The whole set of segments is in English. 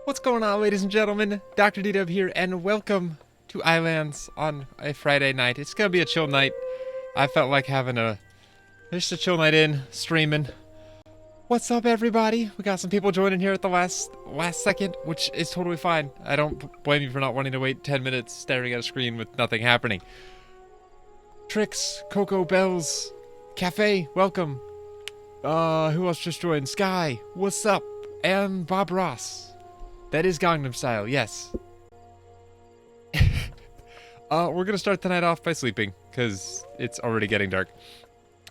What's going on, ladies and gentlemen? DoctorDDub here, and welcome to YLANDS on a Friday night. It's gonna be a chill night. I felt like having just a chill night in, streaming. What's up, everybody? We got some people joining here at the last second, which is totally fine. I don't blame you for not wanting to wait 10 minutes staring at a screen with nothing happening. Tricks, Coco Bells, Cafe, welcome. Who else just joined? Sky, what's up? And Bob Ross. That is Gangnam Style, yes. We're gonna start the night off by sleeping, because it's already getting dark.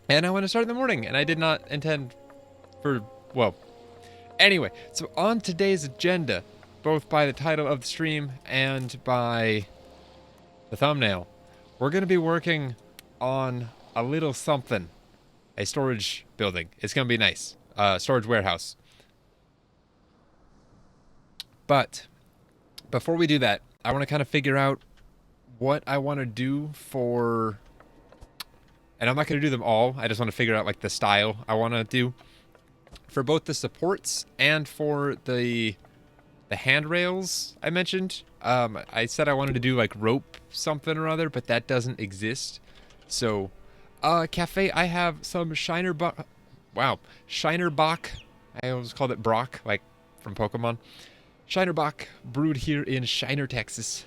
And I want to start in the morning, and I did not intend for, well. Anyway, so on today's agenda, both by the title of the stream and by the thumbnail, we're gonna be working on a little something. A storage building. It's gonna be nice. Storage warehouse. But before we do that, I want to kind of figure out what I want to do for, and I'm not going to do them all. I just want to figure out like the style I want to do for both the supports and for the handrails I mentioned. I said I wanted to do like rope something or other, but that doesn't exist. So, Cafe, I have some Shinerbach. I always called it Brock, like from Pokemon. Shinerbach, brewed here in Shiner, Texas.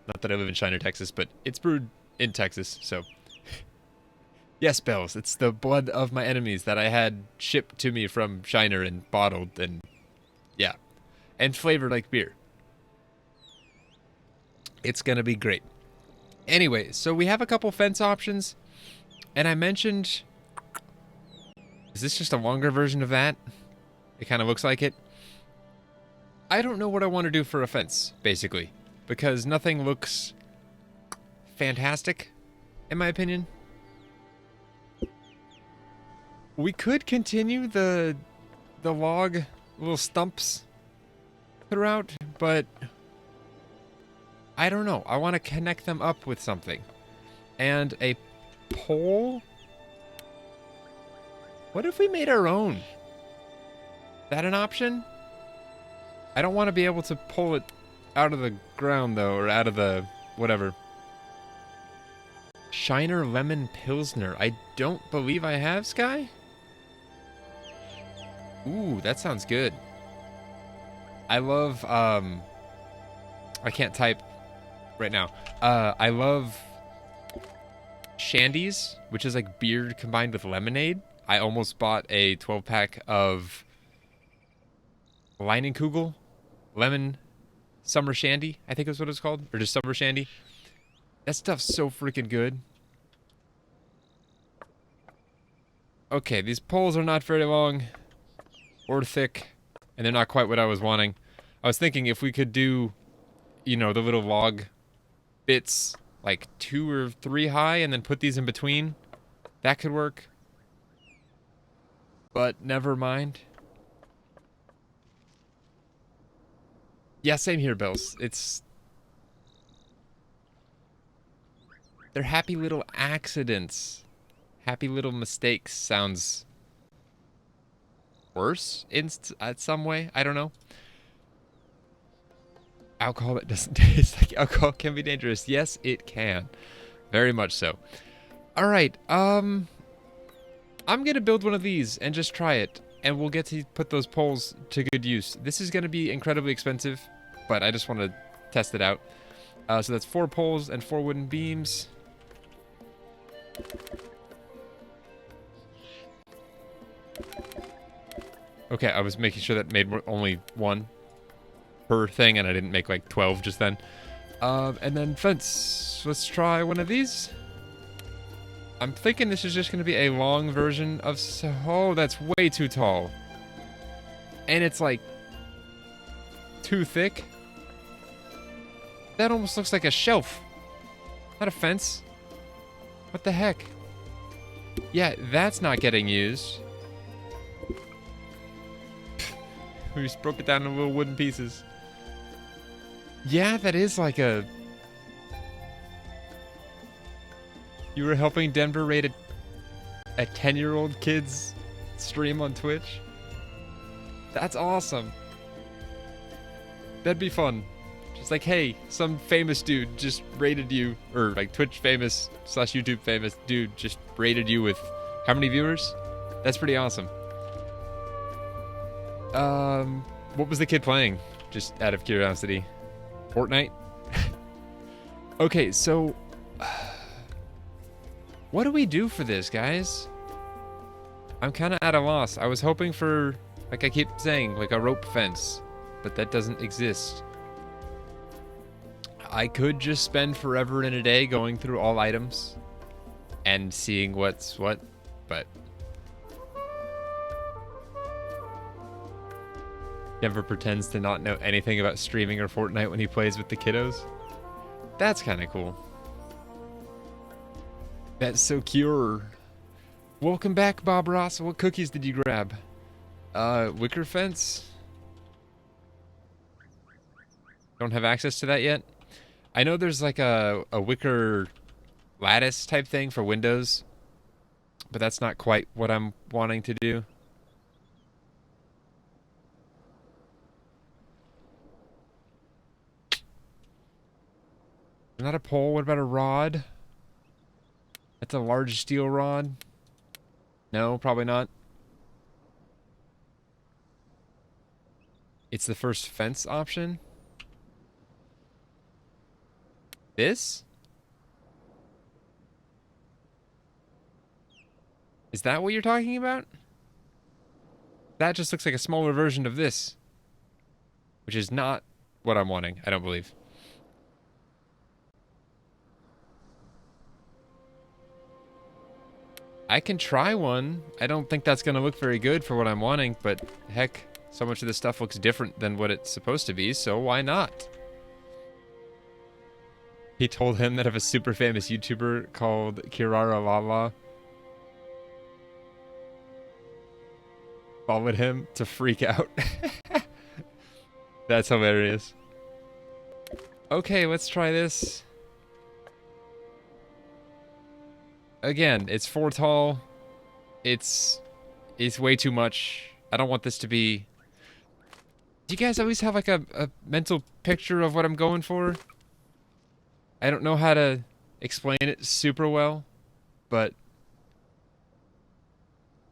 Not that I live in Shiner, Texas, but it's brewed in Texas, so. Yes, Bells, it's the blood of my enemies that I had shipped to me from Shiner and bottled, and yeah. And flavored like beer. It's gonna be great. Anyway, so we have a couple fence options, and I mentioned... Is this just a longer version of that? It kind of looks like it. I don't know what I want to do for a fence, basically, because nothing looks fantastic, in my opinion. We could continue the log little stumps throughout, but I don't know. I want to connect them up with something. And a pole? What if we made our own? Is that an option? I don't want to be able to pull it out of the ground, though, or out of the whatever. Shiner Lemon Pilsner. I don't believe I have, Sky? Ooh, that sounds good. I love, I can't type right now. I love Shandies, which is like beer combined with lemonade. I almost bought a 12-pack of Leinenkugel Lemon Summer Shandy, I think is what it's called. Or just Summer Shandy. That stuff's so freaking good. Okay, these poles are not very long or thick, and they're not quite what I was wanting. I was thinking if we could do, you know, the little log bits like 2 or 3 high and then put these in between, that could work. But never mind. Yeah, same here, Bells. They're happy little accidents. Happy little mistakes sounds worse in some way. I don't know. Alcohol that doesn't taste like alcohol can be dangerous. Yes, it can. Very much so. Alright, I'm gonna build one of these and just try it. And we'll get to put those poles to good use. This is going to be incredibly expensive, but I just want to test it out. So that's 4 poles and 4 wooden beams. Okay, I was making sure that made only 1 per thing, and I didn't make like 12 just then. And then fence. Let's try one of these. I'm thinking this is just going to be a long version of... Oh, that's way too tall. And it's like... too thick. That almost looks like a shelf. Not a fence. What the heck? Yeah, that's not getting used. We just broke it down into little wooden pieces. Yeah, that is like a... You were helping Denver rate a 10-year-old kid's stream on Twitch? That's awesome. That'd be fun. Just like, hey, some famous dude just rated you, or like Twitch famous / YouTube famous dude just rated you with how many viewers? That's pretty awesome. What was the kid playing? Just out of curiosity. Fortnite? Okay, so what do we do for this, guys? I'm kind of at a loss. I was hoping for, like I keep saying, like a rope fence, but that doesn't exist. I could just spend forever in a day going through all items and seeing what's what, but Denver pretends to not know anything about streaming or Fortnite when he plays with the kiddos. That's kind of cool. That's so cute. Welcome back, Bob Ross. What cookies did you grab? Wicker fence? Don't have access to that yet? I know there's like a wicker lattice type thing for windows, but that's not quite what I'm wanting to do. Not a pole. What about a rod? That's a large steel rod. No, probably not. It's the first fence option. This? Is that what you're talking about? That just looks like a smaller version of this, which is not what I'm wanting, I don't believe. I can try one. I don't think that's going to look very good for what I'm wanting, but heck, so much of this stuff looks different than what it's supposed to be, so why not? He told him that if a super famous YouTuber called Kirara Lala followed him to freak out. That's hilarious. Okay, let's try this. Again, it's 4 tall. It's way too much. I don't want this to be... Do you guys always have like a mental picture of what I'm going for? I don't know how to explain it super well, but...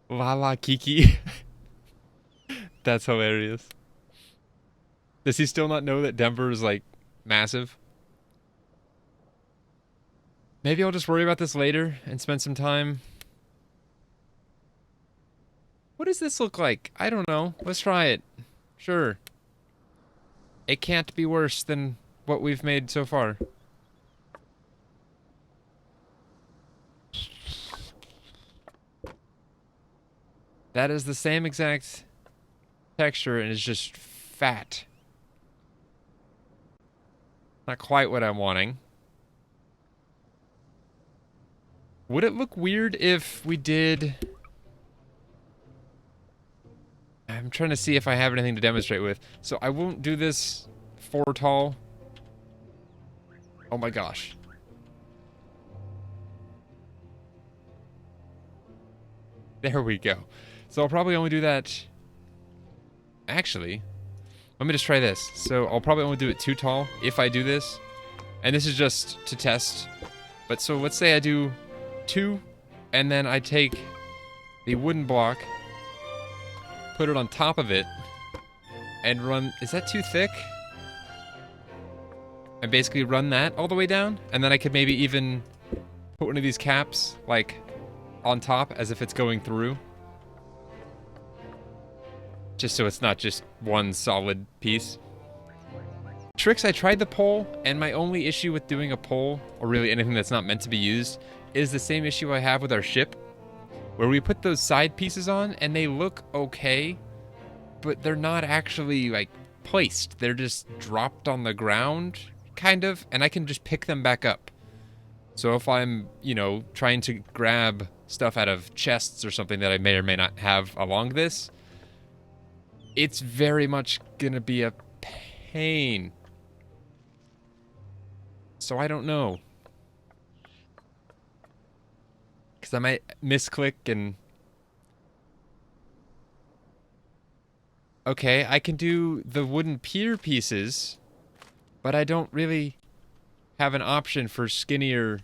Lala Kiki. That's hilarious. Does he still not know that Denver is like massive? Maybe I'll just worry about this later and spend some time. What does this look like? I don't know. Let's try it. Sure. It can't be worse than what we've made so far. That is the same exact texture and it's just fat. Not quite what I'm wanting. Would it look weird if we did... I'm trying to see if I have anything to demonstrate with. So I won't do this 4 tall. Oh my gosh. There we go. So I'll probably only do that... Actually, let me just try this. So I'll probably only do it 2 tall if I do this. And this is just to test. But so let's say I do 2, and then I take the wooden block, put it on top of it, and run... Is that too thick? And basically run that all the way down, and then I could maybe even put one of these caps, like, on top as if it's going through. Just so it's not just one solid piece. Tricks, I tried the pole, and my only issue with doing a pole, or really anything that's not meant to be used, is the same issue I have with our ship, where we put those side pieces on, and they look okay, but they're not actually, like, placed. They're just dropped on the ground, kind of, and I can just pick them back up. So if I'm, you know, trying to grab stuff out of chests or something that I may or may not have along this, it's very much gonna be a pain. So I don't know. Because I might misclick and... Okay, I can do the wooden pier pieces, but I don't really have an option for skinnier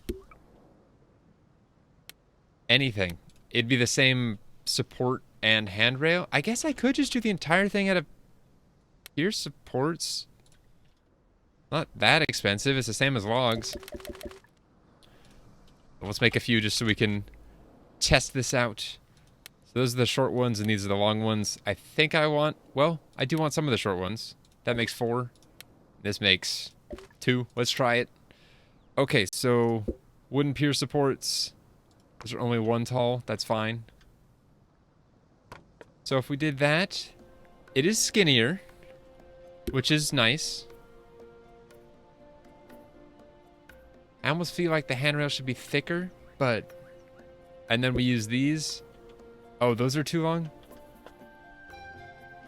anything. It'd be the same support and handrail. I guess I could just do the entire thing out of pier supports. Not that expensive. It's the same as logs. Let's make a few just so we can test this out. So those are the short ones and these are the long ones. I think I want... Well, I do want some of the short ones. That makes 4. This makes 2. Let's try it. Okay, so wooden pier supports. Those are only 1 tall. That's fine. So if we did that, it is skinnier, which is nice. I almost feel like the handrail should be thicker, but... And then we use these. Oh, those are too long?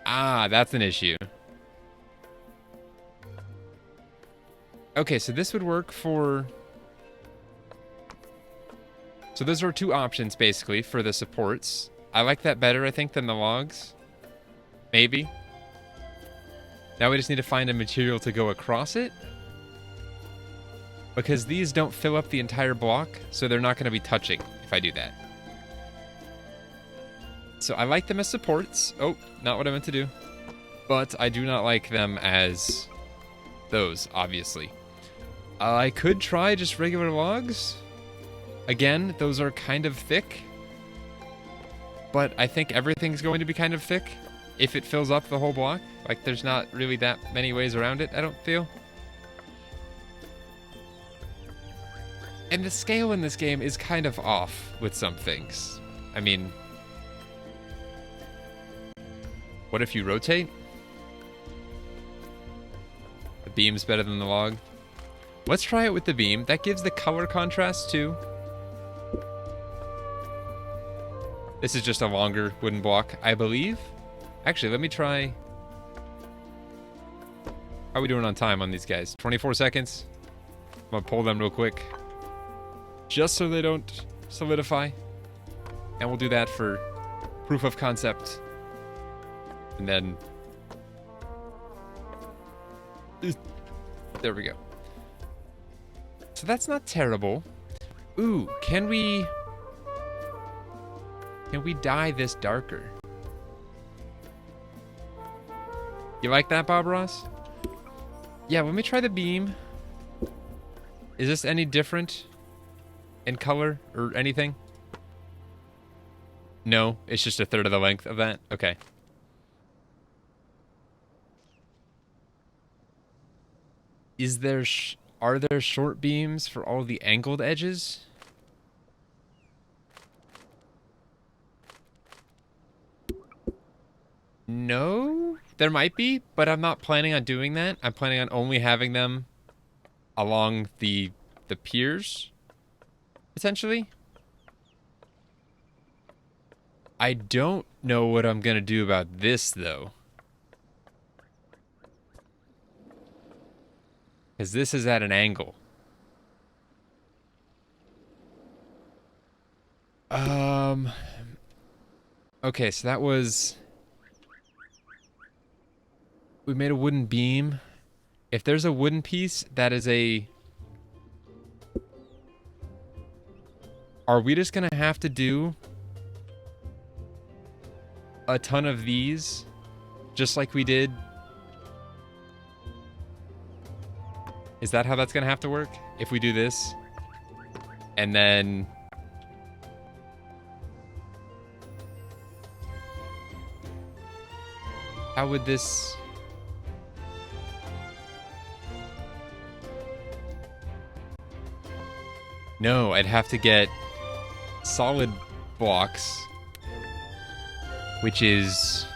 Ah, that's an issue. Okay, so this would work for... So those are 2 options, basically, for the supports. I like that better, I think, than the logs. Maybe. Now we just need to find a material to go across it. Because these don't fill up the entire block, so they're not going to be touching if I do that. So I like them as supports. Oh, not what I meant to do. But I do not like them as those, obviously. I could try just regular logs. Again, those are kind of thick. But I think everything's going to be kind of thick if it fills up the whole block. Like, there's not really that many ways around it, I don't feel. And the scale in this game is kind of off with some things. I mean... What if you rotate? The beam's better than the log. Let's try it with the beam. That gives the color contrast too. This is just a longer wooden block, I believe. Actually, let me try... How are we doing on time on these guys? 24 seconds. I'm gonna pull them real quick. Just so they don't solidify. And we'll do that for proof of concept. And then... There we go. So that's not terrible. Ooh, can we dye this darker? You like that, Bob Ross? Yeah, let me try the beam. Is this any different in color or anything? No, it's just a third of the length of that? Okay. Are there short beams for all the angled edges? No, there might be, but I'm not planning on doing that. I'm planning on only having them along the piers, essentially. I don't know what I'm gonna do about this, though. Because this is at an angle. Okay, so that was... We made a wooden beam. If there's a wooden piece, that is a... Are we just gonna have to do a ton of these? Just like we did? Is that how that's gonna have to work? If we do this? And then... How would this... No, I'd have to get solid blocks. Which is...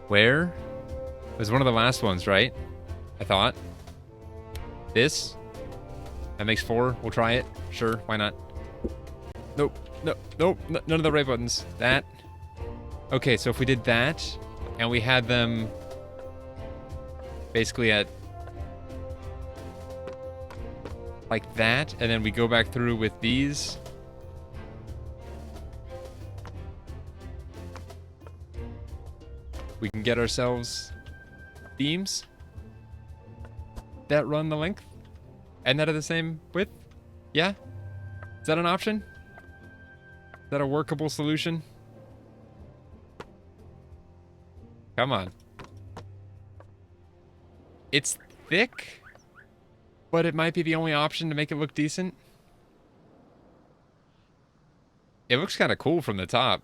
Where? It was one of the last ones, right? I thought. This? That makes 4. We'll try it. Sure, why not? Nope. Nope. None of the right buttons. That. Okay, so if we did that, and we had them basically at like that, and then we go back through with these. we can get ourselves beams that run the length and that are the same width. Yeah? Is that an option? Is that a workable solution? Come on. It's thick, but it might be the only option to make it look decent. It looks kind of cool from the top.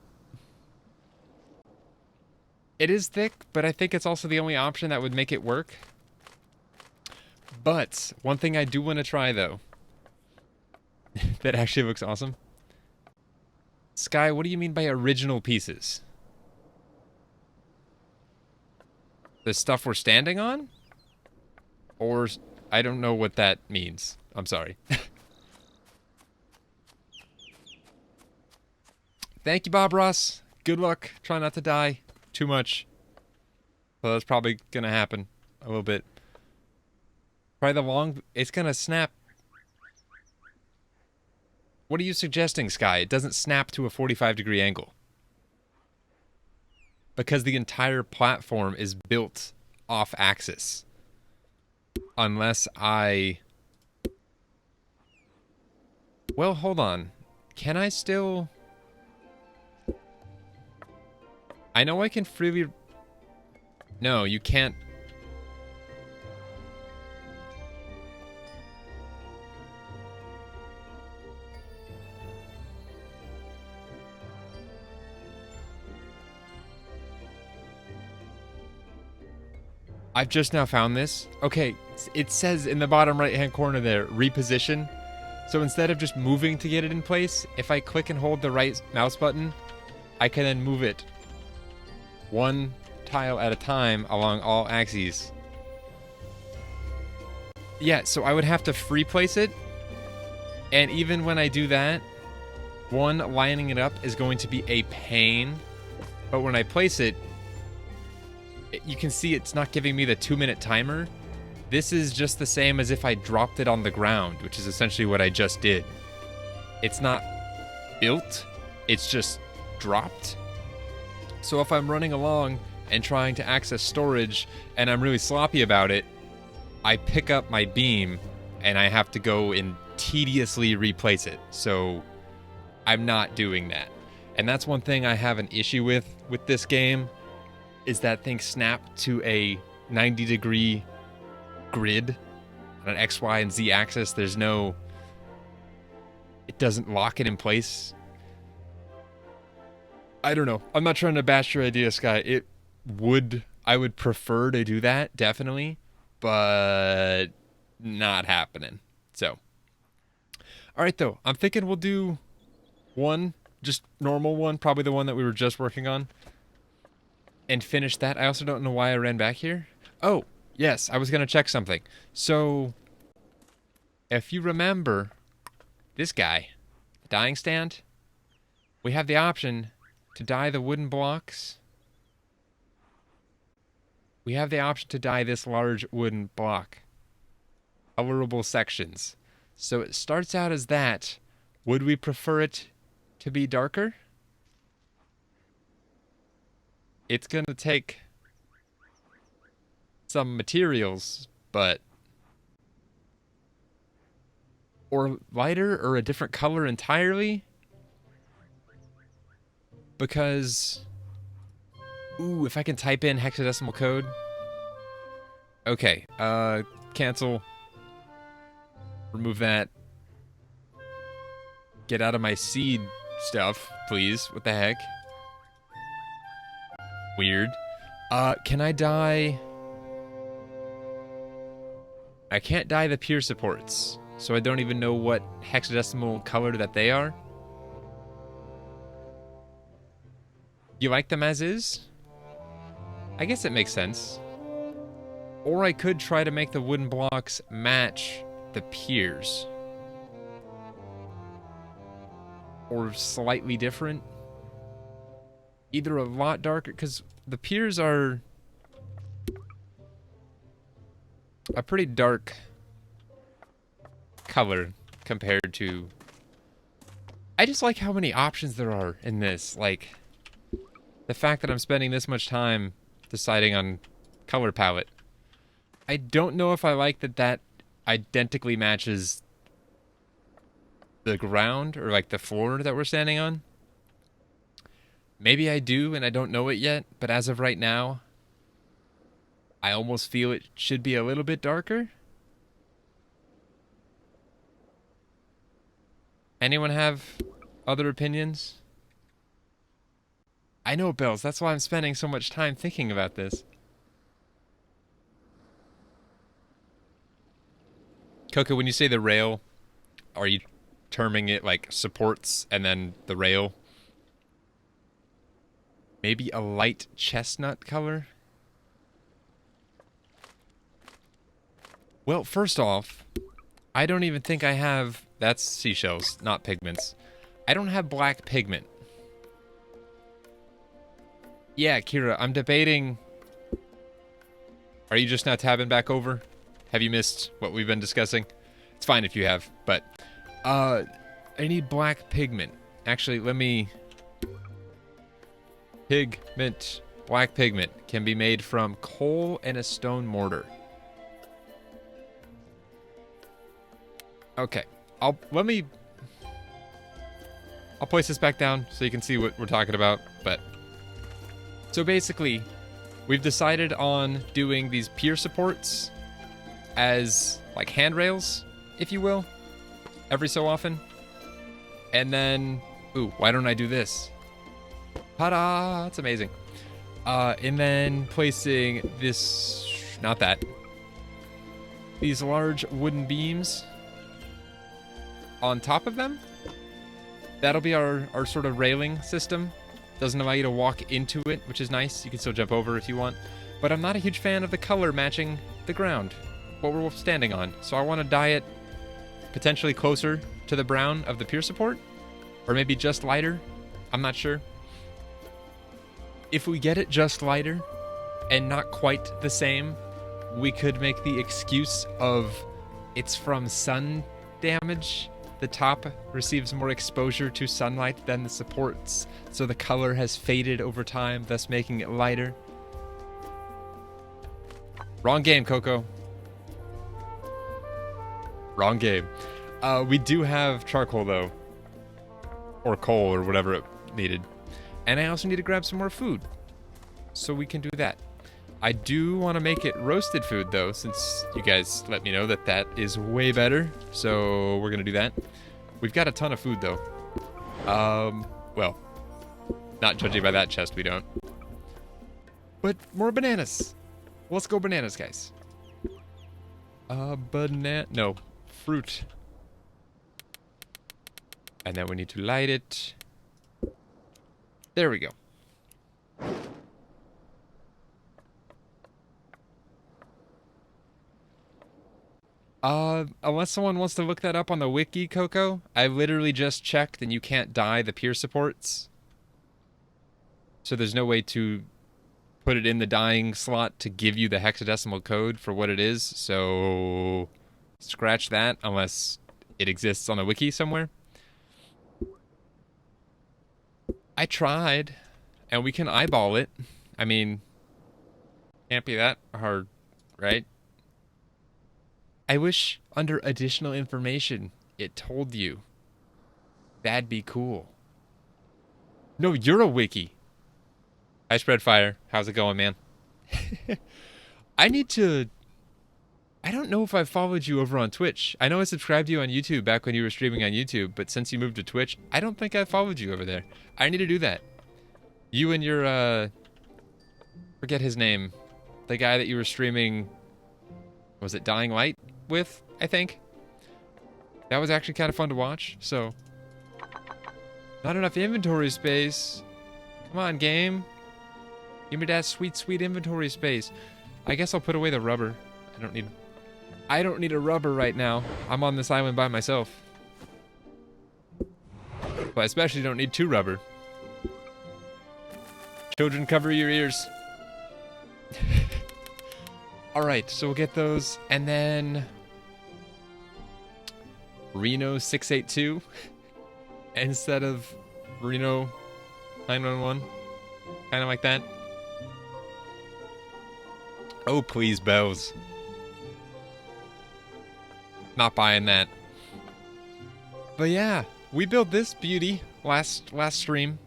It is thick, but I think it's also the only option that would make it work. But one thing I do want to try, though, that actually looks awesome. Sky, what do you mean by original pieces? The stuff we're standing on? Or, I don't know what that means. I'm sorry. Thank you, Bob Ross. Good luck. Try not to die too much. So that's probably gonna happen a little bit. Try the long... It's gonna snap. What are you suggesting, Sky? It doesn't snap to a 45-degree angle. Because the entire platform is built off axis. Unless I... Well, hold on. Can I still... I know I can freely... No, you can't... I've just now found this. Okay, it says in the bottom right-hand corner there, reposition. So instead of just moving to get it in place, if I click and hold the right mouse button, I can then move it one tile at a time along all axes. Yeah, so I would have to free place it. And even when I do that, one, lining it up is going to be a pain. But when I place it, you can see it's not giving me the 2-minute timer. This is just the same as if I dropped it on the ground, which is essentially what I just did. It's not built, it's just dropped. So if I'm running along and trying to access storage and I'm really sloppy about it, I pick up my beam and I have to go and tediously replace it. So I'm not doing that. And that's one thing I have an issue with this game, is that thing snapped to a 90-degree grid on an X, Y, and Z axis. There's no... It doesn't lock it in place. I don't know. I'm not trying to bash your idea, Sky. I would prefer to do that, definitely, but not happening. So, all right, though. I'm thinking we'll do one, just normal one, probably the one that we were just working on, and finish that. I also don't know why I ran back here. Oh, yes, I was going to check something. So, if you remember this guy, the dyeing stand, we have the option to dye the wooden blocks. We have the option to dye this large wooden block. Colorable sections. So it starts out as that. Would we prefer it to be darker? It's going to take some materials, but... Or lighter, or a different color entirely? Because... Ooh, if I can type in hexadecimal code. Okay, cancel. Remove that. Get out of my seed stuff, please. What the heck? Weird. Can I dye... I can't dye the pier supports, so I don't even know what hexadecimal color that they are. You like them as is? I guess it makes sense. Or I could try to make the wooden blocks match the piers. Or slightly different. Either a lot darker, because the piers are a pretty dark color compared to... I just like how many options there are in this. Like, the fact that I'm spending this much time deciding on color palette. I don't know if I like that identically matches the ground or like the floor that we're standing on. Maybe I do and I don't know it yet, but as of right now, I almost feel it should be a little bit darker. Anyone have other opinions? I know, Bells. That's why I'm spending so much time thinking about this. Coco, when you say the rail, are you terming it like supports and then the rail? Maybe a light chestnut color? Well, first off, I don't even think I have... That's seashells, not pigments. I don't have black pigment. Yeah, Kira, I'm debating... Are you just now tabbing back over? Have you missed what we've been discussing? It's fine if you have, but... I need black pigment. Actually, let me... Pigment. Black pigment can be made from coal and a stone mortar. Okay. I'll place this back down so you can see what we're talking about, but... So basically, we've decided on doing these pier supports as, like, handrails, if you will, every so often. And then... Ooh, why don't I do this? Ta-da! That's amazing. And then placing this... Not that. These large wooden beams on top of them. That'll be our sort of railing system. Doesn't allow you to walk into it, which is nice. You can still jump over if you want. But I'm not a huge fan of the color matching the ground, what we're standing on. So I want to dye it potentially closer to the brown of the pier support. Or maybe just lighter. I'm not sure. If we get it just lighter and not quite the same, we could make the excuse of it's from sun damage. The top receives more exposure to sunlight than the supports, so the color has faded over time, thus making it lighter. Wrong game, Coco. Wrong game. We do have charcoal, though. Or coal, or whatever it needed. And I also need to grab some more food. So we can do that. I do want to make it roasted food, though, since you guys let me know that that is way better. So we're going to do that. We've got a ton of food, though. Well, not judging by that chest, we don't. But more bananas. Let's go bananas, guys. No, fruit. And then we need to light it. There we go. Unless someone wants to look that up on the wiki, Coco, I literally just checked and you can't dye the pier supports. So there's no way to put it in the dyeing slot to give you the hexadecimal code for what it is, so scratch that unless it exists on the wiki somewhere. I tried, and we can eyeball it. I mean, can't be that hard, right? I wish under additional information it told you. That'd be cool. No, you're a wiki. Hi, Spreadfire. How's it going, man? I don't know if I followed you over on Twitch. I know I subscribed to you on YouTube back when you were streaming on YouTube, but since you moved to Twitch, I don't think I followed you over there. I need to do that. You and your, forget his name. The guy that you were streaming, was it Dying Light with, I think? That was actually kind of fun to watch, so. Not enough inventory space. Come on, game. Give me that sweet, sweet inventory space. I guess I'll put away the rubber. I don't need a rubber right now. I'm on this island by myself. But I especially don't need 2 rubber. Children, cover your ears. Alright, so we'll get those, and then... Reno 682 instead of Reno 911. Kind of like that. Oh, please, bells. Not buying that. But yeah, we built this beauty last stream.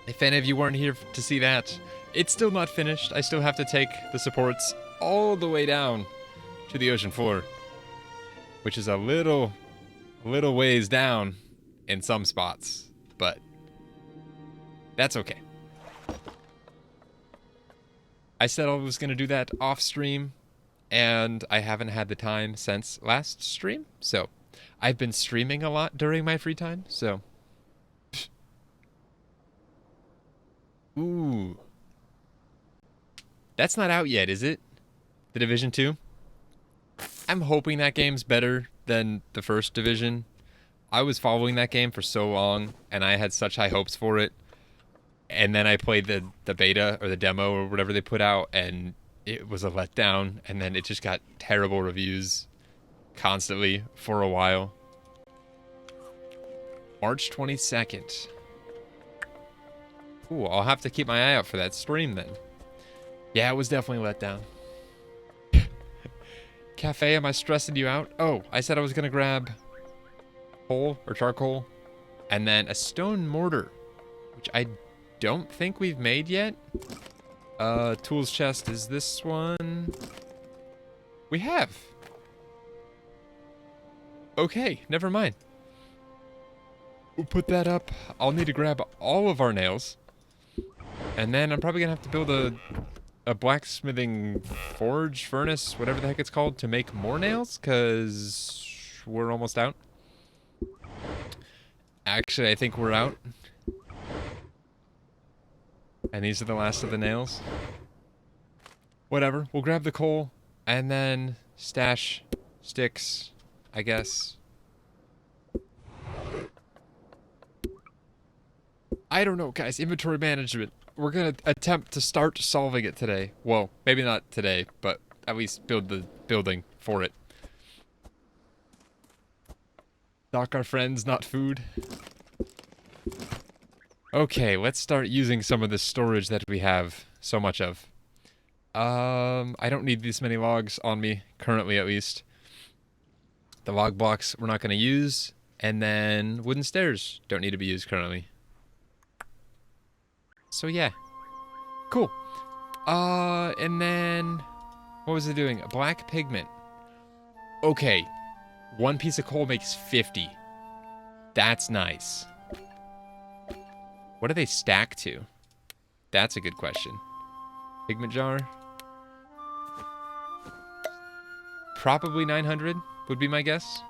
If any of you weren't here to see that, it's still not finished. I still have to take the supports all the way down to the ocean floor, which is a little ways down in some spots, but that's okay. I said I was going to do that off stream, and I haven't had the time since last stream, so I've been streaming a lot during my free time, so. Ooh. That's not out yet, is it? The Division 2? I'm hoping that game's better than the first Division. I was following that game for so long, and I had such high hopes for it. And then I played the beta, or the demo, or whatever they put out, and it was a letdown, and then it just got terrible reviews constantly for a while. March 22nd. Ooh, I'll have to keep my eye out for that stream then. Yeah, it was definitely let down. Cafe, am I stressing you out? Oh, I said I was gonna grab coal or charcoal, and then a stone mortar, which I don't think we've made yet. Tools chest is this one. We have. Okay, never mind. We'll put that up. I'll need to grab all of our nails. And then I'm probably gonna have to build a blacksmithing forge, furnace, whatever the heck it's called, to make more nails, because we're almost out. Actually, I think we're out. And these are the last of the nails. Whatever, we'll grab the coal, and then stash sticks, I guess. I don't know, guys. Inventory management. We're going to attempt to start solving it today. Well, maybe not today, but at least build the building for it. Dock our friends, not food. Okay, let's start using some of the storage that we have so much of. I don't need this many logs on me, currently at least. The log blocks we're not going to use, and then wooden stairs don't need to be used currently. So yeah, cool. And then, what was it doing? Black pigment. Okay, one piece of coal makes 50. That's nice. What do they stack to? That's a good question. Pigment jar. Probably 900 would be my guess.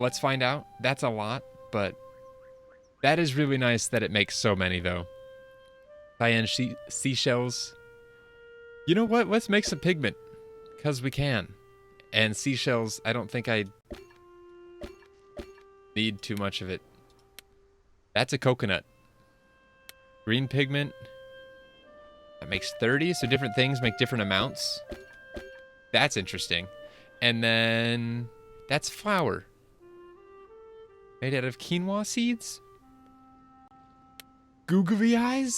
Let's find out. That's a lot, but that is really nice that it makes so many, though. Cyan seashells. You know what? Let's make some pigment, because we can. And seashells, I don't think I need too much of it. That's a coconut. Green pigment. That makes 30, so different things make different amounts. That's interesting. And then that's flour. Made out of quinoa seeds? Googly eyes?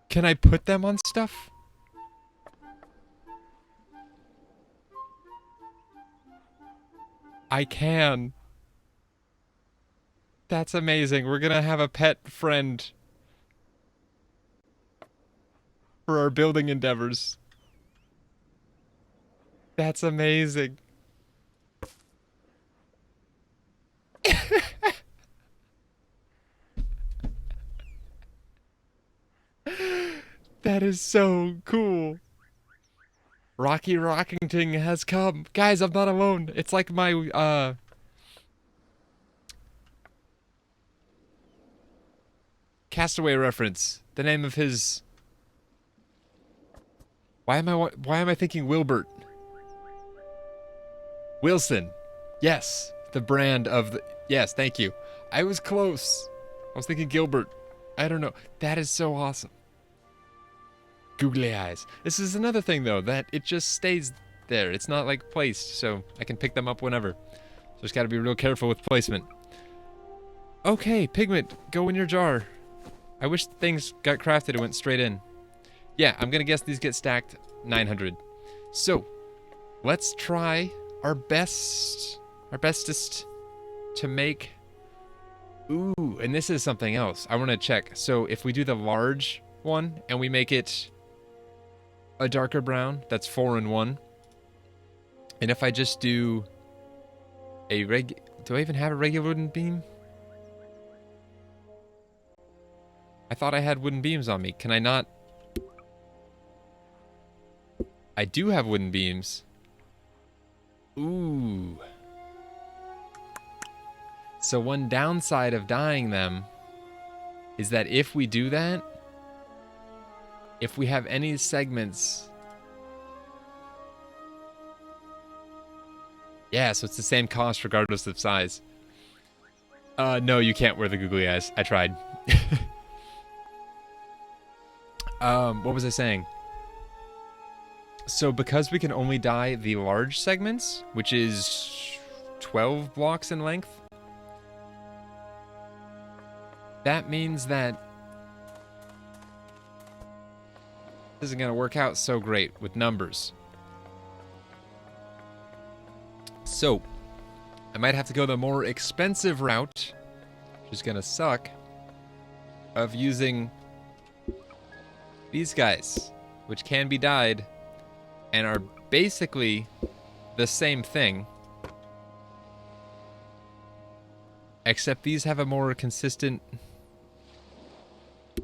Can I put them on stuff? I can. That's amazing. We're gonna have a pet friend for our building endeavors. That's amazing. That is so cool. Rocky Rockington has come. Guys, I'm not alone. It's like my, Castaway reference. The name of his... Why am I thinking Wilbert? Wilson. Yes. The brand of the... Yes, thank you. I was close. I was thinking Gilbert. I don't know. That is so awesome. Googly eyes. This is another thing, though, that it just stays there. It's not, like, placed, so I can pick them up whenever. So just gotta be real careful with placement. Okay, pigment, go in your jar. I wish things got crafted and went straight in. Yeah, I'm gonna guess these get stacked 900. So, let's try our bestest to make... Ooh, and this is something else. I want to check. So if we do the large one and we make it a darker brown, that's 4 in 1. And if I just do a do I even have a regular wooden beam? I thought I had wooden beams on me. Can I not? I do have wooden beams. Ooh. So one downside of dyeing them is that if we do that, if we have any segments... Yeah, so it's the same cost regardless of size. No, you can't wear the googly eyes. I tried. What was I saying? So because we can only dye the large segments, which is 12 blocks in length, that means that this isn't going to work out so great with numbers. So, I might have to go the more expensive route, which is going to suck, of using these guys, which can be dyed and are basically the same thing, except these have a more consistent...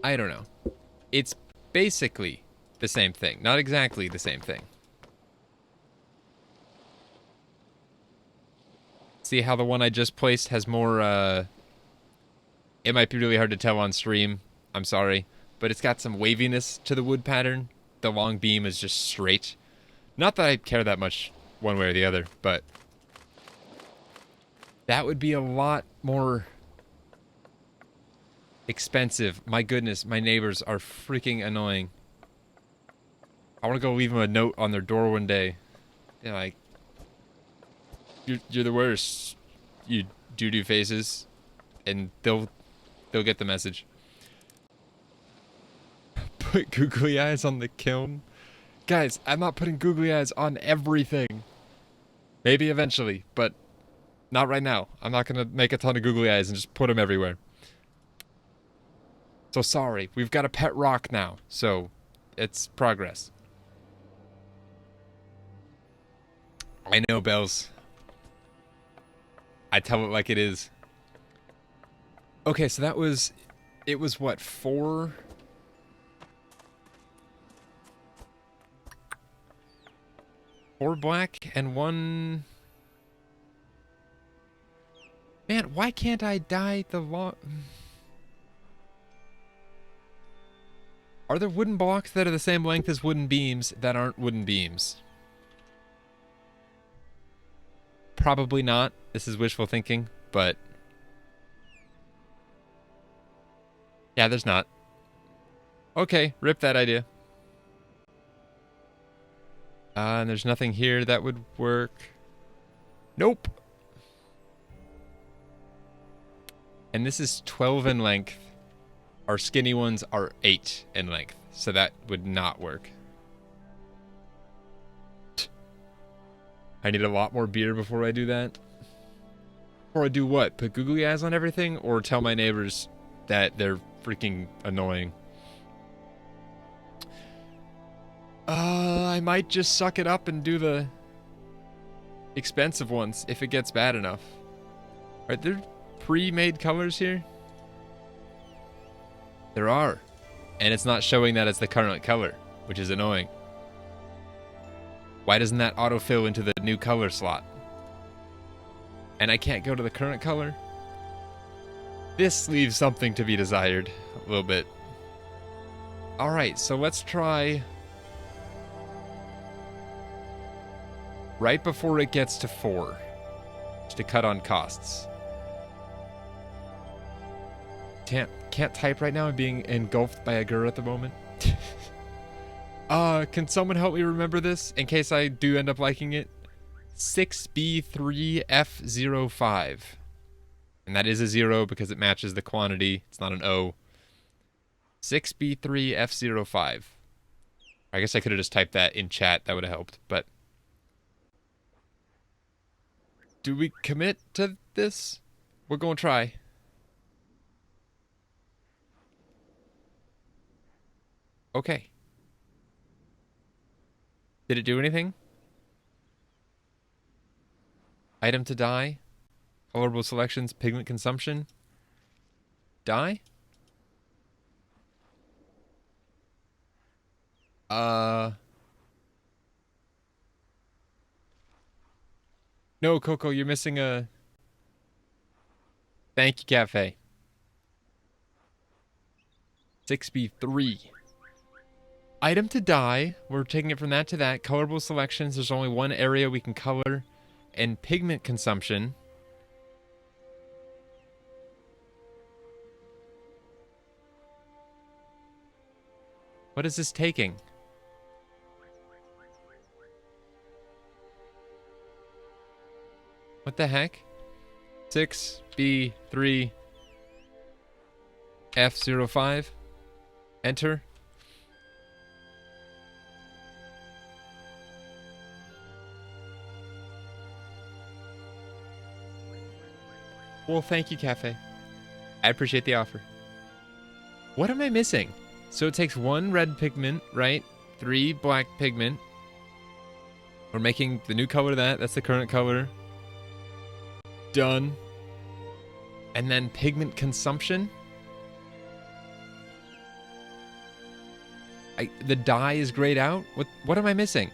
I don't know. It's basically the same thing. Not exactly the same thing. See how the one I just placed has more, it might be really hard to tell on stream. I'm sorry. But it's got some waviness to the wood pattern. The long beam is just straight. Not that I care that much one way or the other, but... that would be a lot more... expensive. My goodness, my neighbors are freaking annoying. I want to go leave them a note on their door one day. They're like, you're the worst, you doo-doo faces. And they'll get the message. Put googly eyes on the kiln. Guys, I'm not putting googly eyes on everything. Maybe eventually, but not right now. I'm not going to make a ton of googly eyes and just put them everywhere. So sorry, we've got a pet rock now, so it's progress. I know, Bells. I tell it like it is. Okay, so that was... it was what, 4... 4 black and 1... Man, why can't I dye the long... Are there wooden blocks that are the same length as wooden beams that aren't wooden beams? Probably not. This is wishful thinking, but... yeah, there's not. Okay, rip that idea. And there's nothing here that would work. Nope. And this is 12 in length. Our skinny ones are 8 in length, so that would not work. I need a lot more beer before I do that. Or I do what? Put googly eyes on everything? Or tell my neighbors that they're freaking annoying? I might just suck it up and do the expensive ones if it gets bad enough. Are there pre-made colors here? There are. And it's not showing that it's the current color, which is annoying. Why doesn't that autofill into the new color slot? And I can't go to the current color? This leaves something to be desired a little bit. Alright, so let's try... right before it gets to 4. Just to cut on costs. Can't type right now. I'm being engulfed by a girl at the moment. Can someone help me remember this in case I do end up liking it? 6B3F05. And that is a 0 because it matches the quantity. It's not an O. 6B3F05. I guess I could have just typed that in chat. That would have helped, but... Do we commit to this? We're going to try. Okay. Did it do anything? Item to dye. Colorable selections. Pigment consumption. Dye? No, Coco, you're missing a... Thank you, Cafe. 6B3. Item to dye. We're taking it from that to that. Colorable selections. There's only one area we can color. And pigment consumption. What is this taking? What the heck? 6B3 F05. Enter. Well, thank you, Cafe. I appreciate the offer. What am I missing? So it takes 1 red pigment, right? 3 black pigment. We're making the new color of that. That's the current color. Done. And then pigment consumption. The dye is grayed out. What am I missing?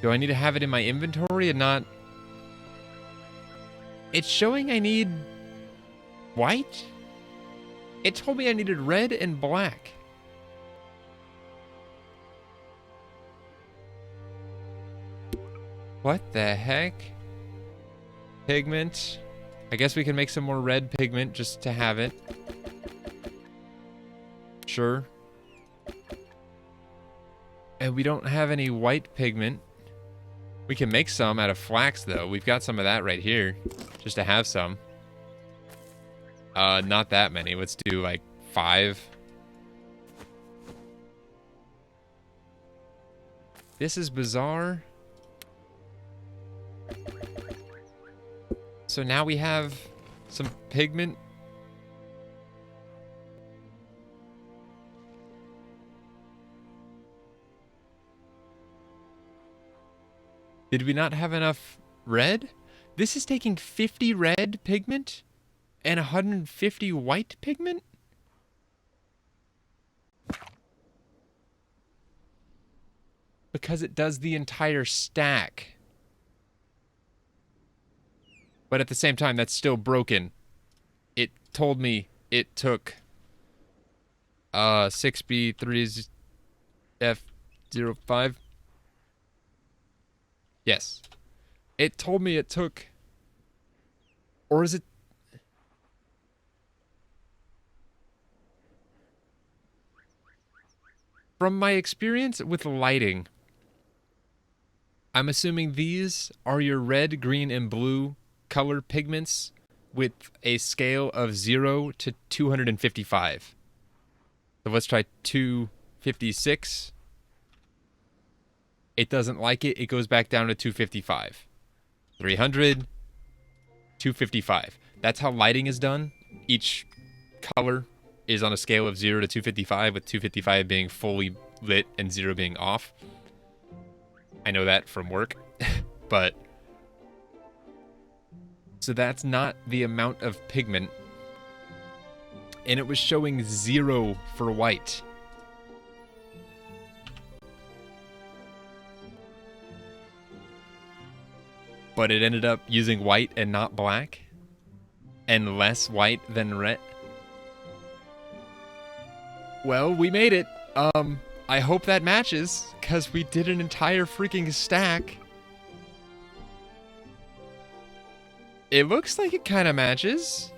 Do I need to have it in my inventory and not... It's showing I need... white? It told me I needed red and black. What the heck? Pigment. I guess we can make some more red pigment just to have it. Sure. And we don't have any white pigment. We can make some out of flax, though. We've got some of that right here. Just to have some. Not that many. Let's do, like, 5. This is bizarre. So now we have some pigment. Did we not have enough red? This is taking 50 red pigment and 150 white pigment? Because it does the entire stack. But at the same time, that's still broken. It told me it took 6B3F05. Yes. It told me it took... Or is it... From my experience with lighting, I'm assuming these are your red, green, and blue color pigments with a scale of 0 to 255. So let's try 256. It doesn't like it. It goes back down to 255. 300. 255. That's how lighting is done. Each color is on a scale of 0 to 255, with 255 being fully lit and 0 being off. I know that from work, but... So that's not the amount of pigment. And it was showing 0 for white. But it ended up using white and not black. And less white than red. Well, we made it. I hope that matches, because we did an entire freaking stack. It looks like it kind of matches.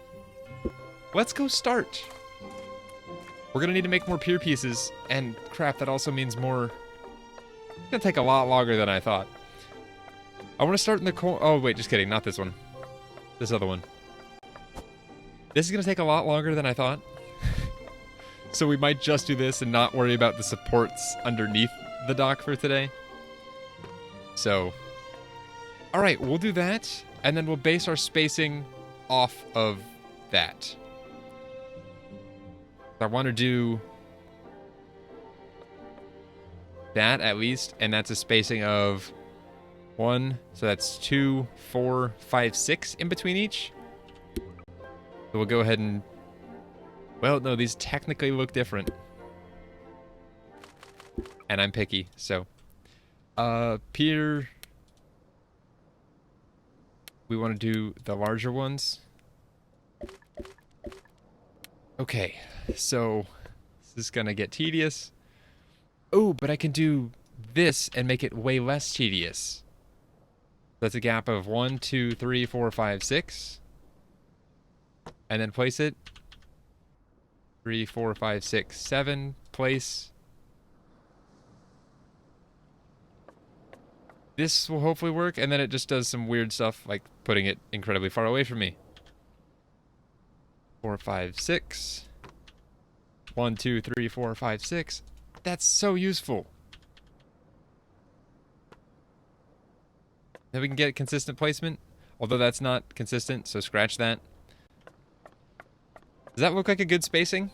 Let's go start. We're going to need to make more pier pieces. And crap, that also means more... It's going to take a lot longer than I thought. I want to start in the... Oh, wait, just kidding. Not this one. This other one. This is going to take a lot longer than I thought. So we might just do this and not worry about the supports underneath the dock for today. So... Alright, we'll do that. And then we'll base our spacing off of that. I want to do that at least, and that's a spacing of 1, so that's 2, 4, 5, 6 in between each. So we'll go ahead and, well, no, these technically look different. And I'm picky, so. Pier, we want to do the larger ones. Okay, so this is gonna get tedious. Oh, but I can do this and make it way less tedious. That's a gap of 1, 2, 3, 4, 5, 6. And then place it. 3, 4, 5, 6, 7. Place. This will hopefully work, and then it just does some weird stuff, like putting it incredibly far away from me. 4, 5, 6. 1, 2, 3, 4, 5, 6. That's so useful. Then we can get consistent placement, although that's not consistent, so scratch that. Does that look like a good spacing?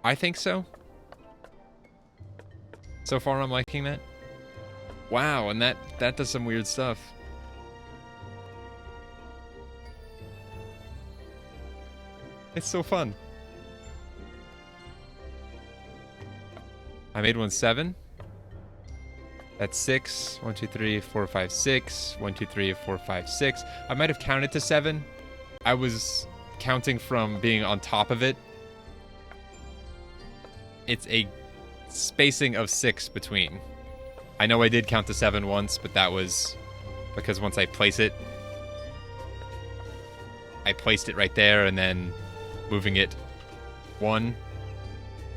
I think so. So far I'm liking that. Wow, and that does some weird stuff. It's so fun. I made one 7. That's 6. 1, 2, 3, 4, 5, 6. 1, 2, 3, 4, 5, 6. I might have counted to 7. I was counting from being on top of it. It's a spacing of 6 between. I know I did count to 7 once, but that was because once I place it, I placed it right there, and then moving it 1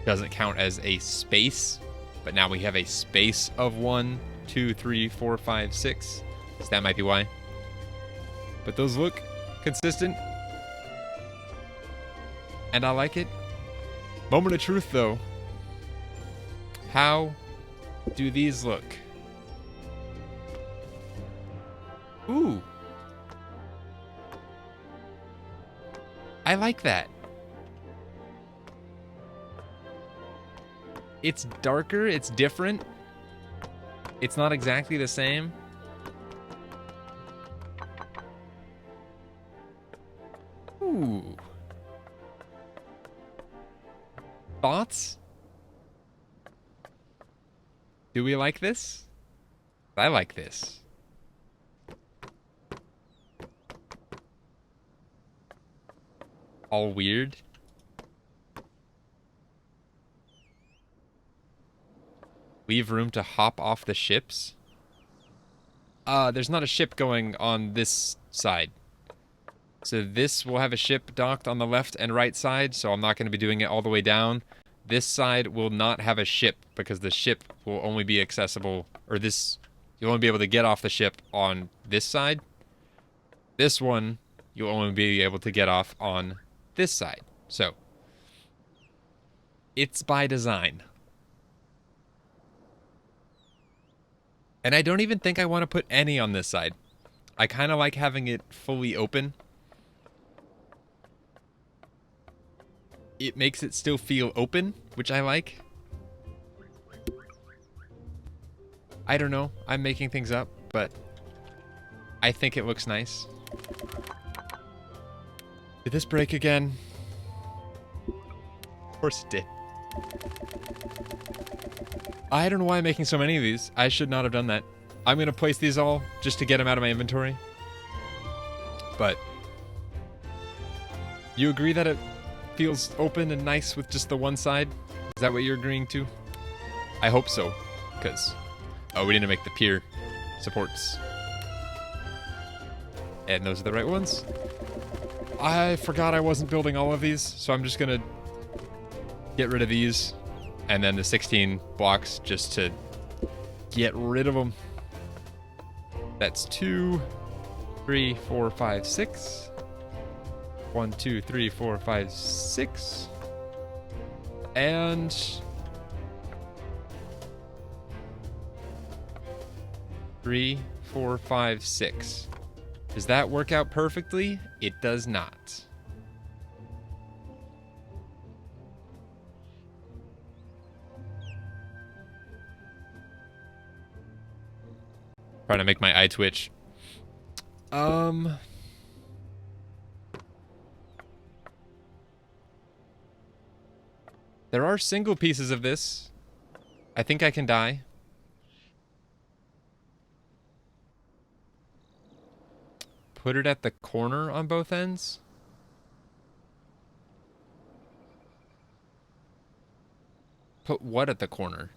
doesn't count as a space, but now we have a space of 1, 2, 3, 4, 5, 6. So that might be why. But those look consistent, and I like it. Moment of truth, though. How do these look? Ooh. I like that. It's darker, it's different. It's not exactly the same. Ooh. Thoughts? Do we like this? I like this. All weird. Leave room to hop off the ships? There's not a ship going on this side. So this will have a ship docked on the left and right side, so I'm not going to be doing it all the way down. This side will not have a ship, because the ship will only be accessible, or this, you'll only be able to get off the ship on this side. This one, you'll only be able to get off on this side. So, it's by design. And I don't even think I want to put any on this side. I kind of like having it fully open. It makes it still feel open, which I like. I don't know. I'm making things up, but I think it looks nice. Did this break again? Of course it did. I don't know why I'm making so many of these. I should not have done that. I'm going to place these all just to get them out of my inventory. But you agree that it feels open and nice with just the one side? Is that what you're agreeing to? I hope so, because... Oh, we need to make the pier supports. And those are the right ones. I forgot I wasn't building all of these, so I'm just gonna get rid of these. And then the 16 blocks just to get rid of them. That's 2, 3, 4, 5, 6. 1, 2, 3, 4, 5, 6. And 3, 4, 5, 6. Does that work out perfectly? It does not. Trying to make my eye twitch. There are single pieces of this. I think I can die. Put it at the corner on both ends. Put what at the corner?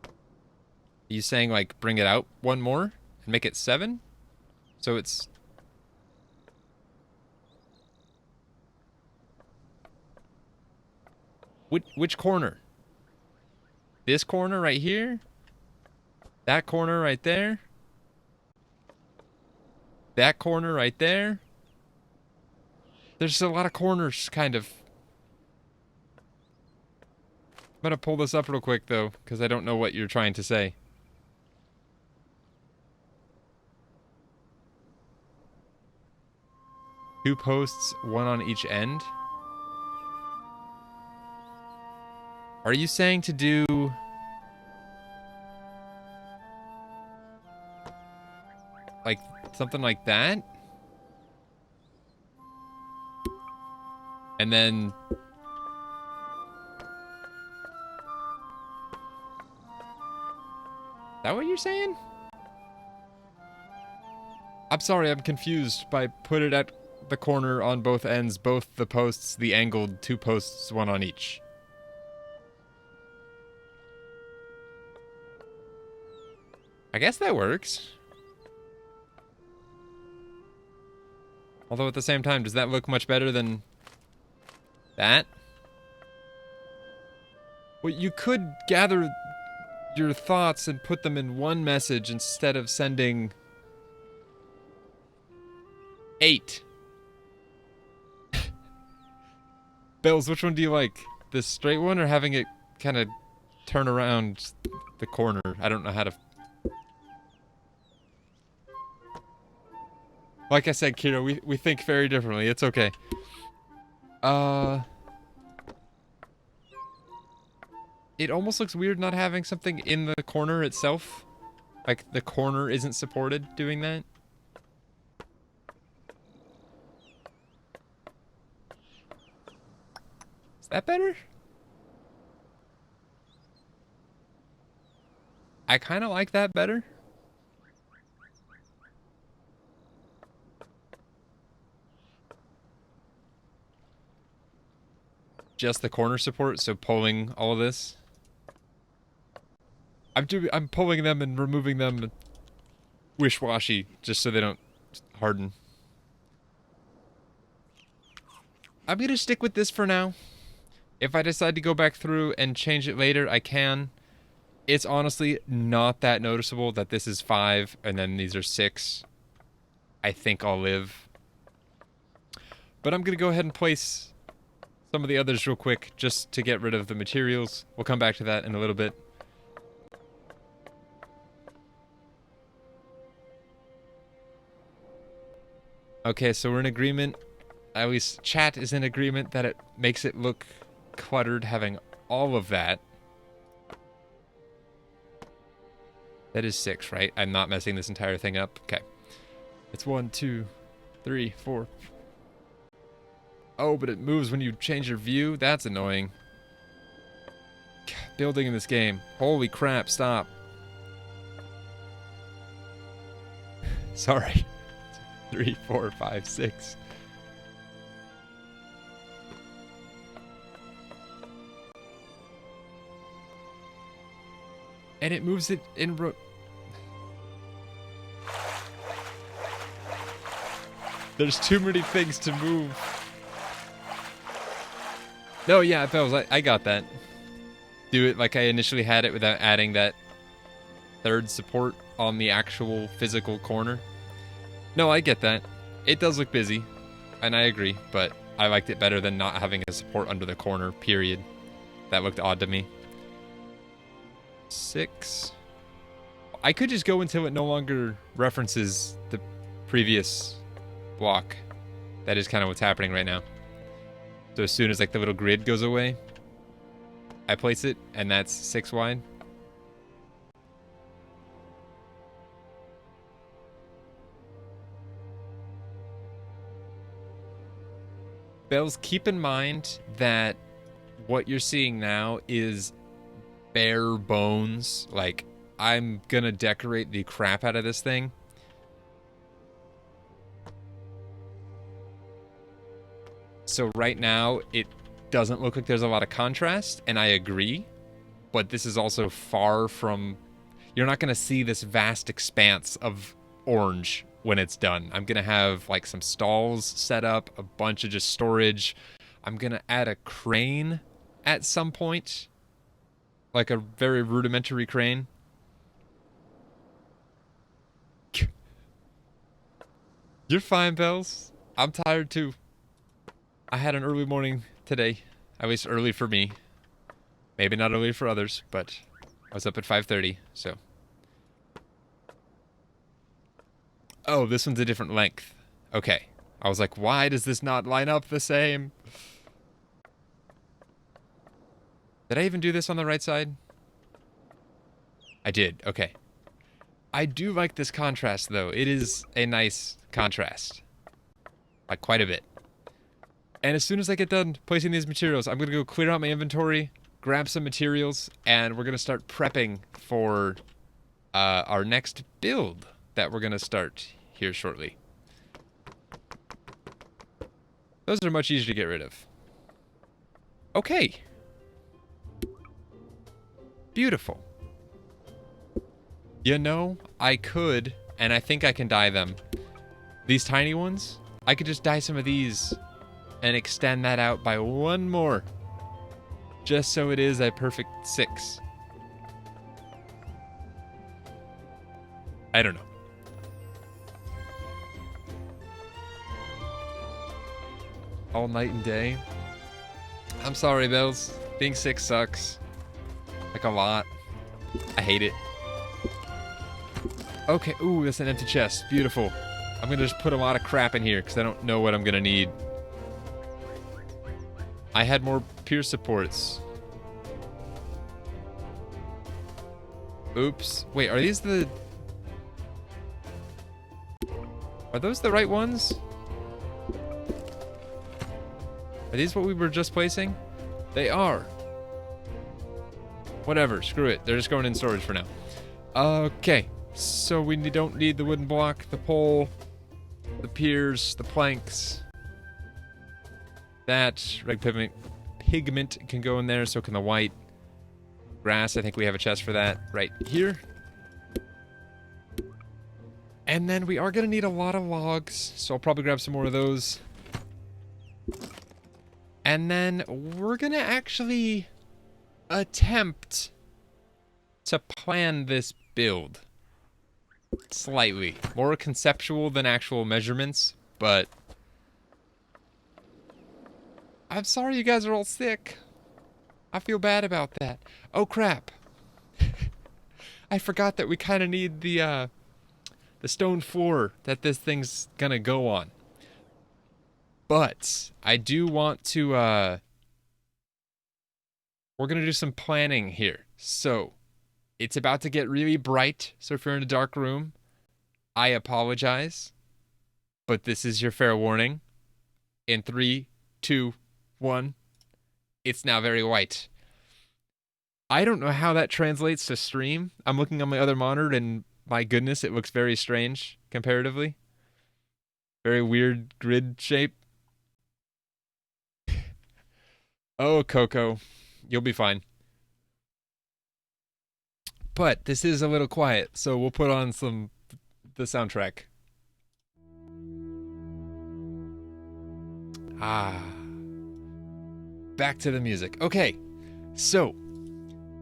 Are you saying, like, bring it out one more and make it 7? So it's... Which corner? This corner right here? That corner right there? That corner right there? There's a lot of corners, kind of. I'm gonna pull this up real quick, though, because I don't know what you're trying to say. Two posts, one on each end. Are you saying to do... like, something like that? And then... Is that what you're saying? I'm sorry, I'm confused by put it at the corner on both ends, both the posts, the angled 2 posts, one on each. I guess that works. Although at the same time, does that look much better than that? Well, you could gather your thoughts and put them in one message instead of sending 8. Bells, which one do you like? The straight one or having it kind of turn around the corner? I don't know how to... Like I said, Kira, we think very differently. It's okay. It almost looks weird not having something in the corner itself. Like, the corner isn't supported doing that. Is that better? I kind of like that better. Just the corner support, so pulling all of this. I'm pulling them and removing them wish-washy, just so they don't harden. I'm gonna stick with this for now. If I decide to go back through and change it later, I can. It's honestly not that noticeable that this is 5 and then these are 6. I think I'll live. But I'm gonna go ahead and place some of the others real quick, just to get rid of the materials. We'll come back to that in a little bit. Okay, so we're in agreement. At least chat is in agreement that it makes it look cluttered having all of that. That is 6, right? I'm not messing this entire thing up. Okay. It's 1, 2, 3, 4. Oh, but it moves when you change your view? That's annoying. Building in this game. Holy crap, stop. Sorry. 3, 4, 5, 6. And it moves it in There's too many things to move. No, yeah, Bells, I got that. Do it like I initially had it without adding that third support on the actual physical corner. No, I get that. It does look busy, and I agree, but I liked it better than not having a support under the corner, period. That looked odd to me. 6. I could just go until it no longer references the previous block. That is kind of what's happening right now. So as soon as like the little grid goes away, I place it, and that's 6 wide. Bells, keep in mind that what you're seeing now is bare bones. Like, I'm gonna decorate the crap out of this thing. So right now, it doesn't look like there's a lot of contrast, and I agree. But this is also far from... You're not gonna see this vast expanse of orange when it's done. I'm gonna have like some stalls set up, a bunch of just storage. I'm gonna add a crane at some point, like a very rudimentary crane. You're fine, Bells. I'm tired too. I had an early morning today, at least early for me. Maybe not early for others, but I was up at 5:30, so. Oh, this one's a different length. Okay. I was like, why does this not line up the same? Did I even do this on the right side? I did. Okay. I do like this contrast, though. It is a nice contrast. Like, quite a bit. And as soon as I get done placing these materials, I'm going to go clear out my inventory, grab some materials, and we're going to start prepping for our next build that we're going to start here shortly. Those are much easier to get rid of. Okay. Beautiful. You know, I could, and I think I can dye them. These tiny ones, I could just dye some of these and extend that out by one more. Just so it is a perfect 6. I don't know. All night and day. I'm sorry, Bells. Being 6 sucks. Like a lot. I hate it. Okay, ooh, that's an empty chest. Beautiful. I'm gonna just put a lot of crap in here because I don't know what I'm gonna need. I had more pier supports. Oops. Wait, are these the... Are those the right ones? Are these what we were just placing? They are. Whatever, screw it. They're just going in storage for now. Okay, so we don't need the wooden block, the pole, the piers, the planks. That red pigment can go in there, so can the white. Grass, I think we have a chest for that right here. And then we are going to need a lot of logs, so I'll probably grab some more of those. And then we're going to actually attempt to plan this build. Slightly. More conceptual than actual measurements, but... I'm sorry you guys are all sick. I feel bad about that. Oh, crap. I forgot that we kind of need the stone floor that this thing's gonna go on. But I do want to, we're gonna do some planning here. So, it's about to get really bright, so if you're in a dark room, I apologize. But this is your fair warning. In 3, 2, 1, it's now very white. I don't know how that translates to stream. I'm looking on my other monitor and my goodness, it looks very strange comparatively. Very weird grid shape. Oh, Coco, you'll be fine. But this is a little quiet, so we'll put on the soundtrack. Ah. Back to the music. Okay, so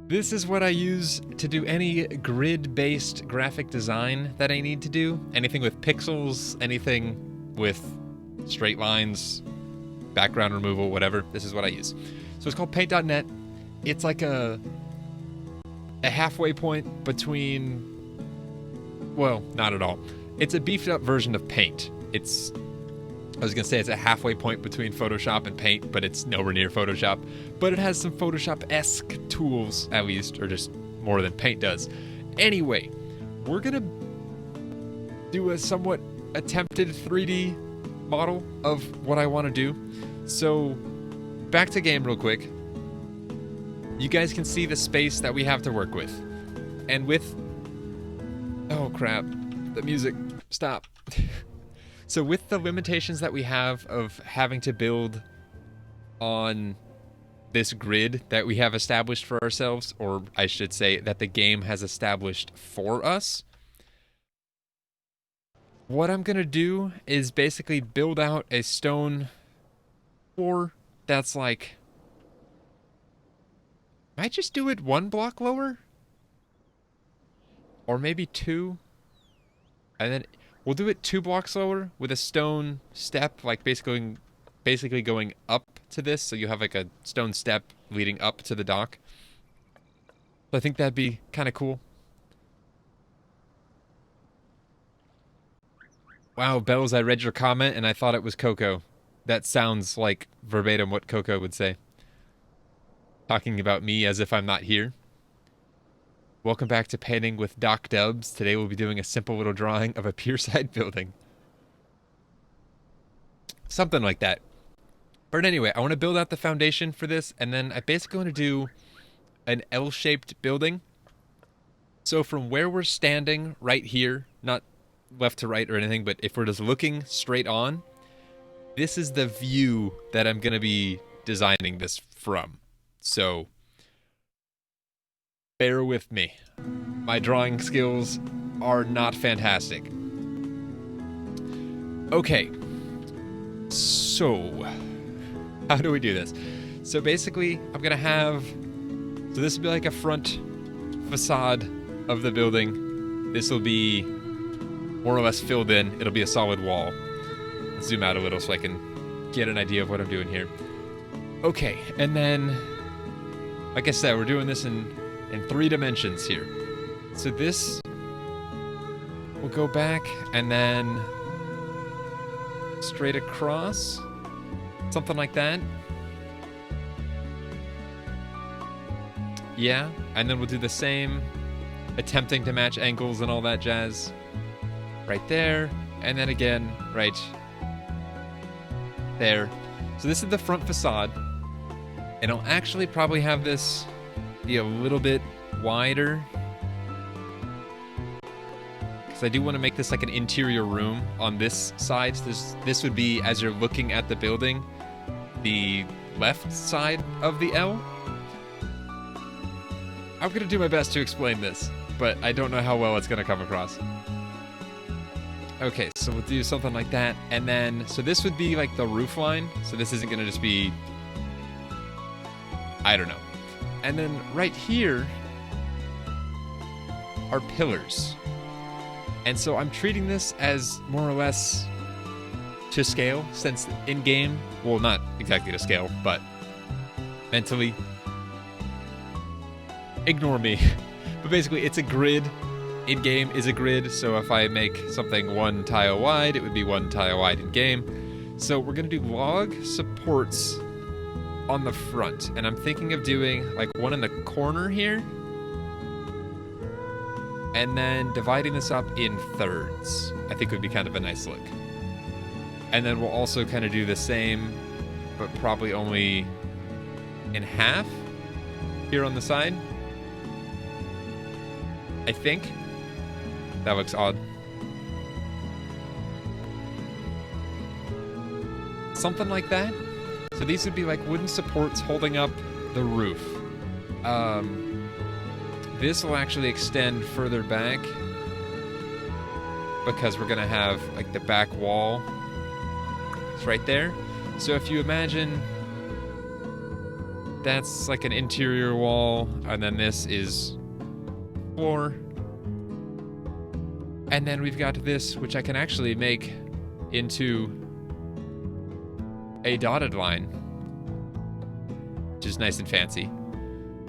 this is what I use to do any grid-based graphic design that I need to do. Anything with pixels, anything with straight lines, background removal, whatever. This is what I use. So it's called paint.net. It's like a halfway point between, well, not at all. It's a beefed up version of Paint. I was gonna say it's a halfway point between Photoshop and Paint, but it's nowhere near Photoshop. But it has some Photoshop-esque tools, at least, or just more than Paint does. Anyway, we're gonna do a somewhat attempted 3D model of what I want to do. So, back to game real quick. You guys can see the space that we have to work with. And with... Oh crap, the music, stop. So with the limitations that we have of having to build on this grid that we have established for ourselves, or I should say that the game has established for us, what I'm gonna do is basically build out a stone floor that's like... Might just do it 1 block lower? Or maybe 2? And then... We'll do it 2 blocks lower with a stone step, like basically going up to this, so you have like a stone step leading up to the dock. So I think that'd be kind of cool. Wow, Bells, I read your comment and I thought it was Coco. That sounds like verbatim what Coco would say. Talking about me as if I'm not here. Welcome back to Painting with DoctorDDub. Today we'll be doing a simple little drawing of a pierside building. Something like that. But anyway, I want to build out the foundation for this, and then I basically want to do an L-shaped building. So from where we're standing right here, not left to right or anything, but if we're just looking straight on, this is the view that I'm going to be designing this from. So... bear with me. My drawing skills are not fantastic. Okay. So, how do we do this? So basically, I'm gonna have... So this will be like a front facade of the building. This will be more or less filled in. It'll be a solid wall. Let's zoom out a little so I can get an idea of what I'm doing here. Okay, and then... Like I said, we're doing this in 3 dimensions here. So this will go back and then straight across, something like that. Yeah, and then we'll do the same, attempting to match angles and all that jazz. Right there, and then again, right there. So this is the front facade, and I'll actually probably have this be a little bit wider, because I do want to make this like an interior room on this side. This would be, as you're looking at the building, the left side of the L. I'm gonna do my best to explain this, but I don't know how well it's gonna come across. Okay, so we'll do something like that, and then, so this would be like the roof line, so this isn't gonna just be, I don't know. And then right here are pillars. And so I'm treating this as more or less to scale, since in-game, well, not exactly to scale, but mentally, ignore me. But basically, it's a grid. In-game is a grid, so if I make something 1 tile wide, it would be 1 tile wide in-game. So we're gonna do log supports on the front, and I'm thinking of doing like one in the corner here, and then dividing this up in thirds. I think would be kind of a nice look. And then we'll also kind of do the same, but probably only in half here on the side. I think that looks odd. Something like that. So these would be like wooden supports holding up the roof. This will actually extend further back because we're gonna have like the back wall. It's right there. So if you imagine that's like an interior wall, and then this is floor. And then we've got this, which I can actually make into a dotted line, which is nice and fancy.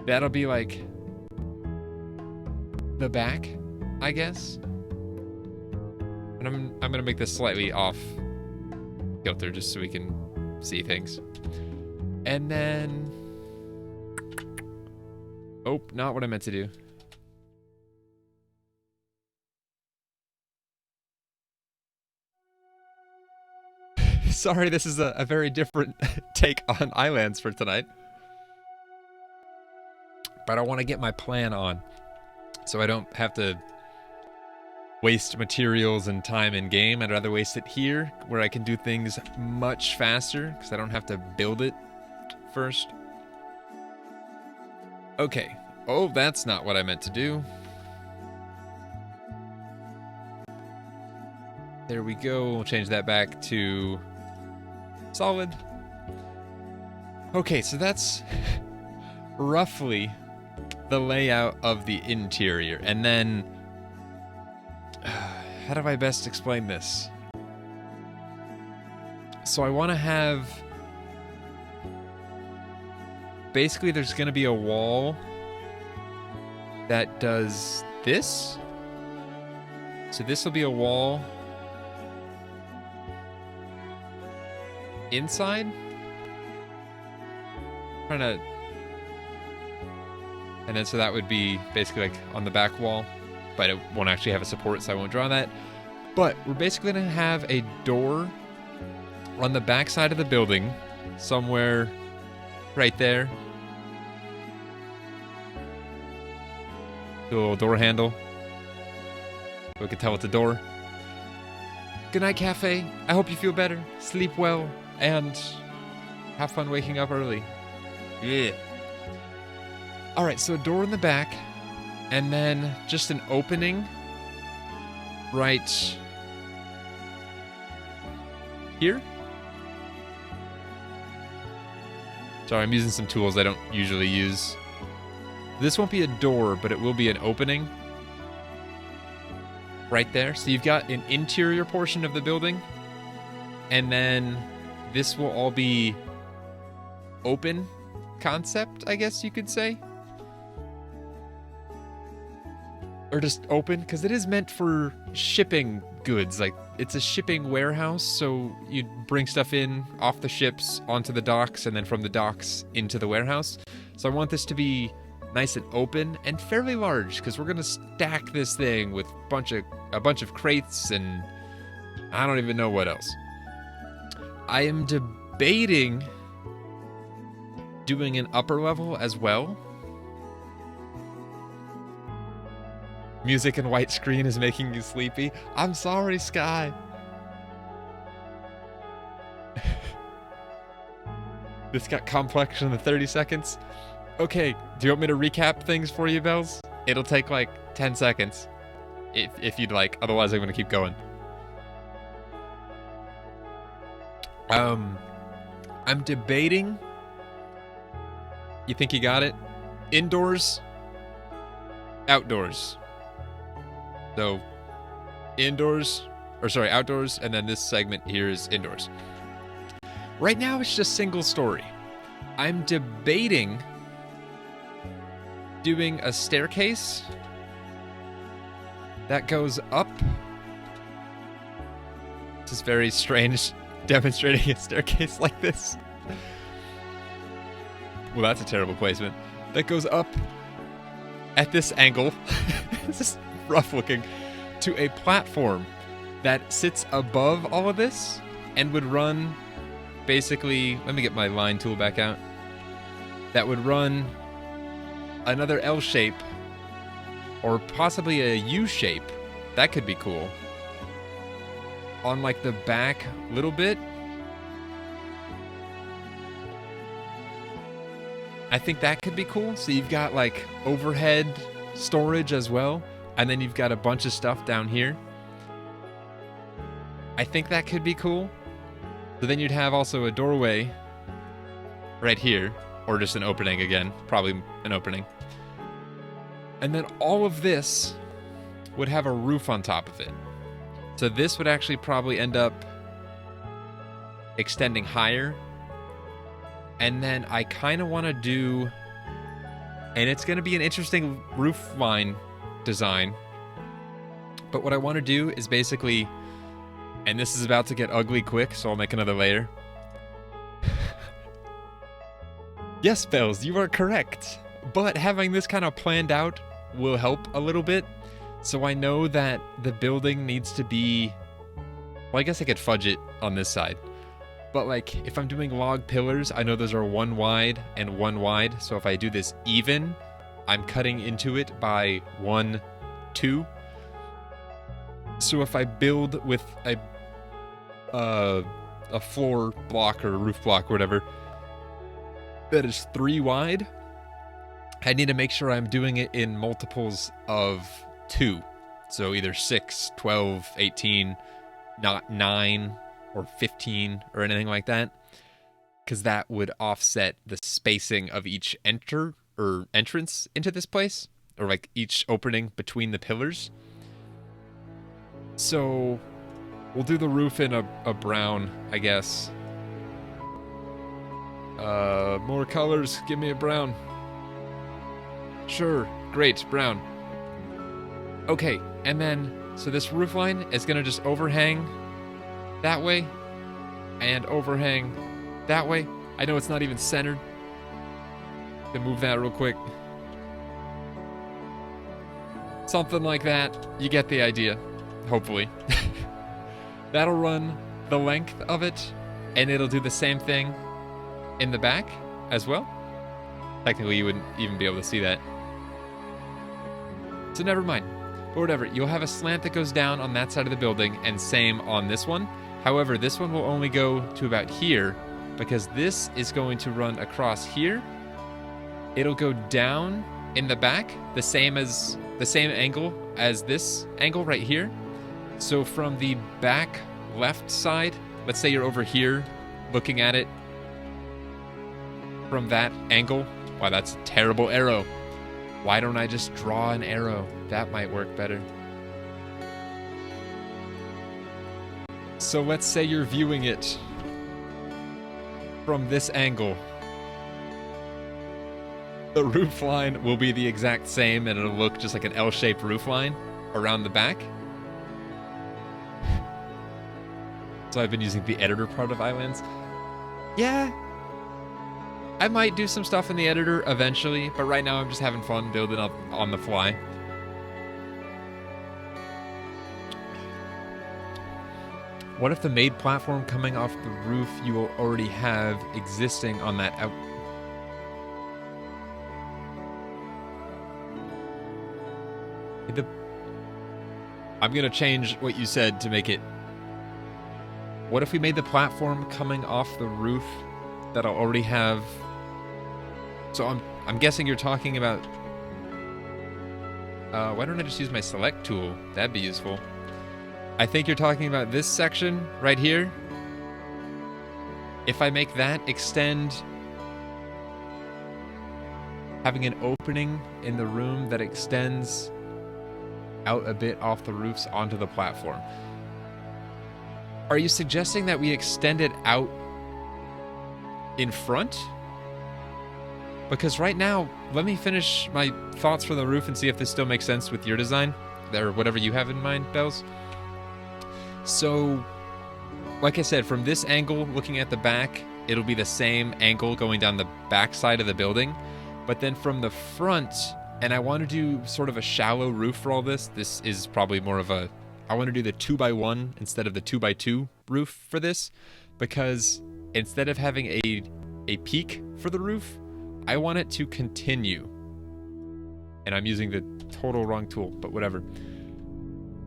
That'll be like the back, I guess. And I'm gonna make this slightly off kilter just so we can see things. And then, oh, not what I meant to do. Sorry, this is a very different take on YLANDS for tonight. But I want to get my plan on, so I don't have to waste materials and time in game. I'd rather waste it here, where I can do things much faster, because I don't have to build it first. Okay. Oh, that's not what I meant to do. There we go. We'll change that back to solid. Okay, so that's roughly the layout of the interior. And then, how do I best explain this? So I want to have, basically there's going to be a wall that does this. So this will be a wall inside. Trying to, and then so that would be basically like on the back wall, but it won't actually have a support, so I won't draw that. But we're basically gonna have a door on the back side of the building, somewhere right there. Do a little door handle, so we can tell it's a door. Good night, cafe. I hope you feel better, sleep well, and have fun waking up early. Yeah. Alright, so a door in the back, and then just an opening right here. Sorry, I'm using some tools I don't usually use. This won't be a door, but it will be an opening right there. So you've got an interior portion of the building, and then this will all be open concept, I guess you could say. Or just open, because it is meant for shipping goods. Like, it's a shipping warehouse, so you'd bring stuff in off the ships onto the docks, and then from the docks into the warehouse. So I want this to be nice and open and fairly large, because we're gonna stack this thing with a bunch of crates and I don't even know what else. I am debating doing an upper level as well. Music and white screen is making you sleepy. I'm sorry, Sky. This got complex in the 30 seconds. Okay, do you want me to recap things for you, Bells? It'll take like 10 seconds. If you'd like, otherwise I'm gonna keep going. I'm debating. You think you got it? Indoors, outdoors. So, indoors, or sorry, outdoors, and then this segment here is indoors. Right now it's just single story. I'm debating doing a staircase that goes up. This is very strange, demonstrating a staircase like this. Well, that's a terrible placement. That goes up at this angle. This is rough looking. To a platform that sits above all of this and would run basically, let me get my line tool back out. That would run another L shape or possibly a U shape. That could be cool. On like the back little bit. I think that could be cool. So you've got like overhead storage as well, and then you've got a bunch of stuff down here. I think that could be cool. So then you'd have also a doorway right here, or just an opening again, probably an opening. And then all of this would have a roof on top of it. So this would actually probably end up extending higher. And then I kind of want to do, and it's going to be an interesting roof line design, but what I want to do is basically, and this is about to get ugly quick, so I'll make another layer. Yes, Bells, you are correct. But having this kind of planned out will help a little bit. So I know that the building needs to be, well, I guess I could fudge it on this side. But like, if I'm doing log pillars, I know those are 1 wide and 1 wide. So if I do this even, I'm cutting into it by 1, 2. So if I build with a floor block or a roof block or whatever that is 3 wide, I need to make sure I'm doing it in multiples of 2. So either 6, 12, 18, not 9 or 15 or anything like that, because that would offset the spacing of each entrance into this place, or like each opening between the pillars. So we'll do the roof in a brown, I guess. More colors, give me a brown. Sure, great, brown. Okay, and then, so this roof line is gonna just overhang that way, and overhang that way. I know it's not even centered. Can move that real quick. Something like that, you get the idea, hopefully. That'll run the length of it, and it'll do the same thing in the back as well. Technically, you wouldn't even be able to see that. So never mind. But whatever, you'll have a slant that goes down on that side of the building, and same on this one. However, this one will only go to about here, because this is going to run across here. It'll go down in the back, the same angle as this angle right here. So from the back left side, let's say you're over here looking at it from that angle. Wow, that's a terrible arrow. Why don't I just draw an arrow? That might work better. So let's say you're viewing it from this angle. The roof line will be the exact same, and it'll look just like an L-shaped roof line around the back. So I've been using the editor part of YLANDS. Yeah, I might do some stuff in the editor eventually, but right now I'm just having fun building up on the fly. What if the made platform coming off the roof you will already have existing on that out? I'm gonna change what you said to make it. What if we made the platform coming off the roof that I'll already have? So I'm guessing you're talking about. Why don't I just use my select tool? That'd be useful. I think you're talking about this section right here. If I make that extend, having an opening in the room that extends out a bit off the roofs onto the platform. Are you suggesting that we extend it out in front? Because right now, let me finish my thoughts for the roof and see if this still makes sense with your design, or whatever you have in mind, Bells. So, like I said, from this angle, looking at the back, it'll be the same angle going down the back side of the building. But then from the front, and I want to do sort of a shallow roof for all this. This is probably more of a, I want to do the 2x1 instead of the 2x2 roof for this, because instead of having a peak for the roof, I want it to continue. And I'm using the total wrong tool, but whatever.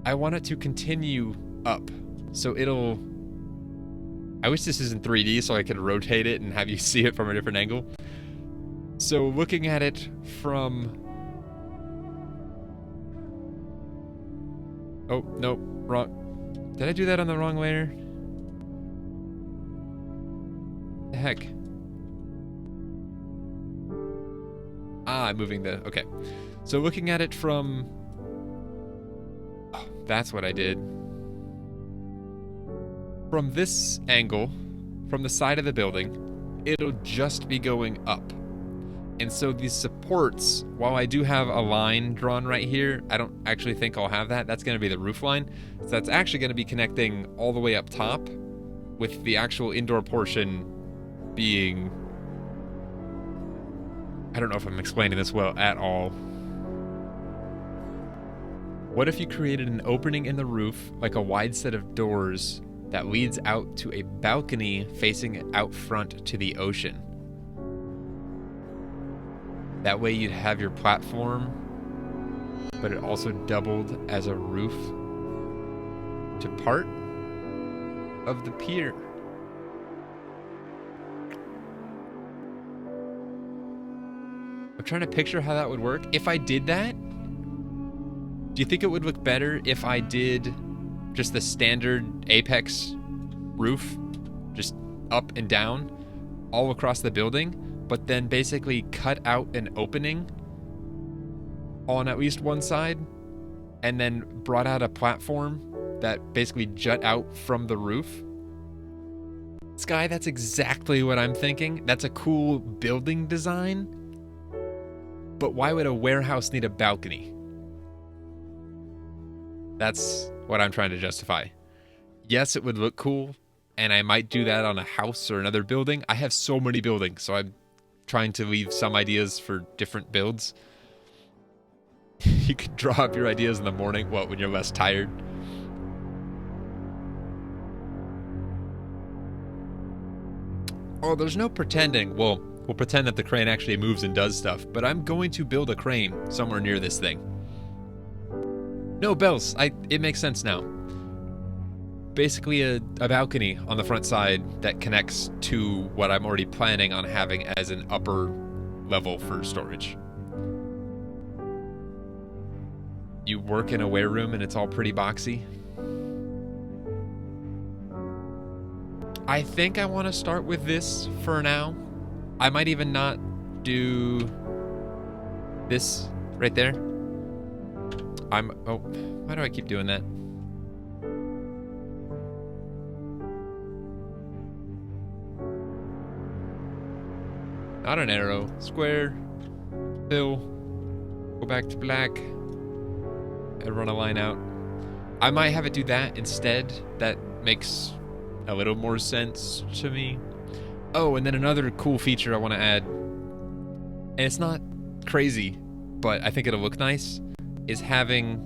I want it to continue up. So it'll, I wish this is in 3D so I could rotate it and have you see it from a different angle. So looking at it from, oh, no, wrong. Did I do that on the wrong layer? heck? Ah, I'm moving the... Okay. So looking at it from... Oh, that's what I did. From this angle, from the side of the building, it'll just be going up. And so these supports, while I do have a line drawn right here, I don't actually think I'll have that. That's going to be the roof line. So that's actually going to be connecting all the way up top, with the actual indoor portion being... I don't know if I'm explaining this well at all. What if you created an opening in the roof, like a wide set of doors, that leads out to a balcony facing out front to the ocean? That way you'd have your platform, but it also doubled as a roof to part of the pier. I'm trying to picture how that would work. If I did that, do you think it would look better if I did just the standard apex roof, just up and down all across the building, but then basically cut out an opening on at least one side and then brought out a platform that basically jut out from the roof? Sky, that's exactly what I'm thinking. That's a cool building design, but why would a warehouse need a balcony? That's what I'm trying to justify. Yes, it would look cool, and I might do that on a house or another building. I have so many buildings, so I'm trying to leave some ideas for different builds. You could draw up your ideas in the morning, when you're less tired. Oh, there's no pretending. Well, we'll pretend that the crane actually moves and does stuff, but I'm going to build a crane somewhere near this thing. No, bells. It makes sense now. Basically a balcony on the front side that connects to what I'm already planning on having as an upper level for storage. You work in a wareroom and it's all pretty boxy. I think I want to start with this for now. I might even not do this right there. Oh, why do I keep doing that? Not an arrow. Square. Fill. Go back to black. And run a line out. I might have it do that instead. That makes a little more sense to me. Oh, and then another cool feature I want to add, and it's not crazy, but I think it'll look nice, is having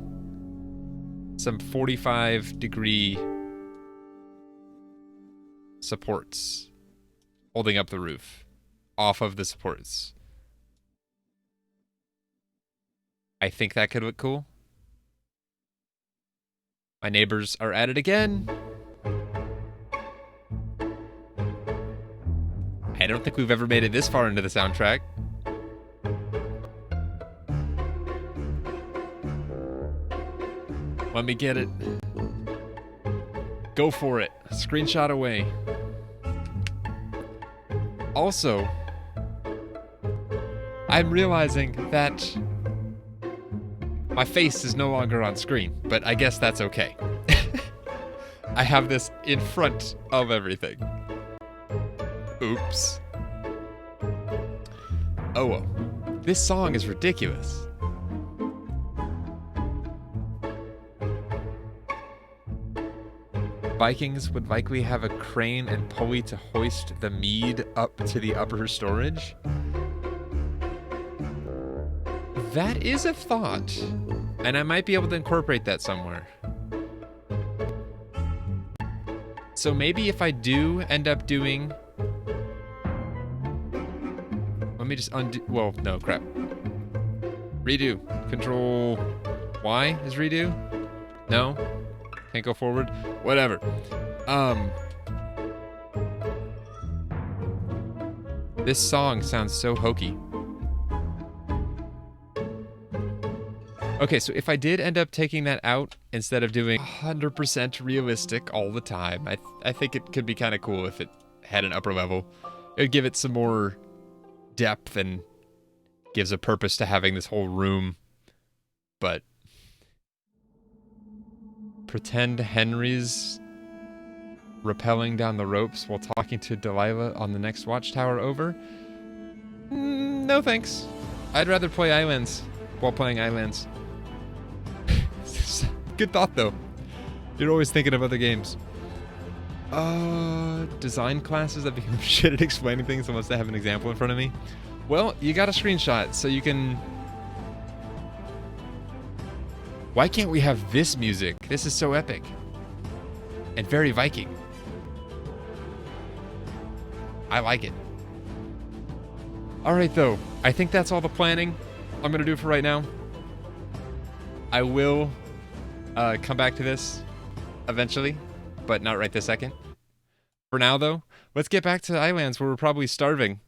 some 45-degree supports holding up the roof off of the supports. I think that could look cool. My neighbors are at it again. I don't think we've ever made it this far into the soundtrack. Let me get it. Go for it. Screenshot away. Also, I'm realizing that my face is no longer on screen, but I guess that's okay. I have this in front of everything. Oops. Oh well. This song is ridiculous. Vikings would likely have a crane and pulley to hoist the mead up to the upper storage. That is a thought, and I might be able to incorporate that somewhere. So maybe if I do end up doing... Let me just undo... Well, no, crap. Redo. Control Y is redo? No? Can't go forward? Whatever. This song sounds so hokey. Okay, so if I did end up taking that out instead of doing 100% realistic all the time, I think it could be kind of cool if it had an upper level. It would give it some more depth and gives a purpose to having this whole room. But pretend Henry's rappelling down the ropes while talking to Delilah on the next watchtower over? No thanks. I'd rather play Islands while playing Islands. Good thought though. You're always thinking of other games. Design classes that become shit at explaining things unless they have an example in front of me. Well, you got a screenshot, so you can... Why can't we have this music? This is so epic. And very Viking. I like it. Alright though, I think that's all the planning I'm gonna do for right now. I will come back to this eventually, but not right this second. For now though, let's get back to Islands where we're probably starving.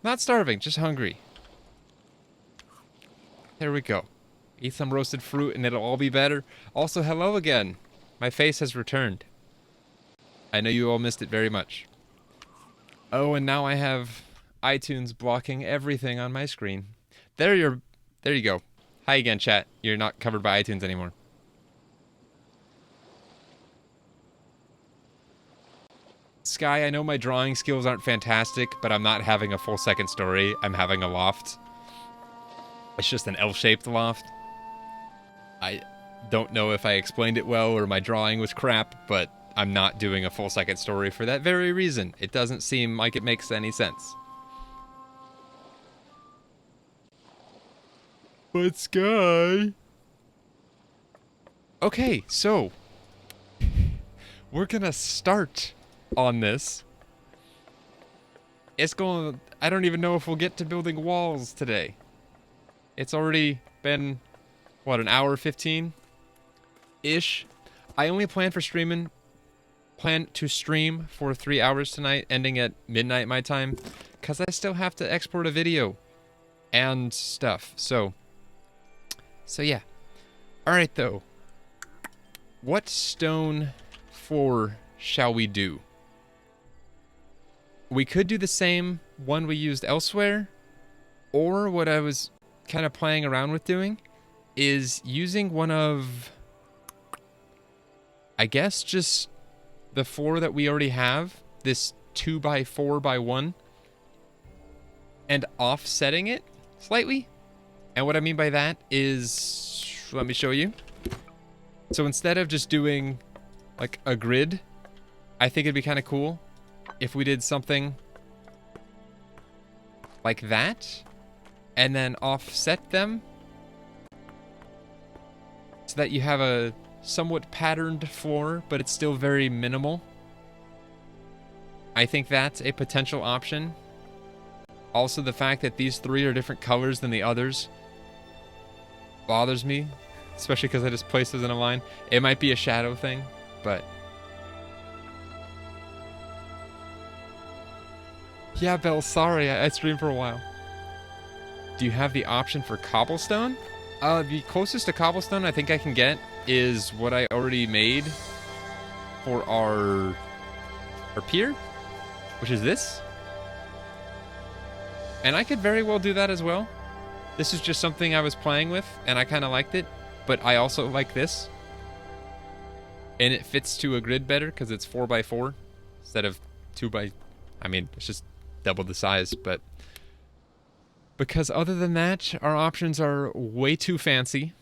Not starving, just hungry. There we go. Eat some roasted fruit and it'll all be better. Also, hello again. My face has returned. I know you all missed it very much. Oh, and now I have iTunes blocking everything on my screen. There you go. Hi again, chat. You're not covered by iTunes anymore. Sky, I know my drawing skills aren't fantastic, but I'm not having a full second story. I'm having a loft. It's just an L-shaped loft. I don't know if I explained it well or my drawing was crap, but I'm not doing a full second story for that very reason. It doesn't seem like it makes any sense. But Sky... Okay, so... we're gonna start on this. It's going... I don't even know if we'll get to building walls today. It's already been, what, an hour 15-ish? I only plan to stream for 3 hours tonight, ending at midnight my time, because I still have to export a video and stuff, so yeah. Alright though, what stone floor shall we do? We could do the same one we used elsewhere, or what I was kind of playing around with doing is using one of, I guess, just the floor that we already have, this 2x4x1, and offsetting it slightly. And what I mean by that is, let me show you. So instead of just doing like a grid, I think it'd be kind of cool if we did something like that and then offset them so that you have a somewhat patterned floor, but it's still very minimal. I think that's a potential option. Also, the fact that these three are different colors than the others bothers me, especially because I just placed those in a line. It might be a shadow thing, but... Yeah, Belle, sorry, I streamed for a while. Do you have the option for cobblestone? The closest to cobblestone I think I can get is what I already made for our pier, which is this. And I could very well do that as well. This is just something I was playing with, and I kind of liked it, but I also like this. And it fits to a grid better because it's 4x4 instead of 2x... I mean, it's just double the size, but... Because other than that, our options are way too fancy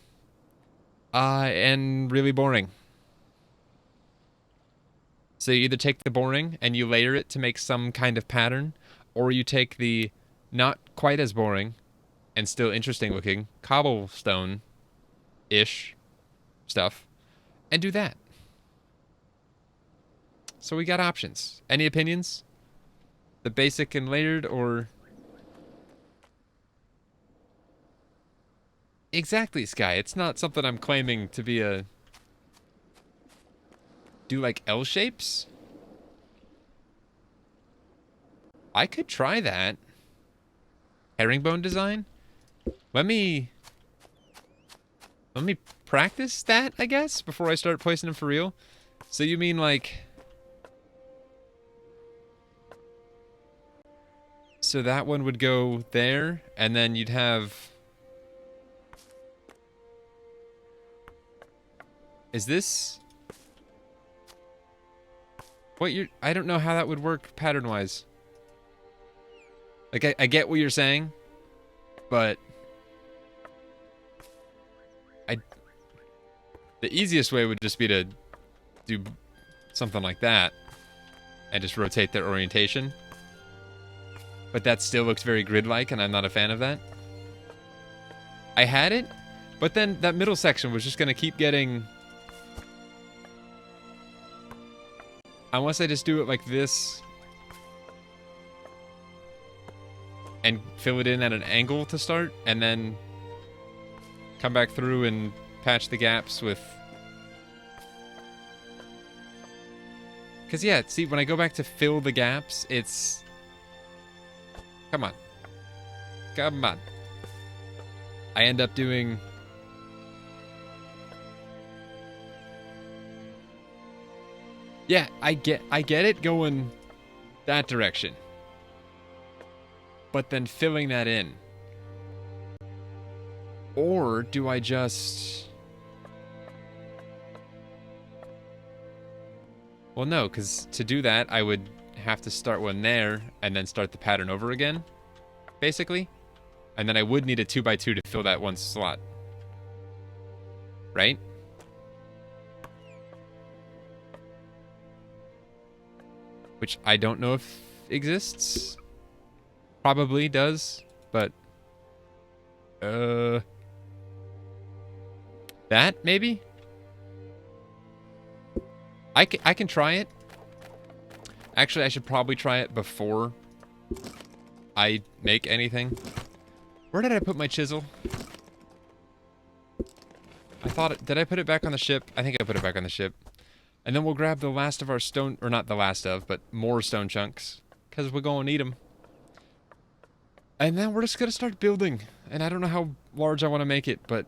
and really boring. So you either take the boring and you layer it to make some kind of pattern, or you take the not quite as boring and still interesting looking cobblestone-ish stuff and do that. So we got options. Any opinions? The basic and layered, or... Exactly, Sky. It's not something I'm claiming to be a... Do like L shapes? I could try that. Herringbone design? Let me practice that, I guess, before I start placing them for real. So you mean like... So that one would go there, and then you'd have... Is this... What you're... I don't know how that would work pattern-wise. Like, I get what you're saying, but... The easiest way would just be to do something like that and just rotate their orientation. But that still looks very grid-like, and I'm not a fan of that. I had it, but then that middle section was just going to keep getting... Unless I just do it like this and fill it in at an angle to start, and then come back through and patch the gaps with... Because, yeah, see, when I go back to fill the gaps, it's... Come on. Come on. I end up doing... Yeah, I get it going that direction. But then filling that in. Or do I just... Well, no, because to do that, I would have to start one there and then start the pattern over again, basically. And then I would need a 2x2 to fill that one slot. Right? Which I don't know if exists. Probably does, but... That, maybe? I can try it. Actually, I should probably try it before I make anything. Where did I put my chisel? I thought... Did I put it back on the ship? I think I put it back on the ship. And then we'll grab the last of our stone... Or not the last of, but more stone chunks. Because we're going to need them. And then we're just going to start building. And I don't know how large I want to make it, but...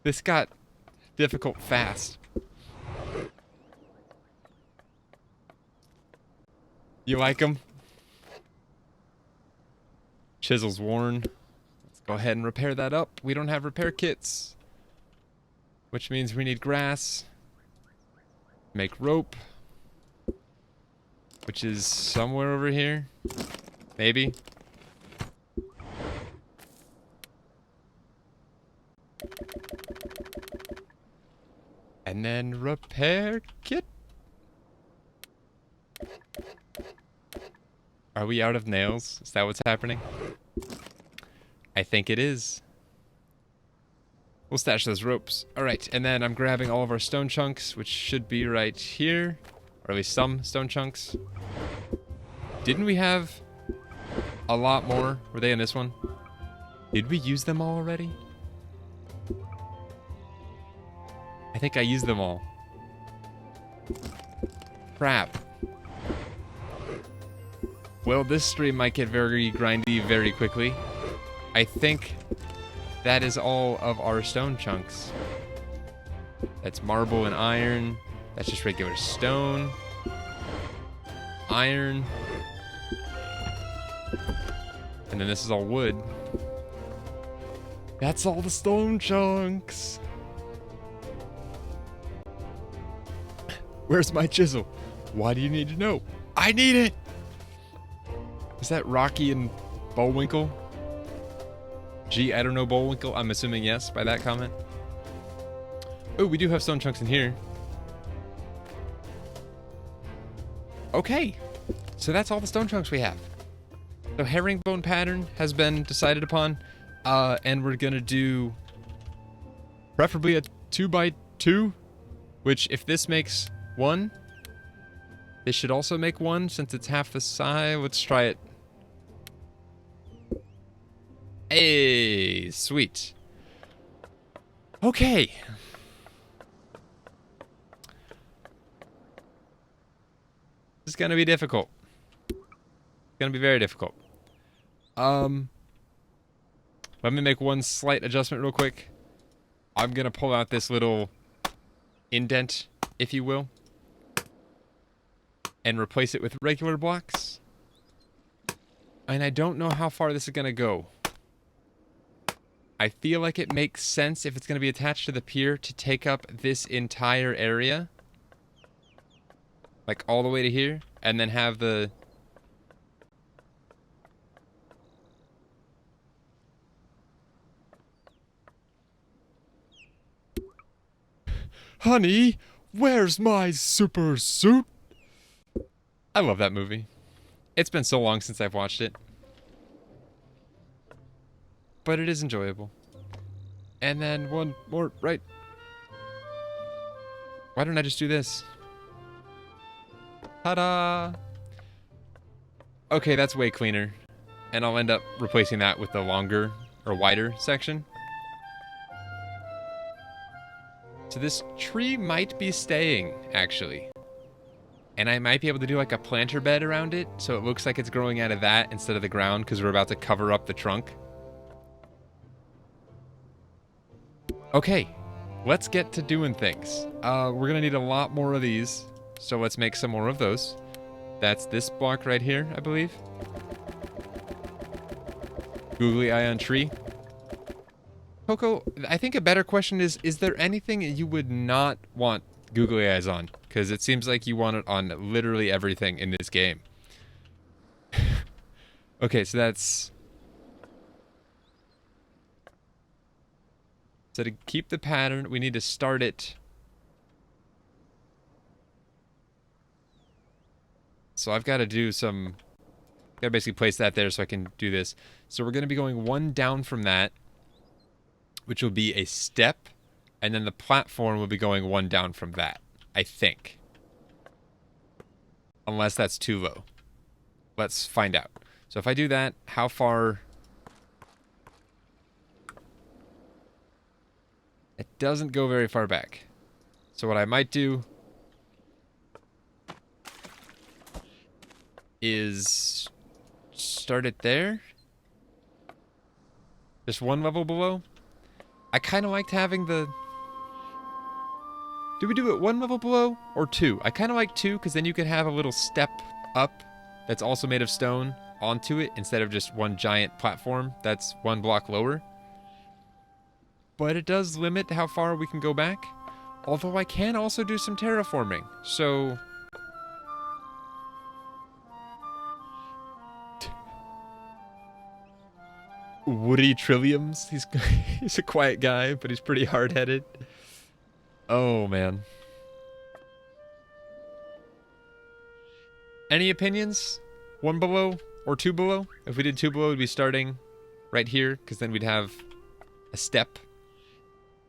This got difficult fast. You like them? Chisel's worn. Let's go ahead and repair that up. We don't have repair kits. Which means we need grass. Make rope. Which is somewhere over here. Maybe. And then repair kit. Are we out of nails? Is that what's happening? I think it is. We'll stash those ropes. Alright, and then I'm grabbing all of our stone chunks, which should be right here. Or at least some stone chunks. Didn't we have a lot more? Were they in this one? Did we use them all already? I think I used them all. Crap. Well, this stream might get very grindy very quickly. I think that is all of our stone chunks. That's marble and iron. That's just regular stone. Iron. And then this is all wood. That's all the stone chunks. Where's my chisel? Why do you need to know? I need it! Is that Rocky and Bullwinkle? Gee, I don't know Bullwinkle. I'm assuming yes by that comment. Oh, we do have stone chunks in here. Okay. So that's all the stone chunks we have. So herringbone pattern has been decided upon. And we're gonna do preferably a 2x2. Which, if this makes one, this should also make one since it's half the size. Let's try it. Hey, sweet. Okay. This is gonna be difficult. It's gonna be very difficult. Let me make one slight adjustment real quick. I'm gonna pull out this little indent, if you will, and replace it with regular blocks. And I don't know how far this is going to go. I feel like it makes sense if it's going to be attached to the pier to take up this entire area. Like all the way to here. And then have the... Honey, where's my super suit? I love that movie. It's been so long since I've watched it. But it is enjoyable. And then one more, right? Why don't I just do this? Ta-da! Okay, that's way cleaner. And I'll end up replacing that with the longer or wider section. So this tree might be staying, actually. And I might be able to do like a planter bed around it, so it looks like it's growing out of that instead of the ground, because we're about to cover up the trunk. Okay, let's get to doing things. We're gonna need a lot more of these, so let's make some more of those. That's this block right here, I believe. Googly eye on tree. Coco, I think a better question is there anything you would not want googly eyes on? Because it seems like you want it on literally everything in this game. Okay, so that's... So to keep the pattern, we need to start it. So I've got to do some... Gotta basically place that there so I can do this. So we're going to be going one down from that, which will be a step, and then the platform will be going one down from that, I think. Unless that's too low. Let's find out. So if I do that, how far... It doesn't go very far back. So what I might do is start it there. Just one level below. I kind of liked having the... Do we do it one level below or two? I kind of like two, because then you could have a little step up that's also made of stone onto it instead of just one giant platform that's one block lower. But it does limit how far we can go back. Although I can also do some terraforming, so... Woody Trilliums. He's a quiet guy, but he's pretty hard-headed. Oh, man. Any opinions? One below or two below? If we did two below, we'd be starting right here, because then we'd have a step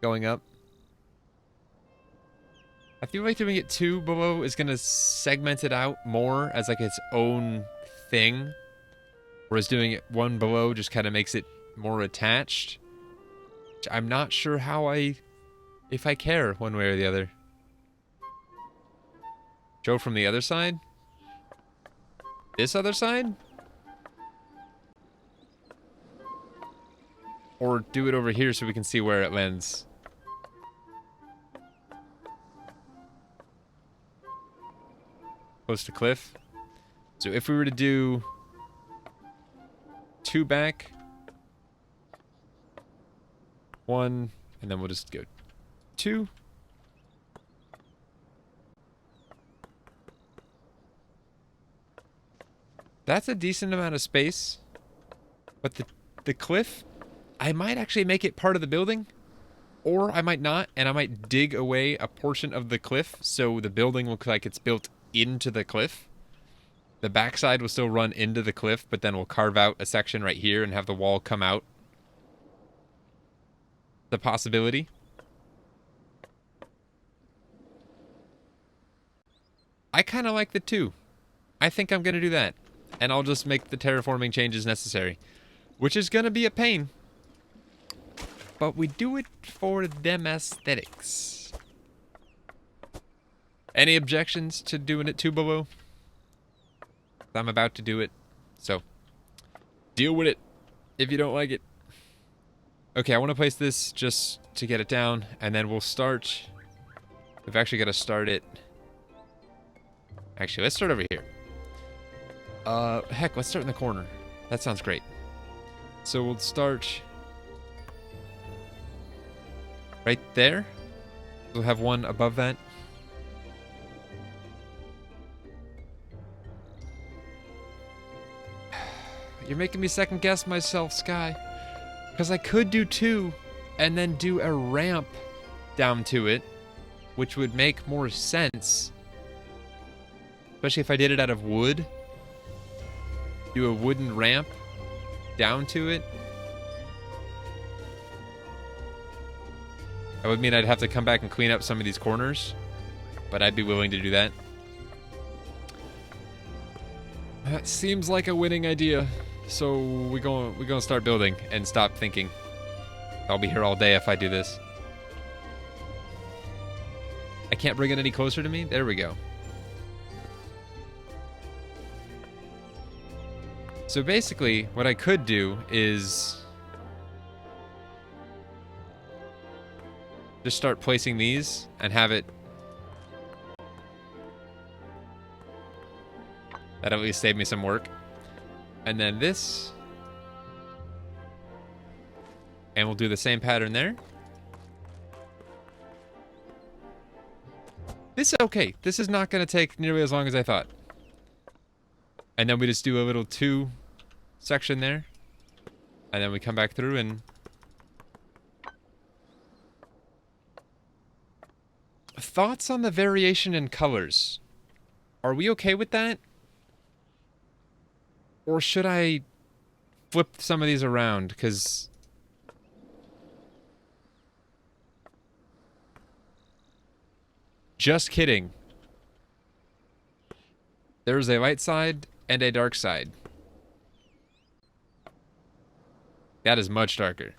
going up. I feel like doing it two below is going to segment it out more as like its own thing. Whereas doing it one below just kind of makes it more attached. Which I'm not sure how if I care one way or the other. Show from the other side? This other side? Or do it over here so we can see where it lands. Close to cliff. So if we were to do two back, one, and then we'll just go two. That's a decent amount of space. But the cliff, I might actually make it part of the building, or I might not, and I might dig away a portion of the cliff so the building looks like it's built into the cliff. The backside will still run into the cliff, but then we'll carve out a section right here and have the wall come out. The possibility. I kind of like the two. I think I'm going to do that. And I'll just make the terraforming changes necessary. Which is going to be a pain. But we do it for them aesthetics. Any objections to doing it two below? I'm about to do it. So, deal with it if you don't like it. Okay, I want to place this just to get it down. And then we'll start. We've actually got to start it. Actually, let's start over here. Heck, let's start in the corner. That sounds great. So we'll start right there. We'll have one above that. You're making me second guess myself, Sky. Because I could do 2 and then do a ramp down to it, which would make more sense. Especially if I did it out of wood. Do a wooden ramp down to it. That would mean I'd have to come back and clean up some of these corners, but I'd be willing to do that. That seems like a winning idea. So we're gonna start building and stop thinking. I'll be here all day if I do this. I can't bring it any closer to me? There we go. So basically, what I could do is just start placing these and have it... That'll at least save me some work. And then this. And we'll do the same pattern there. This is okay. This is not going to take nearly as long as I thought. And then we just do a little 2 section there. And then we come back through and... Thoughts on the variation in colors? Are we okay with that? Or should I flip some of these around? Because... Just kidding. There's a light side and a dark side. That is much darker.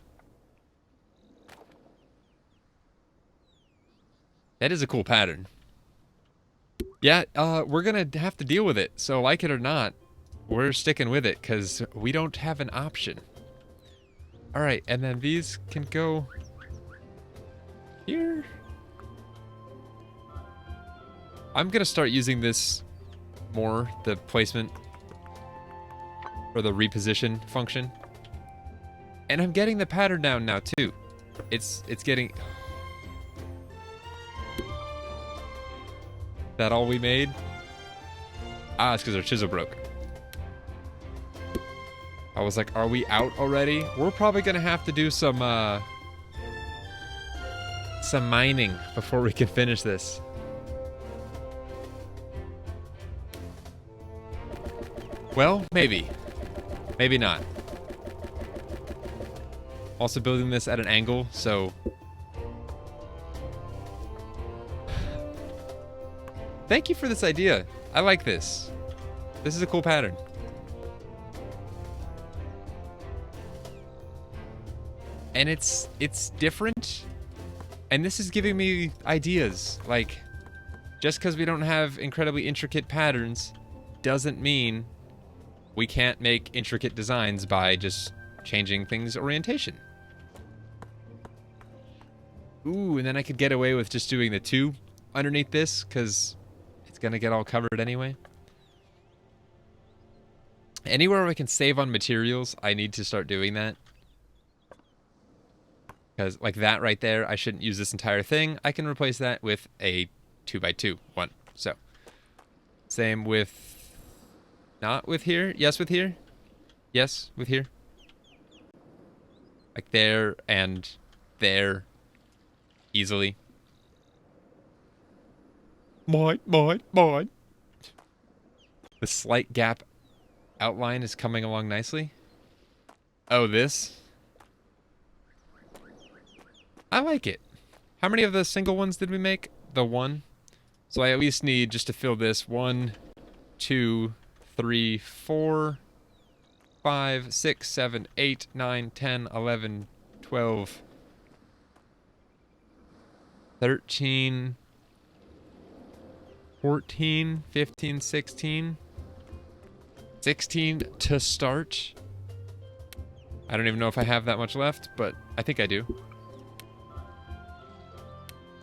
That is a cool pattern. Yeah, we're gonna have to deal with it. So like it or not, we're sticking with it because we don't have an option. All right, and then these can go here. I'm gonna start using this more, the placement for the reposition function. And I'm getting the pattern down now too. It's getting... That all we made? Ah, it's because our chisel broke. I was like, are we out already? We're probably gonna have to do some mining before we can finish this. Well, maybe. Maybe not. Also building this at an angle, so... Thank you for this idea. I like this. This is a cool pattern. And it's different. And this is giving me ideas. Like, just because we don't have incredibly intricate patterns doesn't mean we can't make intricate designs by just changing things orientation. Ooh, and then I could get away with just doing the 2 underneath this, because it's going to get all covered anyway. Anywhere I can save on materials, I need to start doing that. Because, like that right there, I shouldn't use this entire thing. I can replace that with a 2x2 one. So, same with... Not with here? Yes, with here? Yes, with here. Like there and there. Easily. Mine. The slight gap outline is coming along nicely. Oh, this? I like it. How many of the single ones did we make? The 1. So I at least need, just to fill this, 1, 2, 3, 4, 5, 6, 7, 8, 9, 10, 11, 12, 13, 14, 15, 16. 16 to start. I don't even know if I have that much left, but I think I do.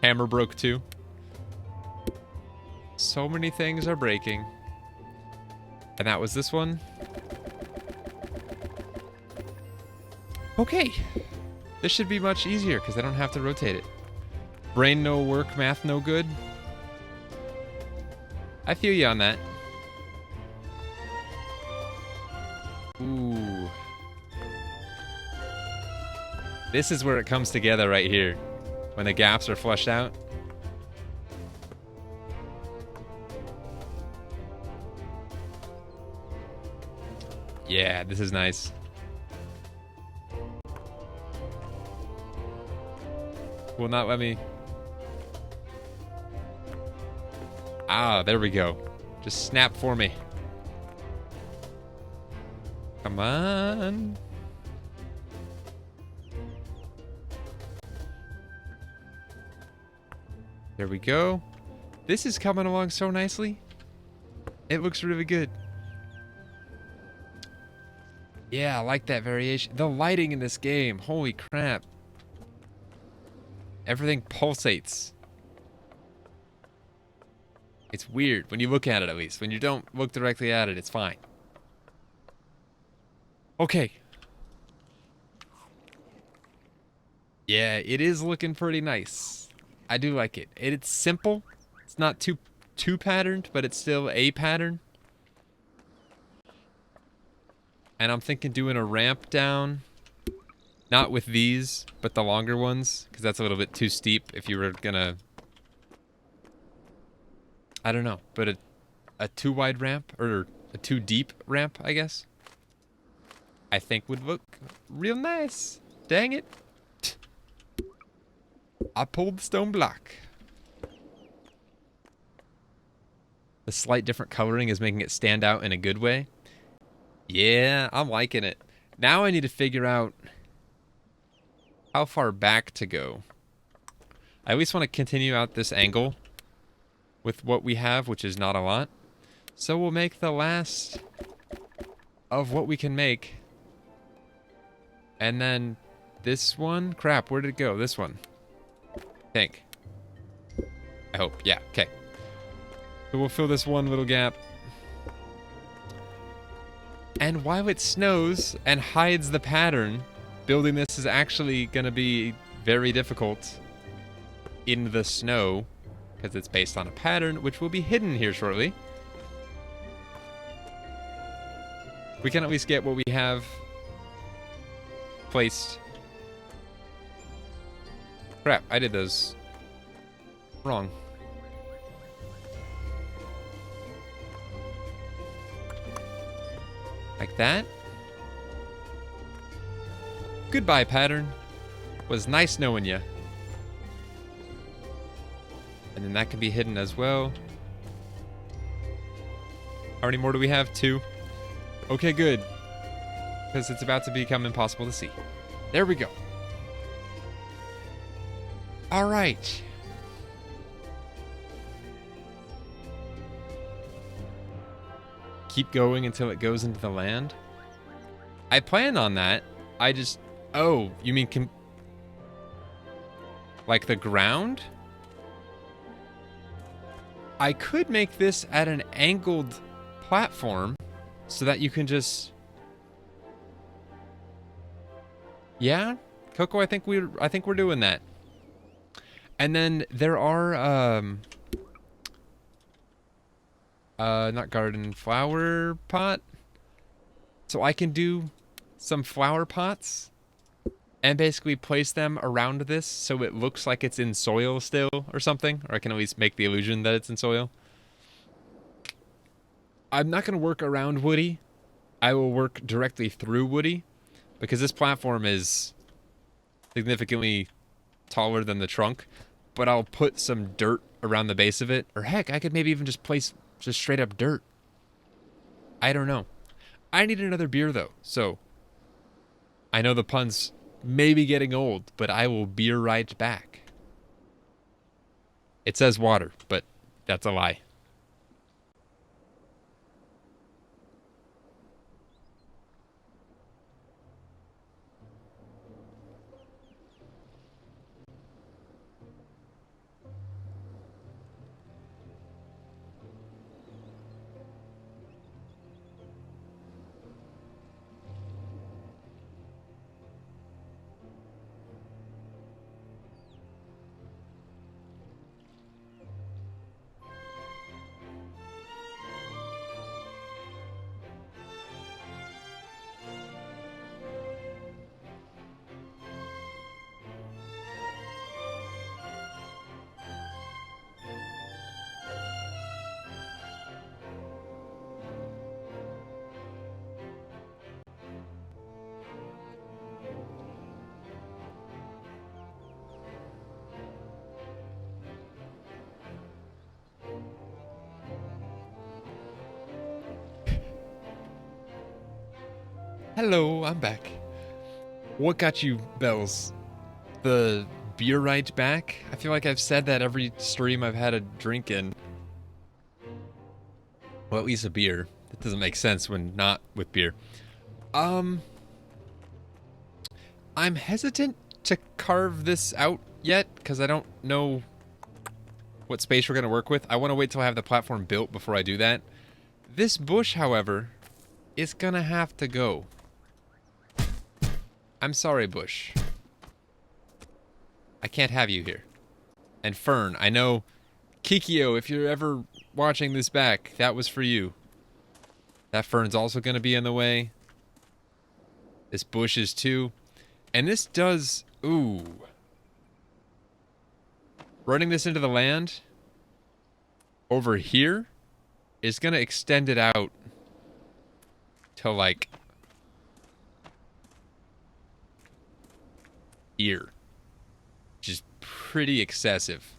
Hammer broke too. So many things are breaking. And that was this one. Okay. This should be much easier because I don't have to rotate it. Brain no work, math no good. I feel you on that. Ooh. This is where it comes together right here. When the gaps are flushed out. Yeah, this is nice. Will not let me. Ah, there we go. Just snap for me. Come on. There we go. This is coming along so nicely. It looks really good. Yeah, I like that variation. The lighting in this game, holy crap. Everything pulsates. It's weird when you look at it, at least. When you don't look directly at it, it's fine. Okay. Yeah, it is looking pretty nice. I do like it. It's simple. It's not too patterned, but it's still a pattern. And I'm thinking doing a ramp down. Not with these, but the longer ones. Because that's a little bit too steep if you were gonna... I don't know. But a too wide ramp, or a too deep ramp, I guess. I think would look real nice. Dang it. I pulled the stone block. The slight different coloring is making it stand out in a good way. Yeah, I'm liking it. Now I need to figure out how far back to go. I at least want to continue out this angle with what we have, which is not a lot. So we'll make the last of what we can make. And then this one, crap, where did it go? This one. I think. I hope, yeah, okay. So we'll fill this one little gap. And while it snows and hides the pattern, building this is actually going to be very difficult in the snow because it's based on a pattern which will be hidden here shortly. We can at least get what we have placed. Crap, I did those wrong. Like that. Goodbye, pattern. Was nice knowing you. And then that can be hidden as well. How many more do we have? 2. Okay, good. Because it's about to become impossible to see. There we go. All right. Keep going until it goes into the land. I plan on that. I just... Oh, you mean... like the ground? I could make this at an angled platform so that you can just... Yeah? Coco, I think we're doing that. And then there are... not garden, flower pot. So I can do some flower pots and basically place them around this so it looks like it's in soil still or something. Or I can at least make the illusion that it's in soil. I'm not going to work around Woody. I will work directly through Woody because this platform is significantly taller than the trunk. But I'll put some dirt around the base of it. Or heck, I could maybe even just place just straight up dirt. I don't know. I need another beer though, so I know the pun's maybe getting old, but I will beer right back. It says water, but that's a lie. Hello, I'm back. What got you bells? The beer right back? I feel like I've said that every stream I've had a drink in. Well, at least a beer. That doesn't make sense when not with beer. I'm hesitant to carve this out yet, because I don't know what space we're going to work with. I want to wait till I have the platform built before I do that. This bush, however, is going to have to go. I'm sorry, bush. I can't have you here. And fern, I know, Kikyo, if you're ever watching this back, that was for you. That fern's also going to be in the way. This bush is too. And this does... Ooh. Running this into the land over here is going to extend it out to, like, here. Which is pretty excessive.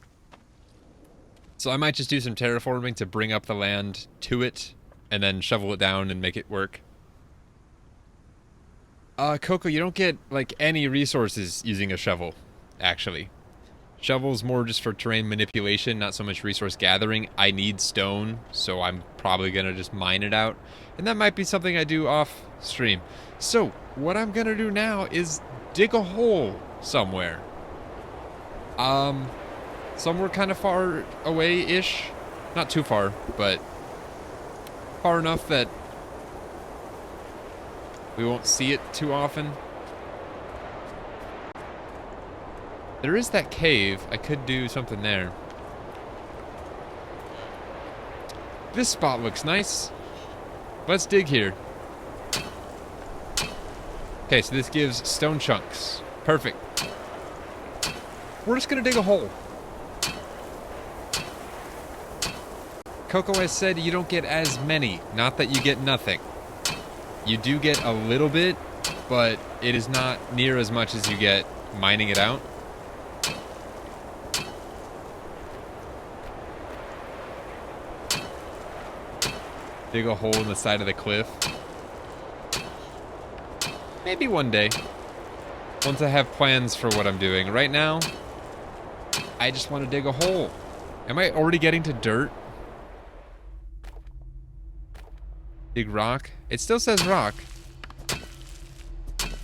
So I might just do some terraforming to bring up the land to it, and then shovel it down and make it work. Coco, you don't get, like, any resources using a shovel, actually. Shovel's more just for terrain manipulation, not so much resource gathering. I need stone, so I'm probably gonna just mine it out. And that might be something I do off stream. So, what I'm gonna do now is dig a hole somewhere. Somewhere kind of far away-ish. Not too far, but far enough that we won't see it too often. There is that cave. I could do something there. This spot looks nice. Let's dig here. Okay, so this gives stone chunks. Perfect. We're just gonna dig a hole. Coco has said you don't get as many. Not that you get nothing. You do get a little bit, but it is not near as much as you get mining it out. Dig a hole in the side of the cliff. Maybe one day. Once I have plans for what I'm doing. Right now, I just want to dig a hole. Am I already getting to dirt? Dig rock? It still says rock.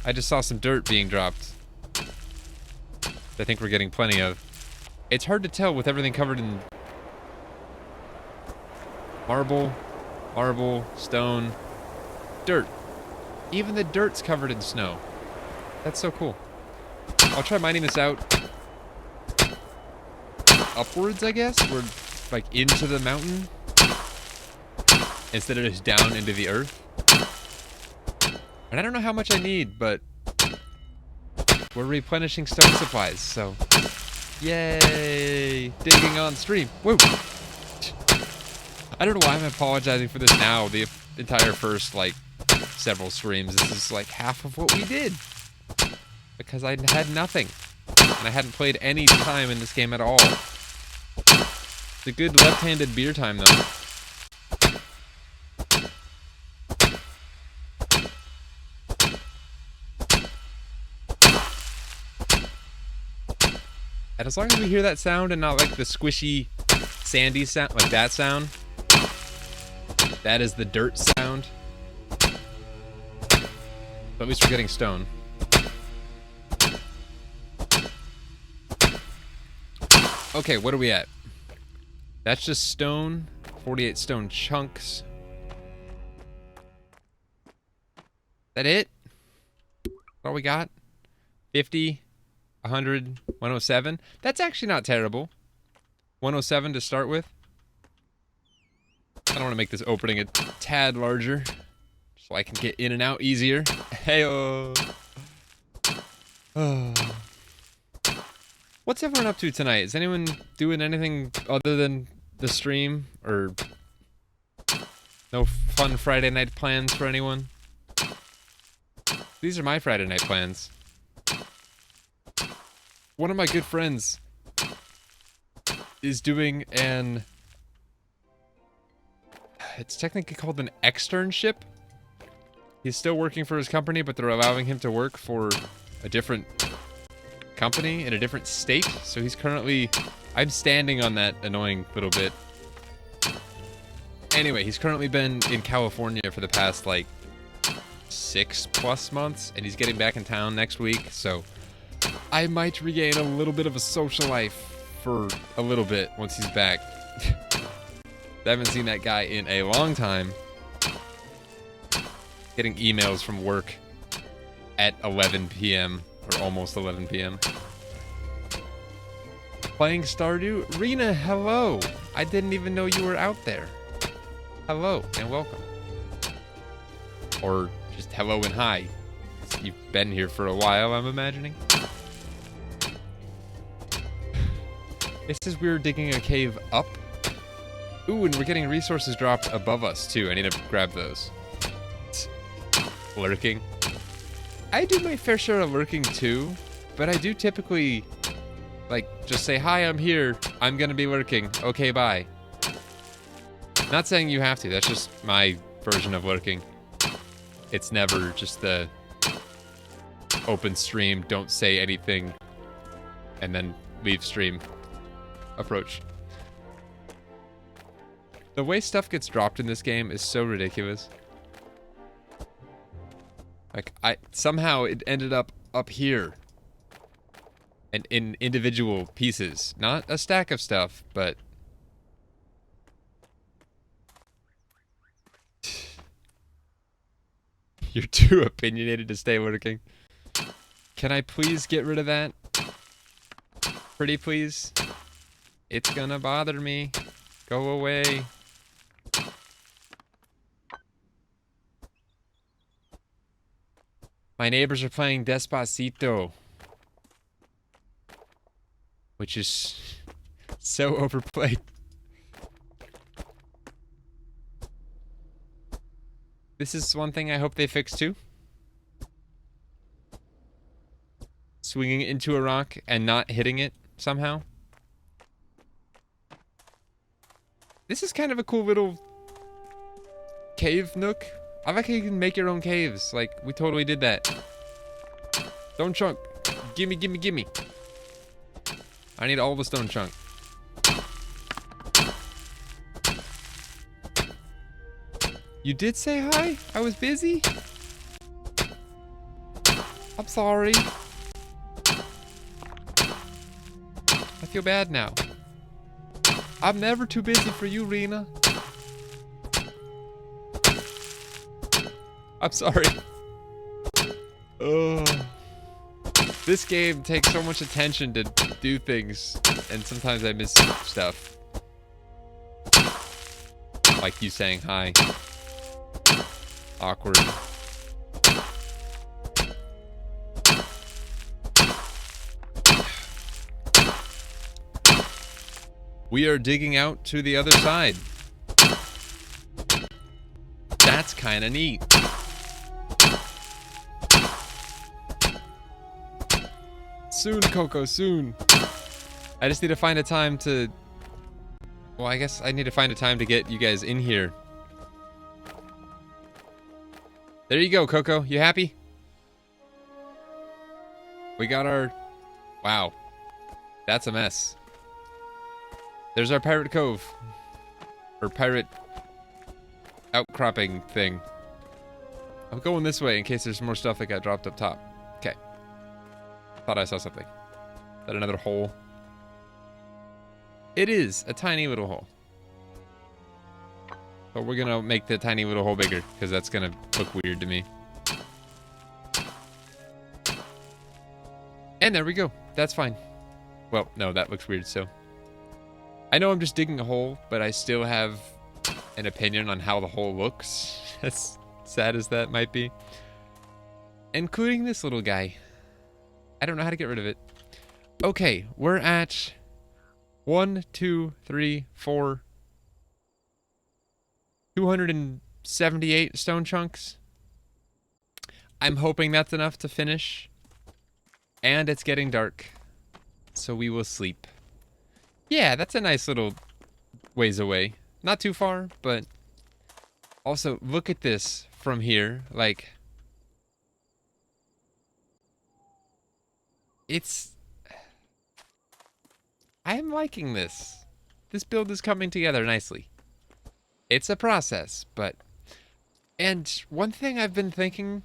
I just saw some dirt being dropped. I think we're getting plenty of. It's hard to tell with everything covered in marble, stone, dirt. Even the dirt's covered in snow. That's so cool. I'll try mining this out upwards, I guess? We're like into the mountain instead of just down into the earth. And I don't know how much I need, but we're replenishing stone supplies, so yay! Digging on stream. Woo! I don't know why I'm apologizing for this now. The entire first, like, several streams, this is like half of what we did. Because I had nothing. And I hadn't played any time in this game at all. It's a good left-handed beer time, though. And as long as we hear that sound and not like the squishy, sandy sound, like that sound, that is the dirt sound. But at least we're getting stone. Okay, what are we at? That's just stone. 48 stone chunks. That it? What we got? 50, 100, 107. That's actually not terrible. 107 to start with. I don't want to make this opening a tad larger, so I can get in and out easier. Hey-oh. What's everyone up to tonight? Is anyone doing anything other than the stream? Or no fun Friday night plans for anyone? These are my Friday night plans. One of my good friends is doing an... It's technically called an externship. He's still working for his company, but they're allowing him to work for a different company in a different state. So he's currently... I'm standing on that annoying little bit. Anyway, he's currently been in California for the past, like, 6+ months, and he's getting back in town next week, so I might regain a little bit of a social life for a little bit once he's back. I haven't seen that guy in a long time. Getting emails from work at 11 p.m. or almost 11 p.m. Playing Stardew? Rena, hello! I didn't even know you were out there. Hello and welcome. Or just hello and hi. You've been here for a while, I'm imagining. This is weird digging a cave up. Ooh, and we're getting resources dropped above us too. I need to grab those. Lurking. I do my fair share of lurking too, but I do typically, like, just say, hi, I'm here. I'm gonna be lurking. Okay, bye. Not saying you have to. That's just my version of lurking. It's never just the open stream, don't say anything, and then leave stream approach. The way stuff gets dropped in this game is so ridiculous. Like, somehow it ended up here. And in individual pieces. Not a stack of stuff, but... You're too opinionated to stay lurking. Can I please get rid of that? Pretty please? It's gonna bother me. Go away. My neighbors are playing Despacito. Which is so overplayed. This is one thing I hope they fix too. Swinging into a rock and not hitting it somehow. This is kind of a cool little cave nook. I like how you can make your own caves. Like, we totally did that. Stone chunk. Gimme, gimme, gimme. I need all the stone chunk. You did say hi? I was busy? I'm sorry. I feel bad now. I'm never too busy for you, Rena. I'm sorry. This game takes so much attention to do things, and sometimes I miss stuff. Like you saying hi. Awkward. We are digging out to the other side. That's kind of neat. Soon, Coco, soon. I just need to find a time to... Well, I guess I need to find a time to get you guys in here. There you go, Coco. You happy? We got our... Wow. That's a mess. There's our pirate cove. Or pirate... outcropping thing. I'm going this way in case there's more stuff that got dropped up top. Okay. Thought I saw something. Is that another hole? It is a tiny little hole. But we're gonna make the tiny little hole bigger, because that's gonna look weird to me. And there we go. That's fine. Well, no, that looks weird, so. I know I'm just digging a hole, but I still have an opinion on how the hole looks. As sad as that might be. Including this little guy. I don't know how to get rid of it. Okay, we're at 1, 2, 3, 4... 278 stone chunks. I'm hoping that's enough to finish. And it's getting dark. So we will sleep. Yeah, that's a nice little ways away. Not too far, but... Also, look at this from here. Like, it's... I am liking this. This build is coming together nicely. It's a process, but... And one thing I've been thinking,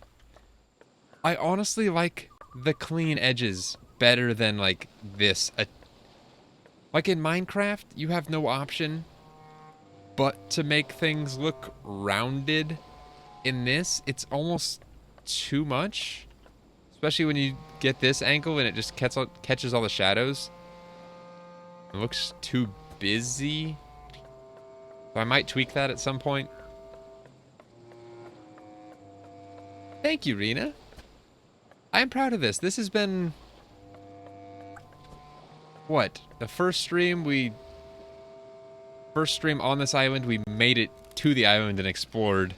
I honestly like the clean edges better than, like, this. Like in Minecraft, you have no option but to make things look rounded. In this, it's almost too much. Especially when you get this angle and it just catches all the shadows. It looks too busy. So I might tweak that at some point. Thank you, Rena. I am proud of this. This has been... What? The first stream on this island, we made it to the island and explored.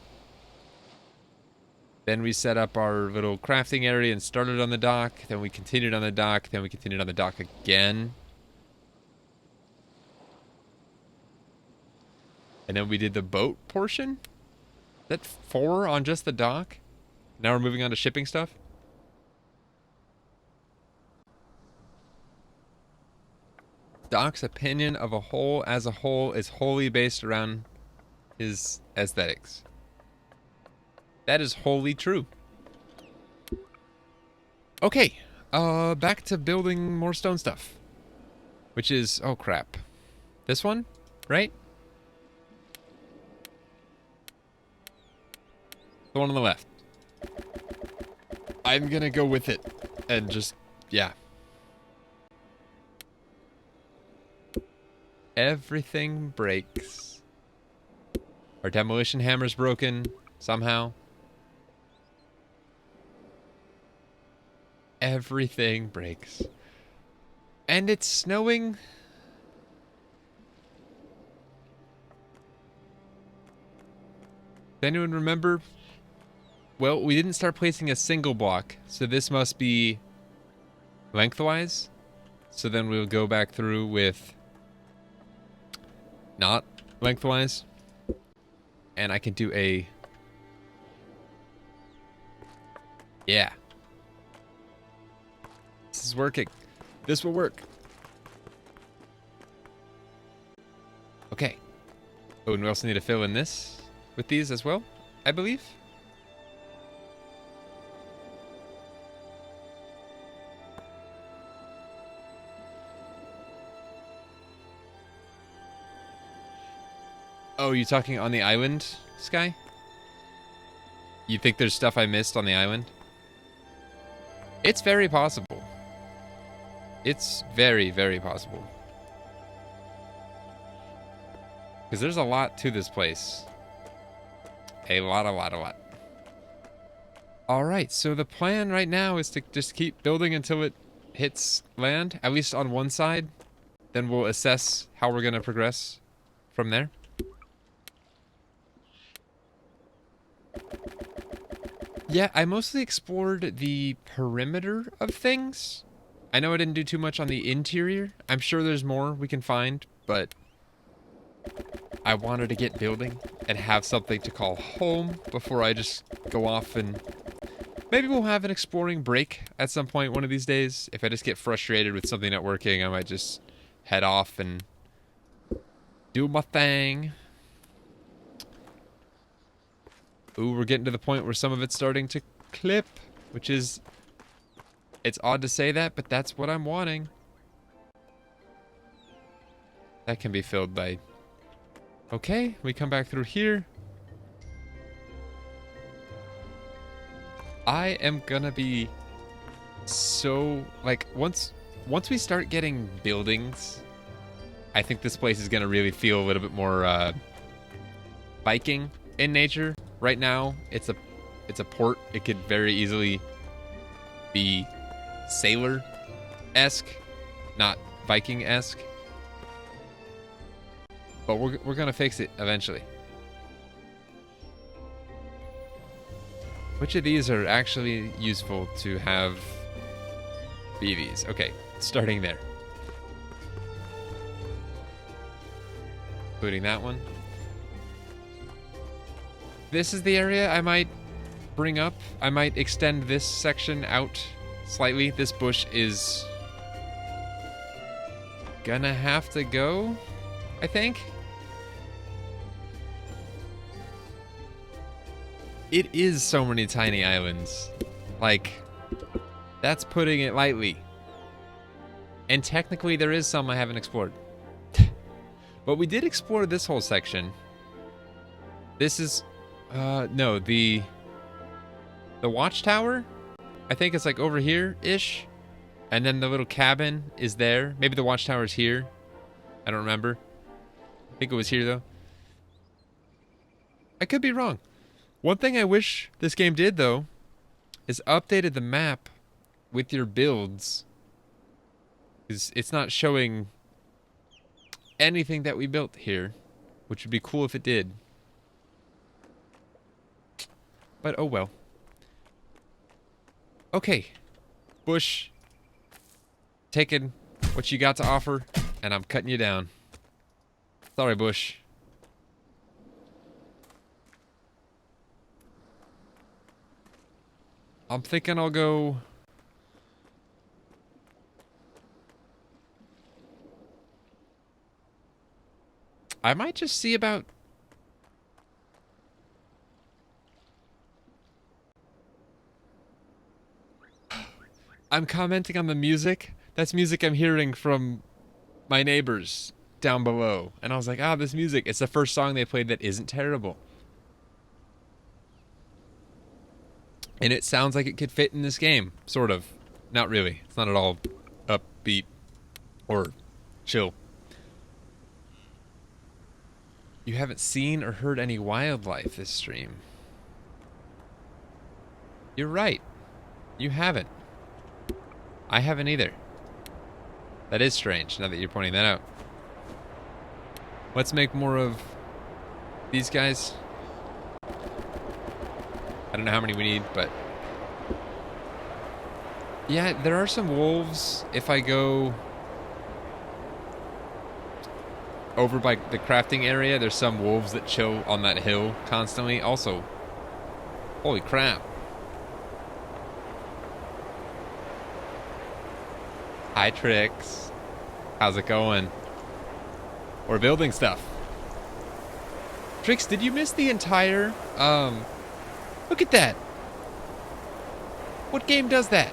Then we set up our little crafting area and started on the dock. Then we continued on the dock. Then we continued on the dock again. And then we did the boat portion? Is that 4 on just the dock? Now we're moving on to shipping stuff? Doc's opinion of a whole as a whole is wholly based around his aesthetics. That is wholly true. Okay, back to building more stone stuff. Which is, oh crap. This one, right? The one on the left. I'm gonna go with it and just, yeah. Everything breaks. Our demolition hammer's broken somehow. Everything breaks. And it's snowing. Does anyone remember? Well, we didn't start placing a single block, so this must be lengthwise. So then we'll go back through with not lengthwise. And I can do a... Yeah. This is working. This will work. Okay. Oh, and we also need to fill in this with these as well, I believe. Oh, you talking on the island, Sky? You think there's stuff I missed on the island? It's very possible. It's very, very possible. Because there's a lot to this place. A lot. Alright, so the plan right now is to just keep building until it hits land, at least on one side. Then we'll assess how we're going to progress from there. Yeah, I mostly explored the perimeter of things. I know I didn't do too much on the interior. I'm sure there's more we can find, but I wanted to get building and have something to call home before I just go off, and maybe we'll have an exploring break at some point one of these days. If I just get frustrated with something not working, I might just head off and do my thing. Ooh, we're getting to the point where some of it's starting to clip, which is... It's odd to say that, but that's what I'm wanting. That can be filled by... Okay, we come back through here. I am gonna be so... Like, once we start getting buildings, I think this place is gonna really feel a little bit more, Viking in nature. Right now, it's a port. It could very easily be sailor-esque, not Viking-esque. But we're gonna fix it eventually. Which of these are actually useful to have BVs? Okay, starting there. Including that one. This is the area I might bring up. I might extend this section out slightly. This bush is gonna have to go, I think. It is so many tiny islands. Like, that's putting it lightly. And technically there is some I haven't explored. But we did explore this whole section. This is, no, the watchtower, I think it's like over here-ish. And then the little cabin is there. Maybe the watchtower is here. I don't remember. I think it was here, though. I could be wrong. One thing I wish this game did, though, is updated the map with your builds. Because it's not showing anything that we built here, which would be cool if it did. But oh well. Okay. Bush. Taking what you got to offer, and I'm cutting you down. Sorry, Bush. I'm thinking I'll go... I might just see about... I'm commenting on the music. That's music I'm hearing from my neighbors down below. And I was like, ah, this music. It's the first song they played that isn't terrible. And it sounds like it could fit in this game. Sort of. Not really. It's not at all upbeat or chill. You haven't seen or heard any wildlife this stream. You're right. You haven't. I haven't either. That is strange, now that you're pointing that out. Let's make more of these guys. I don't know how many we need, but... yeah, there are some wolves if I go... over by the crafting area. There's some wolves that chill on that hill constantly. Also, holy crap. Hi, Trix. How's it going? We're building stuff. Trix, did you miss the entire, look at that. What game does that?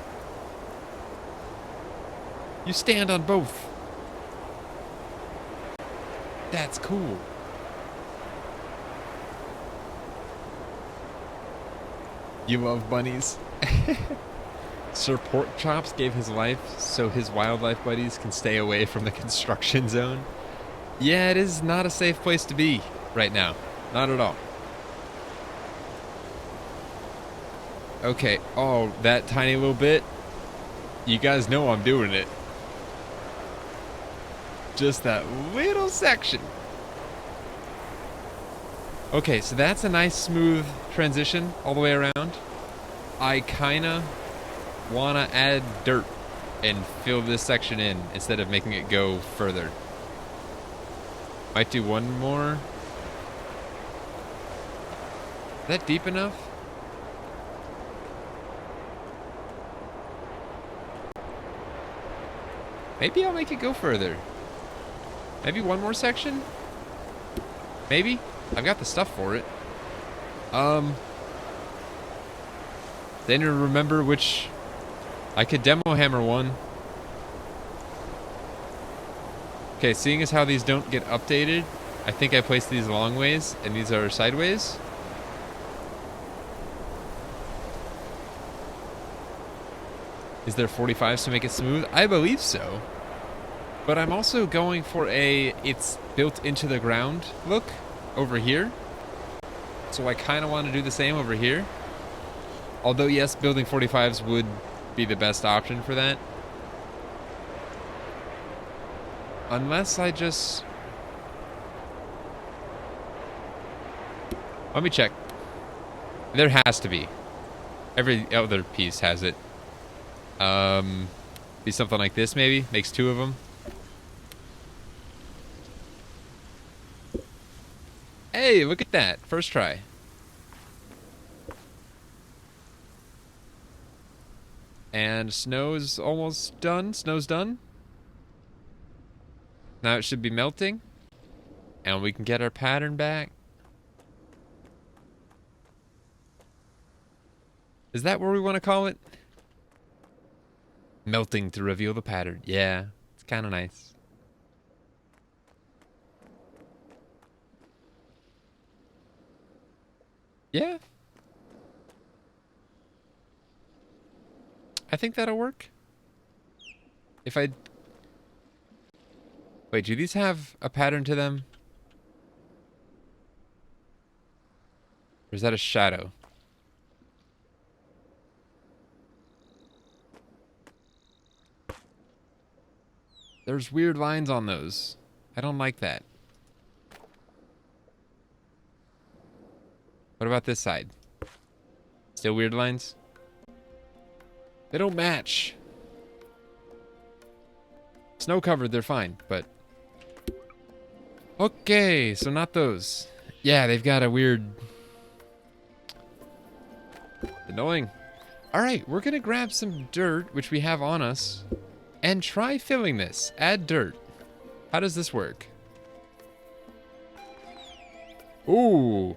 You stand on both. That's cool. You love bunnies. Sir Porkchops gave his life so his wildlife buddies can stay away from the construction zone. Yeah, it is not a safe place to be right now. Not at all. Okay, oh, that tiny little bit. You guys know I'm doing it. Just that little section. Okay, so that's a nice smooth transition all the way around. I kinda wanna add dirt and fill this section in instead of making it go further. Might do one more. Is that deep enough? Maybe I'll make it go further. Maybe one more section? Maybe? I've got the stuff for it. Then you remember which... I could demo hammer one. Okay, seeing as how these don't get updated, I think I placed these long ways, and these are sideways. Is there 45s to make it smooth? I believe so. But I'm also going for a it's built into the ground look over here. So I kind of want to do the same over here. Although, yes, building 45s would be the best option for that. Unless I just... Let me check. There has to be. Every other piece has it. Be something like this, maybe. Makes two of them. Hey, look at that. First try. And snow's almost done. Snow's done. Now it should be melting. And we can get our pattern back. Is that what we want to call it? Melting to reveal the pattern. Yeah, it's kind of nice. Yeah. I think that'll work. If I... Wait, do these have a pattern to them? Or is that a shadow? There's weird lines on those. I don't like that. What about this side? Still weird lines? They don't match. Snow covered, they're fine, but... Okay, so not those. Yeah, they've got a weird... Annoying. Alright, we're gonna grab some dirt, which we have on us, and try filling this. Add dirt. How does this work? Ooh.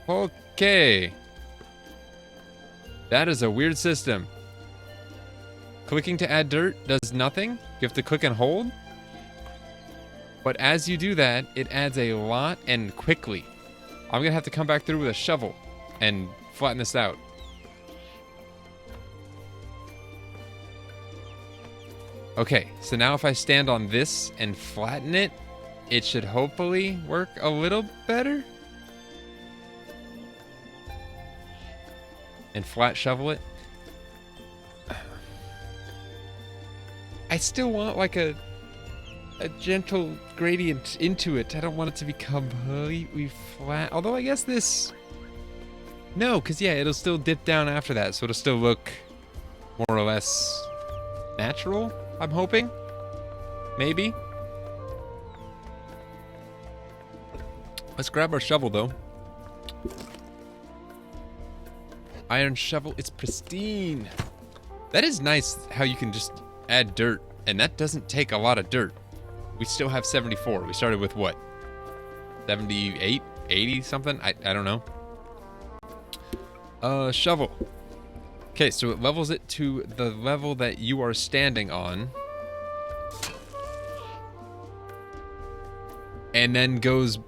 Okay. That is a weird system. Clicking to add dirt does nothing. You have to click and hold. But as you do that, it adds a lot and quickly. I'm gonna have to come back through with a shovel and flatten this out. Okay, so now if I stand on this and flatten it, it should hopefully work a little better. And flat shovel it. I still want like a gentle gradient into it. I don't want it to be completely flat. Although I guess this... No, because yeah, it'll still dip down after that. So it'll still look more or less natural, I'm hoping. Maybe. Let's grab our shovel though. Iron shovel, it's pristine. That is nice how you can just add dirt, and that doesn't take a lot of dirt. We still have 74. We started with what? 78? 80 something? I don't know. Shovel. Okay, so it levels it to the level that you are standing on. And then goes...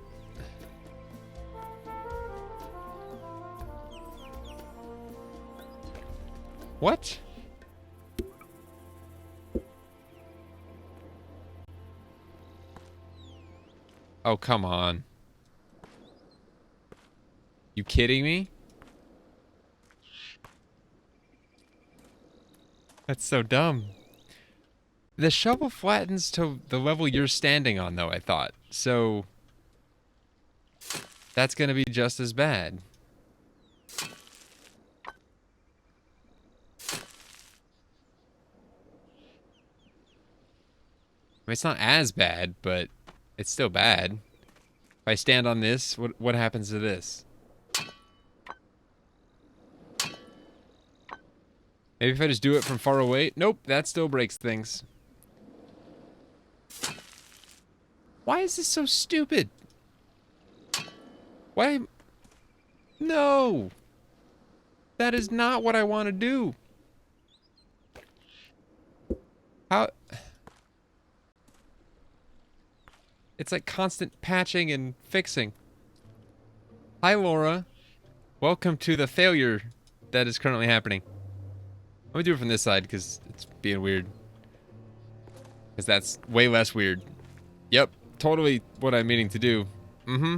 What? Oh, come on. You kidding me? That's so dumb. The shovel flattens to the level you're standing on, though, I thought. So... that's gonna be just as bad. I mean, it's not as bad, but it's still bad. If I stand on this, what happens to this? Maybe if I just do it from far away? Nope, that still breaks things. Why is this so stupid? Why? No! That is not what I want to do. How? It's like constant patching and fixing. Hi, Laura. Welcome to the failure that is currently happening. Let me do it from this side because it's being weird. Because that's way less weird. Yep, totally what I'm meaning to do. Mm-hmm.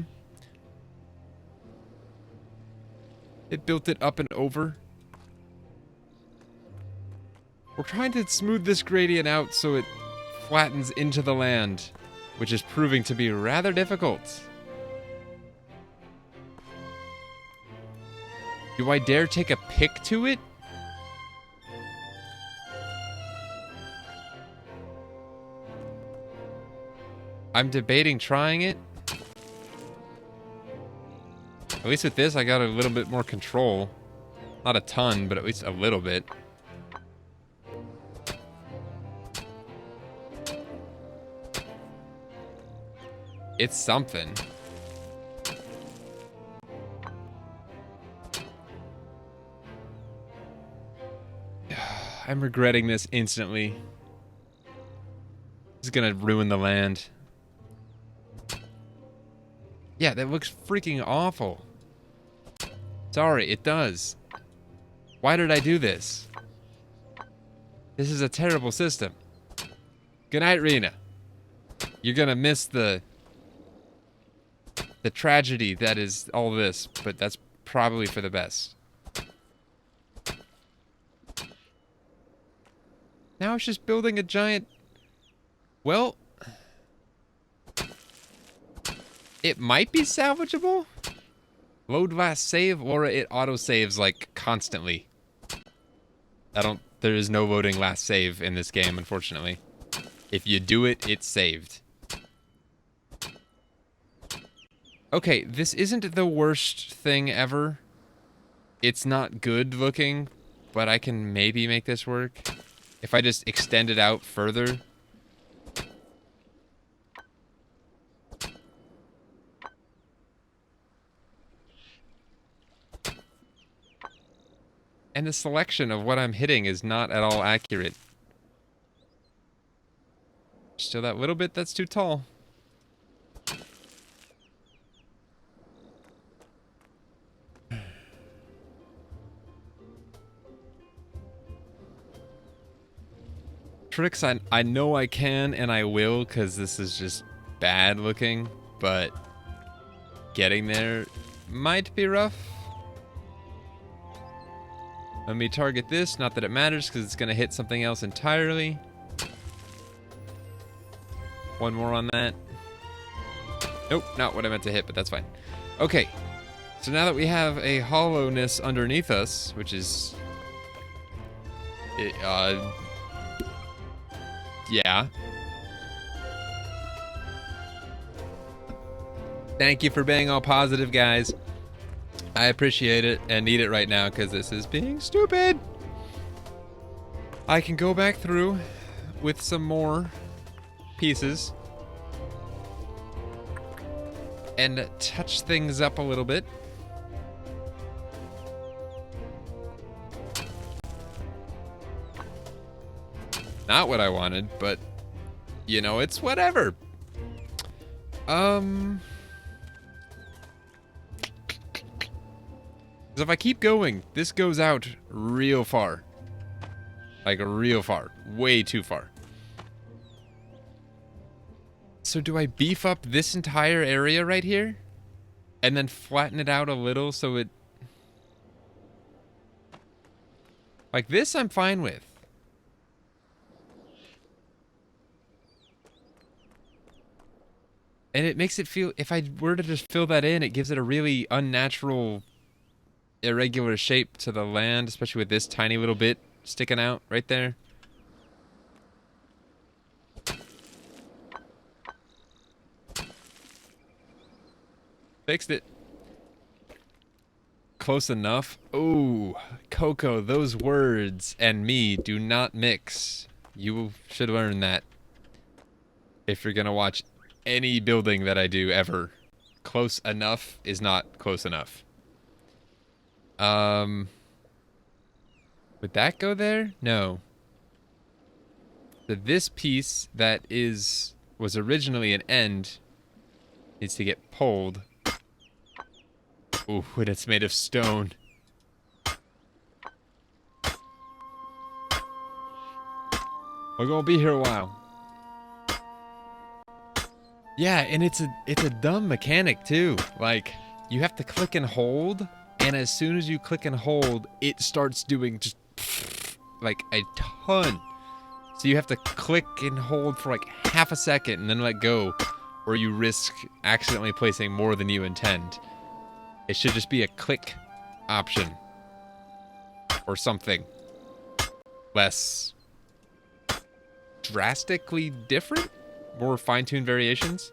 It built it up and over. We're trying to smooth this gradient out so it flattens into the land, which is proving to be rather difficult. Do I dare take a pick to it? I'm debating trying it. At least with this, I got a little bit more control. Not a ton, but at least a little bit. It's something. I'm regretting this instantly. This is gonna ruin the land. Yeah, that looks freaking awful. Sorry, it does. Why did I do this? This is a terrible system. Good night, Rena. You're gonna miss the tragedy that is all this, but that's probably for the best. Now it's just building a giant... Well... It might be salvageable? Load last save, or it auto-saves, like, constantly. There is no loading last save in this game, unfortunately. If you do it, it's saved. Okay, this isn't the worst thing ever. It's not good looking, but I can maybe make this work. If I just extend it out further. And the selection of what I'm hitting is not at all accurate. Still that little bit that's too tall. Tricks, I know I can and I will, because this is just bad looking, but getting there might be rough. Let me target this, not that it matters, because it's going to hit something else entirely. One more on that. Nope, not what I meant to hit, but that's fine. Okay, so now that we have a hollowness underneath us, which is... yeah. Thank you for being all positive, guys. I appreciate it and need it right now because this is being stupid. I can go back through with some more pieces and touch things up a little bit. Not what I wanted, but you know, it's whatever. Because if I keep going, this goes out real far. Like real far. Way too far. So do I beef up this entire area right here? And then flatten it out a little so it... Like this I'm fine with. And it makes it feel... If I were to just fill that in, it gives it a really unnatural... irregular shape to the land, especially with this tiny little bit sticking out right there. Fixed it. Close enough. Ooh, Coco, those words and me do not mix. You should learn that. If you're gonna watch any building that I do ever, close enough is not close enough. Would that go there? No. So this piece that was originally an end needs to get pulled. Ooh, and it's made of stone. We're gonna be here a while. Yeah, and it's a dumb mechanic too. Like, you have to click and hold. And as soon as you click and hold, it starts doing just like a ton. So you have to click and hold for like half a second and then let go, or you risk accidentally placing more than you intend. It should just be a click option or something less drastically different, more fine-tuned variations.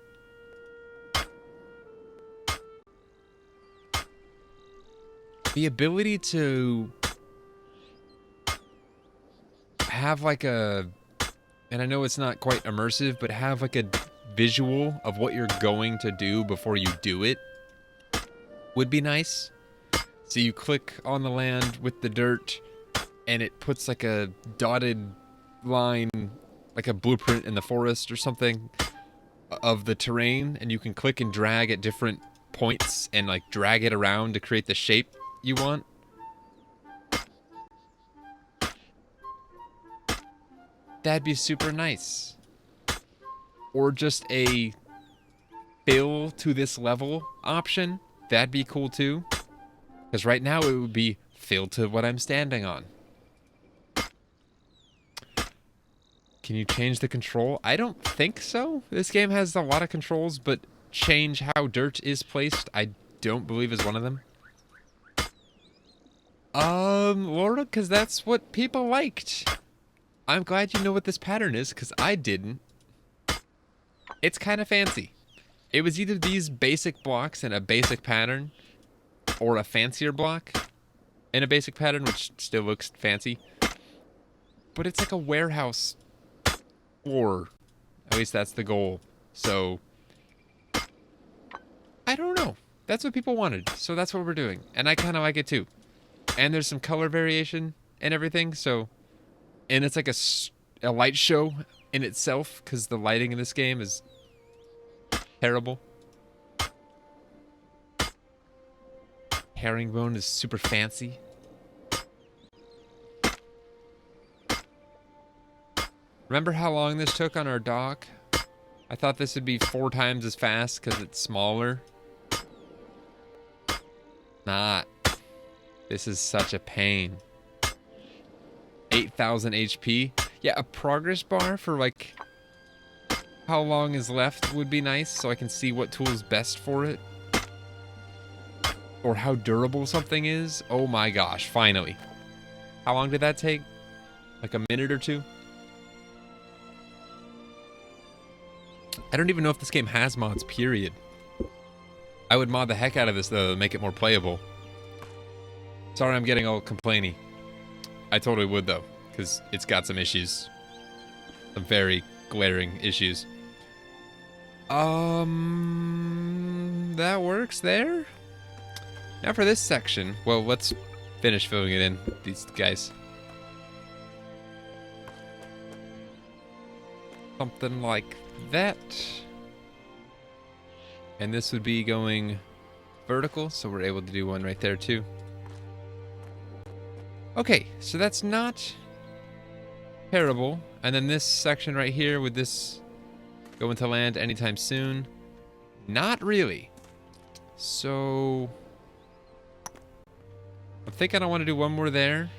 the ability to have like a, and I know it's not quite immersive, but have like a visual of what you're going to do before you do it would be nice. So you click on the land with the dirt and it puts like a dotted line, like a blueprint in the forest or something of the terrain, and you can click and drag at different points and like drag it around to create the shape you want. That'd be super nice. Or just a fill to this level option. That'd be cool too. Because right now it would be fill to what I'm standing on. Can you change the control? I don't think so. This game has a lot of controls, but change how dirt is placed, I don't believe is one of them. Laura, because that's what people liked. I'm glad you know what this pattern is, because I didn't. It's kind of fancy. It was either these basic blocks in a basic pattern, or a fancier block in a basic pattern, which still looks fancy. But it's like a warehouse floor. At least that's the goal. So, I don't know. That's what people wanted, so that's what we're doing. And I kind of like it too. And there's some color variation and everything, so... And it's like a light show in itself, because the lighting in this game is terrible. Herringbone is super fancy. Remember how long this took on our dock? I thought this would be 4 times as fast because it's smaller. Not. This is such a pain. 8,000 HP. Yeah, a progress bar for like how long is left would be nice, so I can see what tool is best for it. Or how durable something is. Oh my gosh, finally. How long did that take? Like a minute or 2? I don't even know if this game has mods, period. I would mod the heck out of this, though, to make it more playable. Sorry I'm getting all complainy. I totally would, though, because it's got some issues. Some very glaring issues. That works there? Now for this section, well, let's finish filling it in, these guys. Something like that. And this would be going vertical, so we're able to do one right there too. Okay, so that's not terrible. And then this section right here, would this go into land anytime soon? Not really. So I'm thinking I want to do one more there.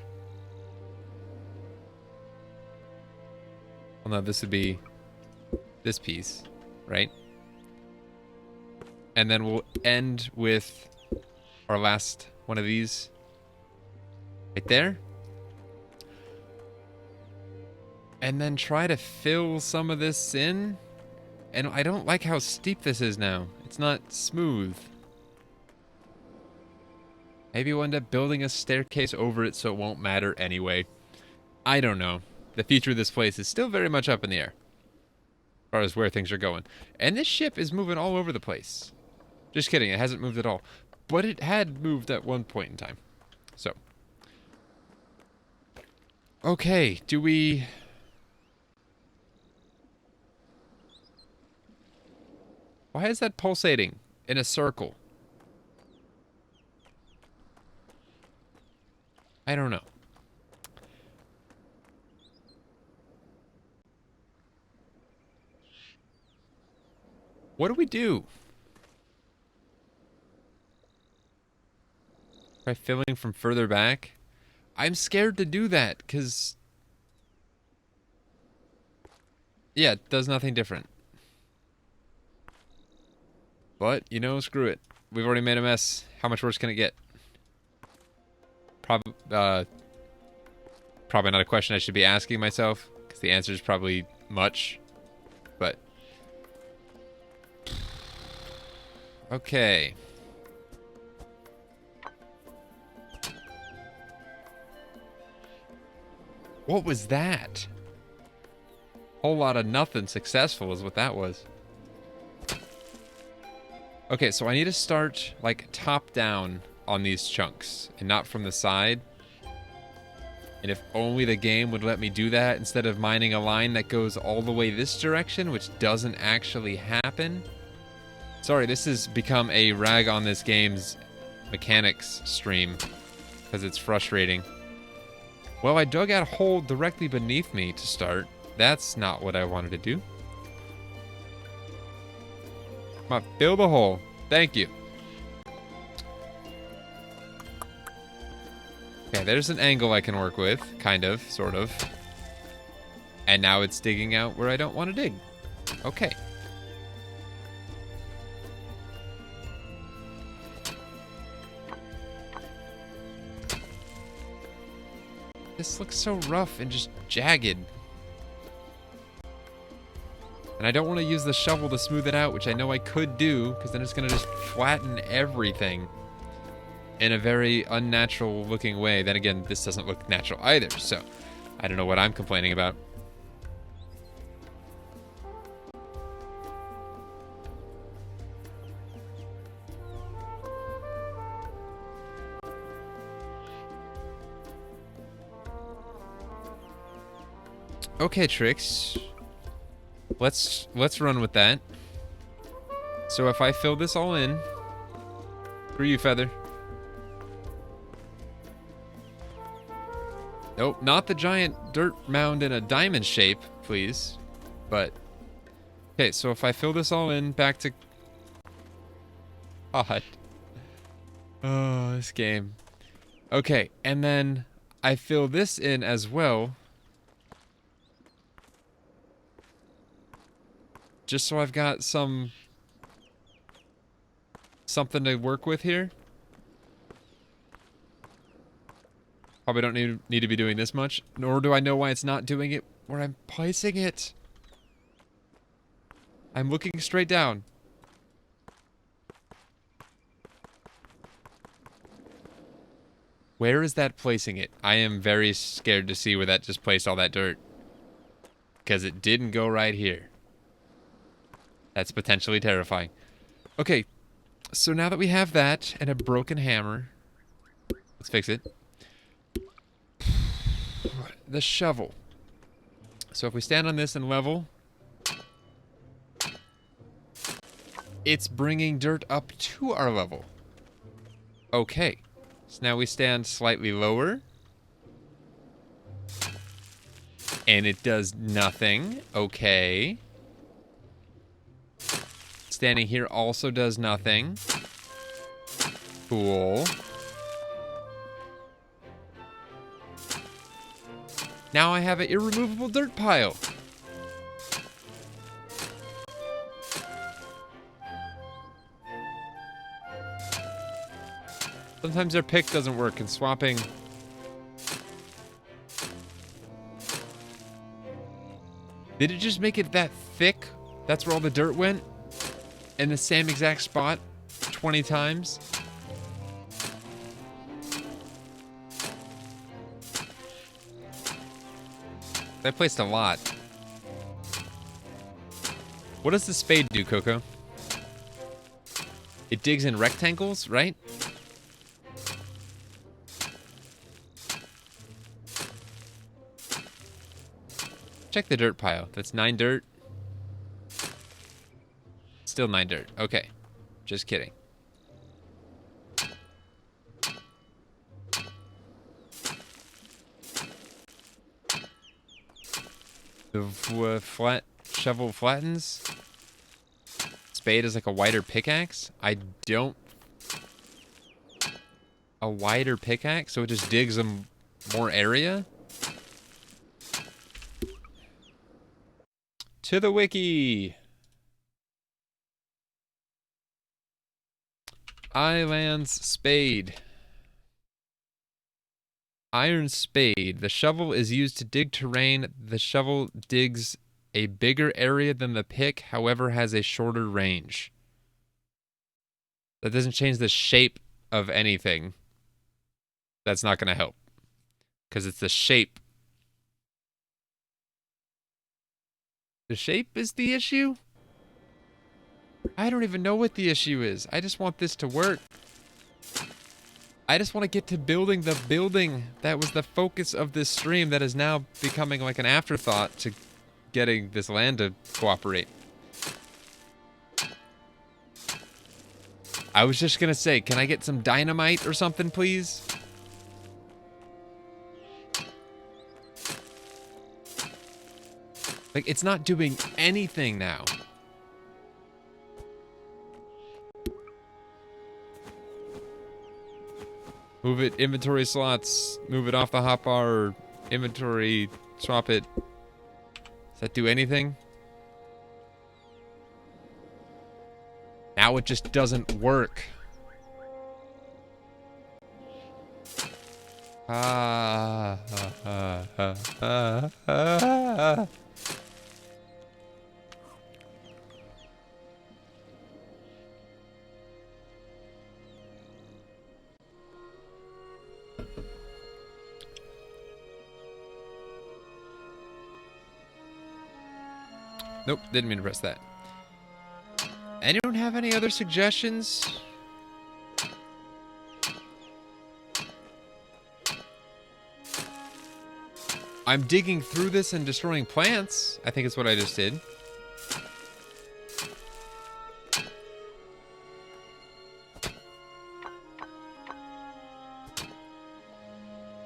Well, no, this would be this piece, right? And then we'll end with our last one of these right there. And then try to fill some of this in. And I don't like how steep this is now. It's not smooth. Maybe we'll end up building a staircase over it so it won't matter anyway. I don't know. The future of this place is still very much up in the air, as far as where things are going. And this ship is moving all over the place. Just kidding, it hasn't moved at all. But it had moved at one point in time. So. Okay, do we... Why is that pulsating in a circle? I don't know. What do we do? Try filling from further back? I'm scared to do that, because... Yeah, it does nothing different. But, you know, screw it. We've already made a mess. How much worse can it get? Probably not a question I should be asking myself, because the answer is probably much. But... Okay. What was that? Whole lot of nothing successful is what that was. Okay, so I need to start, like, top down on these chunks, and not from the side. And if only the game would let me do that instead of mining a line that goes all the way this direction, which doesn't actually happen. Sorry, this has become a rag on this game's mechanics stream, because it's frustrating. Well, I dug out a hole directly beneath me to start. That's not what I wanted to do. Come on, fill the hole. Thank you. Okay, there's an angle I can work with. Kind of, sort of. And now it's digging out where I don't want to dig. Okay. This looks so rough and just jagged. And I don't want to use the shovel to smooth it out, which I know I could do, because then it's going to just flatten everything in a very unnatural looking way. Then again, this doesn't look natural either, so I don't know what I'm complaining about. Okay, Trix. Let's run with that. So if I fill this all in, for you, Feather. Nope, not the giant dirt mound in a diamond shape, please. But okay, so if I fill this all in, back to God. Oh, this game. Okay, and then I fill this in as well. Just so I've got something to work with here. Probably don't need to be doing this much, nor do I know why it's not doing it where I'm placing it. I'm looking straight down. Where is that placing it? I am very scared to see where that just placed all that dirt. Because it didn't go right here. That's potentially terrifying. Okay, so now that we have that and a broken hammer, let's fix it. The shovel. So if we stand on this and level, it's bringing dirt up to our level. Okay, so now we stand slightly lower, and it does nothing. Okay. Standing here also does nothing. Cool. Now I have an irremovable dirt pile. Sometimes their pick doesn't work and swapping. Did it just make it that thick? That's where all the dirt went? In the same exact spot 20 times? I placed a lot. What does the spade do, Coco? It digs in rectangles, right? Check the dirt pile. That's 9 dirt. Still 9 dirt. Okay. Just kidding. The flat shovel flattens. Spade is like a wider pickaxe. I don't. A wider pickaxe, so it just digs them more area. To the wiki. YLANDS spade. Iron spade. The shovel is used to dig terrain. The shovel digs a bigger area than the pick, however, has a shorter range. That doesn't change the shape of anything. That's not going to help. Because it's the shape The shape is the issue? I don't even know what the issue is. I just want this to work. I just want to get to building the building that was the focus of this stream that is now becoming like an afterthought to getting this land to cooperate. I was just gonna say, can I get some dynamite or something, please? Like, it's not doing anything now. Move it, inventory slots, move it off the hotbar, or inventory, swap it. Does that do anything? Now it just doesn't work. Nope, didn't mean to press that. Anyone have any other suggestions? I'm digging through this and destroying plants. I think it's what I just did.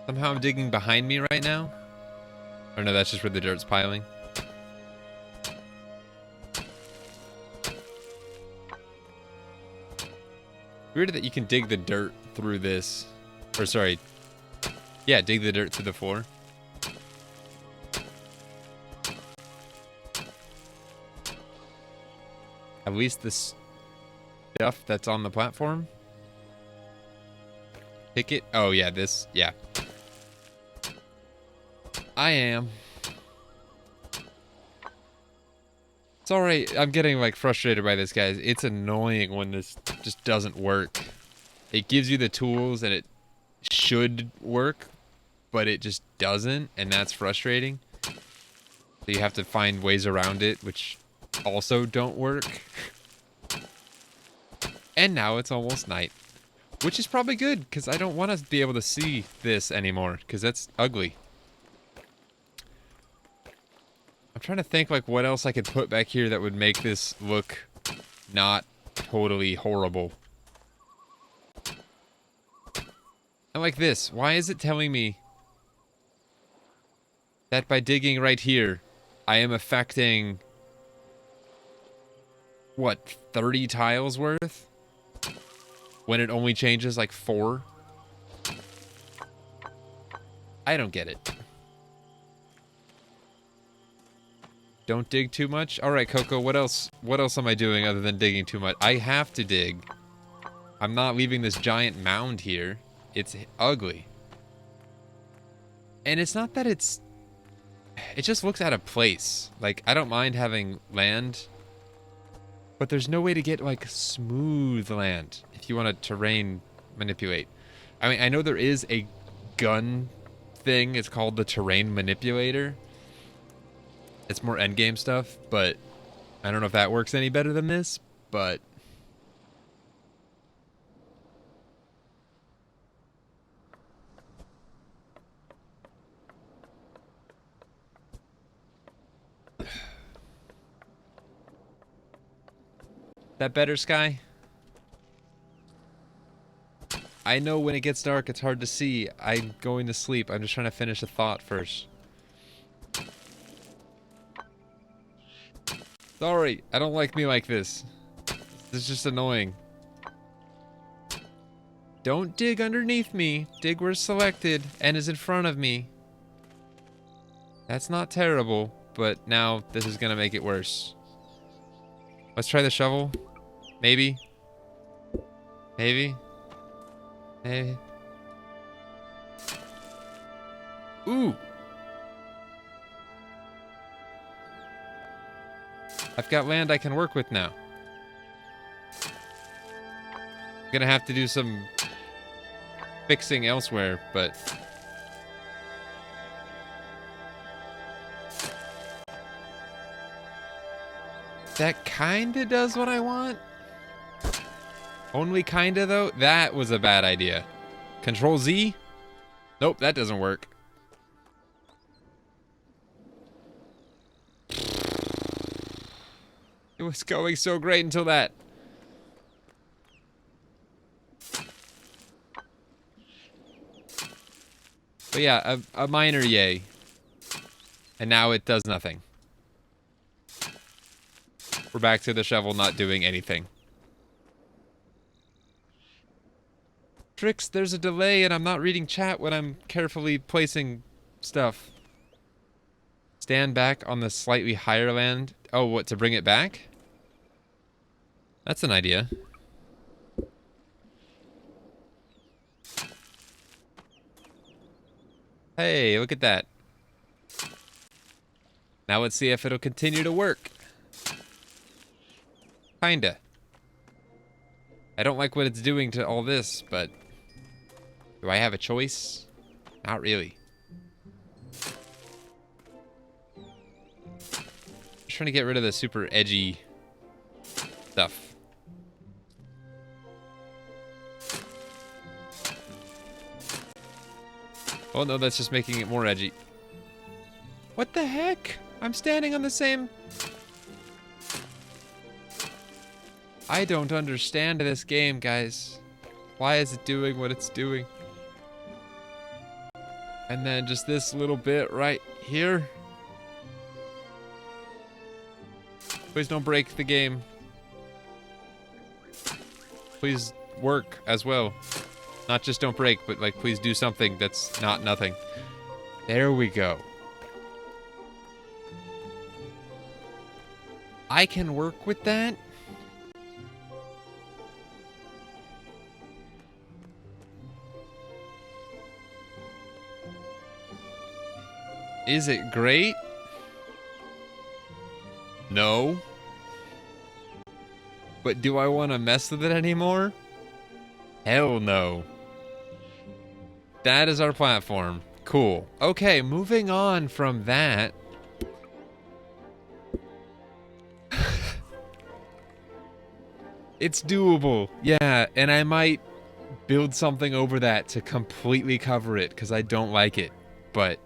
Somehow I'm digging behind me right now. Or no, that's just where the dirt's piling. Weird that you can dig the dirt through this. Or sorry. Yeah, dig the dirt through the floor. At least the stuff that's on the platform. Pick it. Oh, yeah, this. Yeah. I am. It's alright. I'm getting, like, frustrated by this, guys. It's annoying when this just doesn't work. It gives you the tools and it should work, but it just doesn't, and that's frustrating. So you have to find ways around it, which also don't work. And now it's almost night, which is probably good, because I don't want to be able to see this anymore, because that's ugly. I'm trying to think like what else I could put back here that would make this look not totally horrible. And like this, why is it telling me that by digging right here, I am affecting, what, 30 tiles worth? When it only changes like 4? I don't get it. Don't dig too much? Alright, Coco, what else am I doing other than digging too much? I have to dig. I'm not leaving this giant mound here. It's ugly. And it's not that it just looks out of place. Like, I don't mind having land, but there's no way to get, like, smooth land if you want to terrain manipulate. I mean, I know there is a gun thing. It's called the terrain manipulator. It's more endgame stuff, but I don't know if that works any better than this, but that better, Sky? I know when it gets dark, it's hard to see. I'm going to sleep. I'm just trying to finish a thought first. Sorry, I don't like me like this. This is just annoying. Don't dig underneath me. Dig where selected and is in front of me. That's not terrible, but now this is gonna make it worse. Let's try the shovel. Maybe. Maybe. Maybe. Ooh! I've got land I can work with now. I'm gonna have to do some fixing elsewhere, but That kinda does what I want. Only kinda, though? That was a bad idea. Control Z? Nope, that doesn't work. It was going so great until that. But yeah, a minor yay. And now it does nothing. We're back to the shovel not doing anything. Tricks, there's a delay and I'm not reading chat when I'm carefully placing stuff. Stand back on the slightly higher land. Oh, what, to bring it back? That's an idea. Hey, look at that. Now let's see if it'll continue to work. Kinda. I don't like what it's doing to all this, but... do I have a choice? Not really. Just trying to get rid of the super edgy stuff. Oh no, that's just making it more edgy. What the heck? I'm standing on the same... I don't understand this game, guys. Why is it doing what it's doing? And then just this little bit right here. Please don't break the game. Please work as well. Not just don't break, but like please do something that's not nothing. There we go. I can work with that. Is it great? No. But do I want to mess with it anymore? Hell no. That is our platform. Cool. Okay, moving on from that. It's doable. Yeah, and I might build something over that to completely cover it because I don't like it. But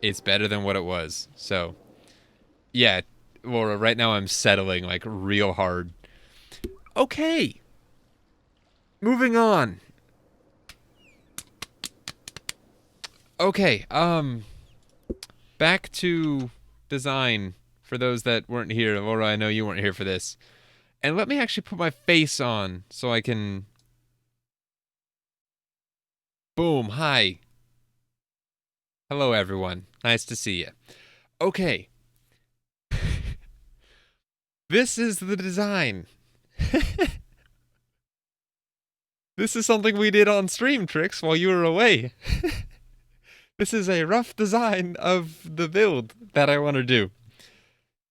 it's better than what it was. So, yeah, Laura, right now I'm settling like real hard. Okay. Moving on. Okay, back to design for those that weren't here. Laura, I know you weren't here for this. And let me actually put my face on so I can... Boom, hi. Hello, everyone. Nice to see you. Okay. This is the design. This is something we did on stream, Tricks, while you were away. This is a rough design of the build that I want to do.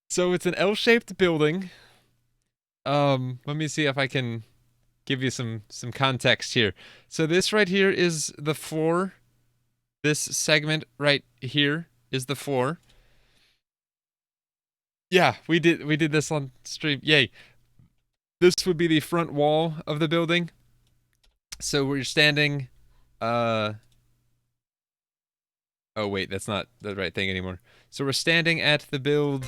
So it's an L-shaped building. Let me see if I can give you some context here. So this right here is the floor. This segment right here is the floor. Yeah, we did this on stream. Yay. This would be the front wall of the building. So we're standing, oh wait, that's not the right thing anymore. So we're standing at the build,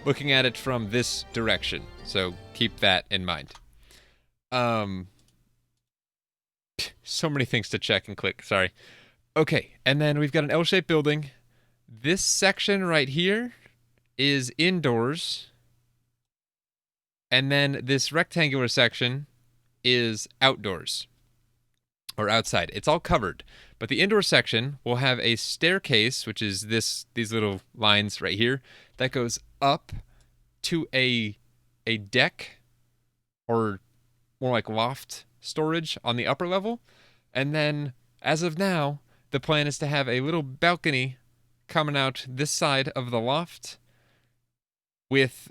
looking at it from this direction. So keep that in mind. So many things to check and click, sorry. Okay, and then we've got an L-shaped building. This section right here is indoors. And then this rectangular section is outdoors. Or outside. It's all covered. But the indoor section will have a staircase, which is these little lines right here, that goes up to a deck, or more like loft storage on the upper level. And then, as of now, the plan is to have a little balcony coming out this side of the loft with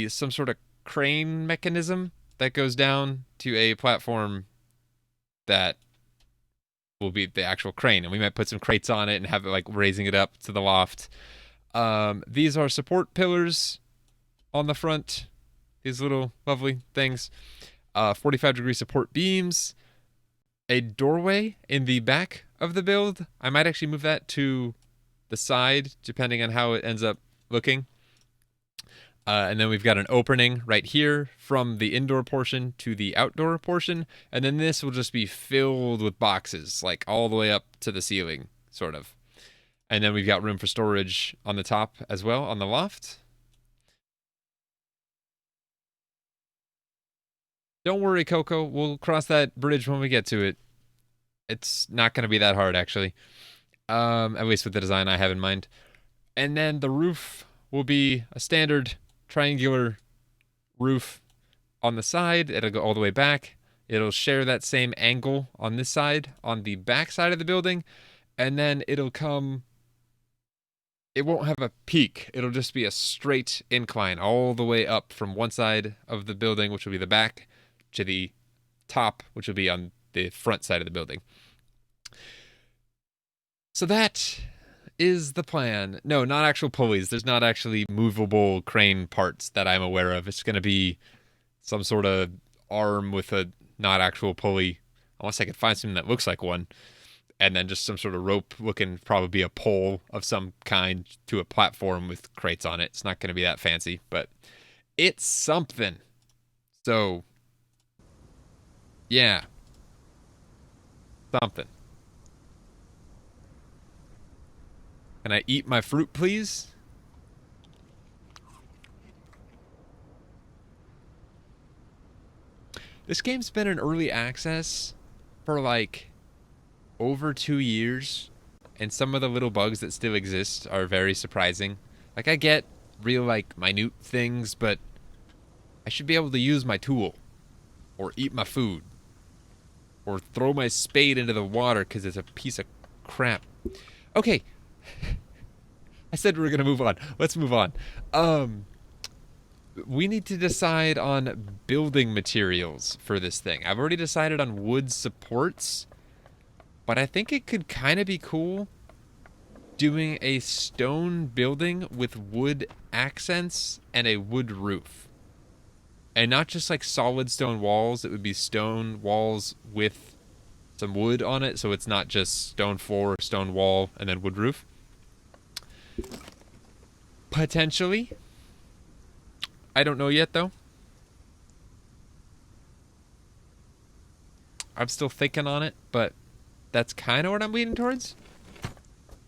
some sort of crane mechanism that goes down to a platform that will be the actual crane. And we might put some crates on it and have it like raising it up to the loft. These are support pillars on the front. These little lovely things. 45-degree support beams. A doorway in the back of the build. I might actually move that to the side, depending on how it ends up looking. And then we've got an opening right here from the indoor portion to the outdoor portion. And then this will just be filled with boxes, like all the way up to the ceiling, sort of. And then we've got room for storage on the top as well, on the loft. Don't worry, Coco. We'll cross that bridge when we get to it. It's not going to be that hard, actually. At least with the design I have in mind. And then the roof will be a standard triangular roof on the side. It'll go all the way back. It'll share that same angle on this side, on the back side of the building. And then it'll come... It won't have a peak. It'll just be a straight incline all the way up from one side of the building, which will be the back, to the top, which will be on the front side of the building. So that is the plan. No, not actual pulleys. There's not actually movable crane parts that I'm aware of. It's going to be some sort of arm with a not actual pulley, unless I could find something that looks like one. And then just some sort of rope looking, probably be a pole of some kind to a platform with crates on it. It's not going to be that fancy, but it's something. So, yeah. Something. Can I eat my fruit, please? This game's been in early access for like over 2 years, and some of the little bugs that still exist are very surprising. Like, I get real, like, minute things, but I should be able to use my tool, or eat my food, or throw my spade into the water because it's a piece of crap. Okay. I said we were going to move on. Let's move on. We need to decide on building materials for this thing. I've already decided on wood supports, but I think it could kind of be cool doing a stone building with wood accents and a wood roof. And not just like solid stone walls. It would be stone walls with some wood on it, so it's not just stone floor, stone wall, and then wood roof. Potentially. I don't know yet, though. I'm still thinking on it, but that's kind of what I'm leaning towards.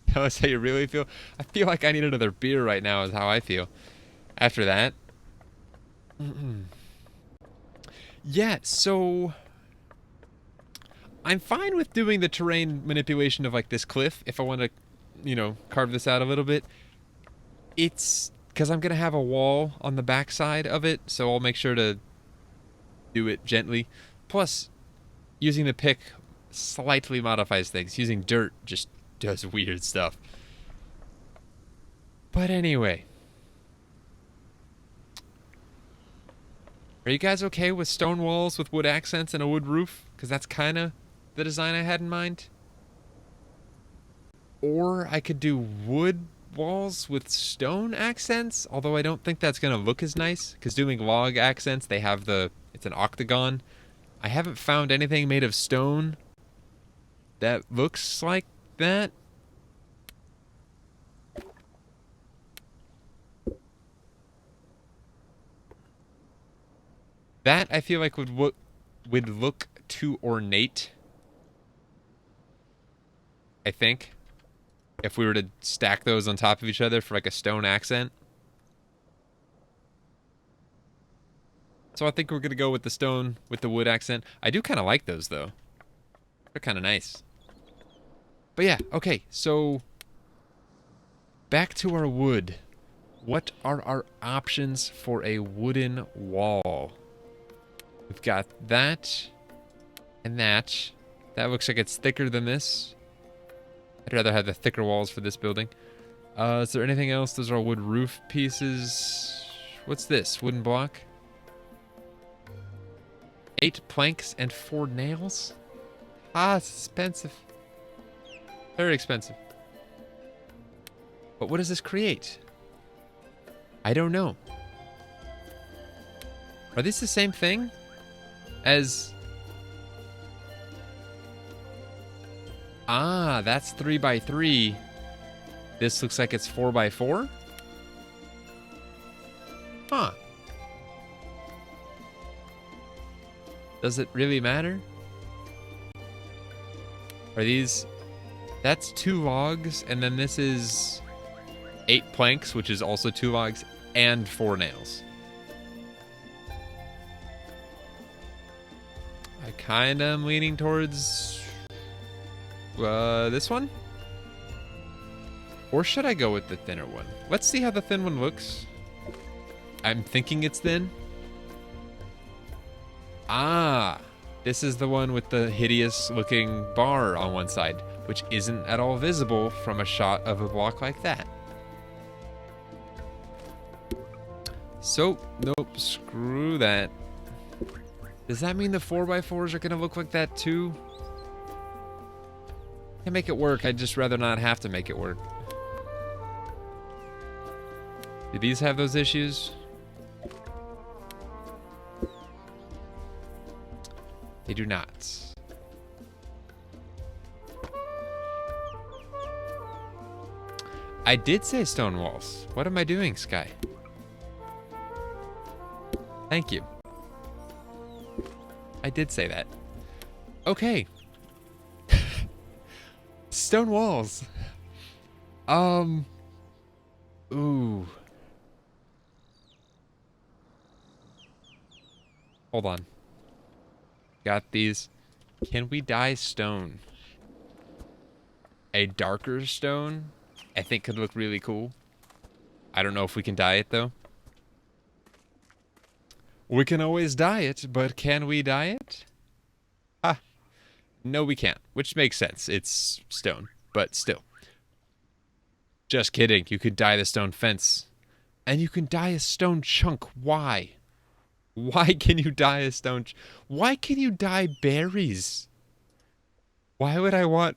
Tell us how you really feel. I feel like I need another beer right now is how I feel. After that. Yeah, so... I'm fine with doing the terrain manipulation of like this cliff if I want to, you know, carve this out a little bit. It's because I'm going to have a wall on the back side of it, so I'll make sure to do it gently. Plus, using the pick slightly modifies things. Using dirt just does weird stuff. But anyway. Are you guys okay with stone walls with wood accents and a wood roof? Because that's kind of the design I had in mind. Or I could do wood walls with stone accents, although I don't think that's going to look as nice, because doing log accents, they have it's an octagon. I haven't found anything made of stone that looks like that. That I feel like would look too ornate, I think, if we were to stack those on top of each other for like a stone accent. So I think we're going to go with the stone with the wood accent. I do kind of like those, though. They're kind of nice. But yeah, okay, so back to our wood. What are our options for a wooden wall? We've got that and that. That looks like it's thicker than this. I'd rather have the thicker walls for this building. Is there anything else? Those are wood roof pieces. What's this? Wooden block? 8 planks and 4 nails? Ah, it's expensive. Very expensive. But what does this create? I don't know. Are these the same thing as... Ah, that's 3x3. This looks like it's 4x4? Huh. Does it really matter? Are these... That's 2 logs, and then this is 8 planks, which is also 2 logs, and 4 nails. I kinda am leaning towards... this one? Or should I go with the thinner one? Let's see how the thin one looks. I'm thinking it's thin. Ah, this is the one with the hideous looking bar on one side, which isn't at all visible from a shot of a block like that. So, nope, screw that. Does that mean the 4x4s are gonna look like that too? I can make it work, I'd just rather not have to make it work. Do these have those issues? They do not. I did say stone walls. What am I doing, Sky? Thank you. I did say that. Okay. Stone walls. Ooh. Hold on. Got these. Can we dye stone? A darker stone, I think could look really cool. I don't know if we can dye it though. We can always dye it, but can we dye it? Ah, no we can't, which makes sense. It's stone, but still. Just kidding, you could dye the stone fence. And you can dye a stone chunk, why? Why can you dye a stone? Why can you dye berries? Why would I want...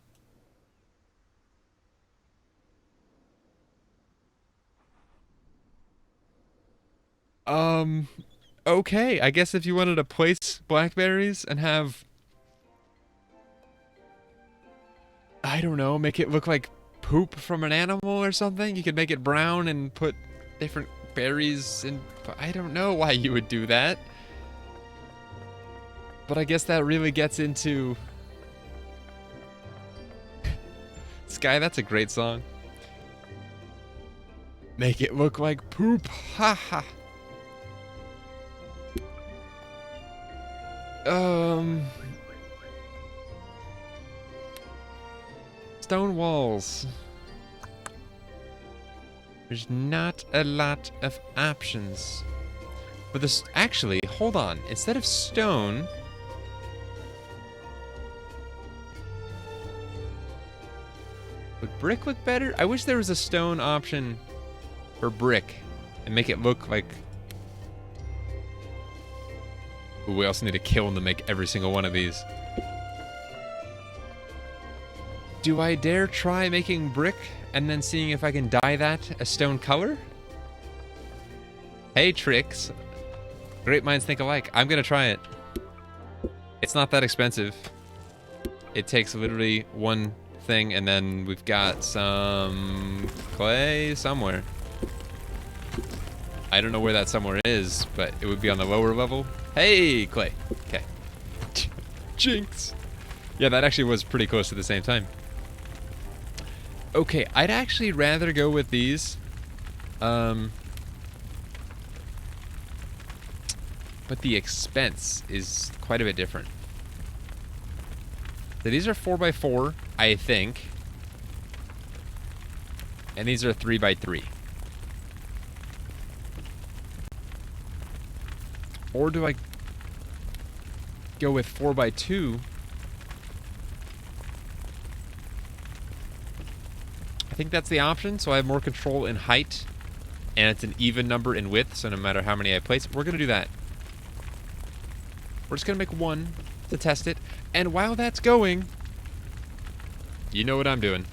Okay, I guess if you wanted to place blackberries and have... I don't know, make it look like poop from an animal or something? You could make it brown and put different berries in... I don't know why you would do that. But I guess that really gets into... Sky, that's a great song. Make it look like poop. Ha ha. Stone walls. There's not a lot of options. But this, actually, hold on. Instead of stone... Would brick look better? I wish there was a stone option for brick. And make it look like... Ooh, we also need a kiln to make every single one of these. Do I dare try making brick and then seeing if I can dye that a stone color? Hey, Tricks. Great minds think alike. I'm gonna try it. It's not that expensive. It takes literally one thing, and then we've got some clay somewhere. I don't know where that somewhere is, but it would be on the lower level. Hey, clay. Okay. Jinx. Yeah, that actually was pretty close at the same time. Okay, I'd actually rather go with these. But the expense is quite a bit different. So these are 4x4, I think. And these are 3x3. Or do I go with 4x2? I think that's the option, so I have more control in height, and it's an even number in width, so no matter how many I place, we're gonna do that. We're just gonna make one to test it, and while that's going, you know what I'm doing.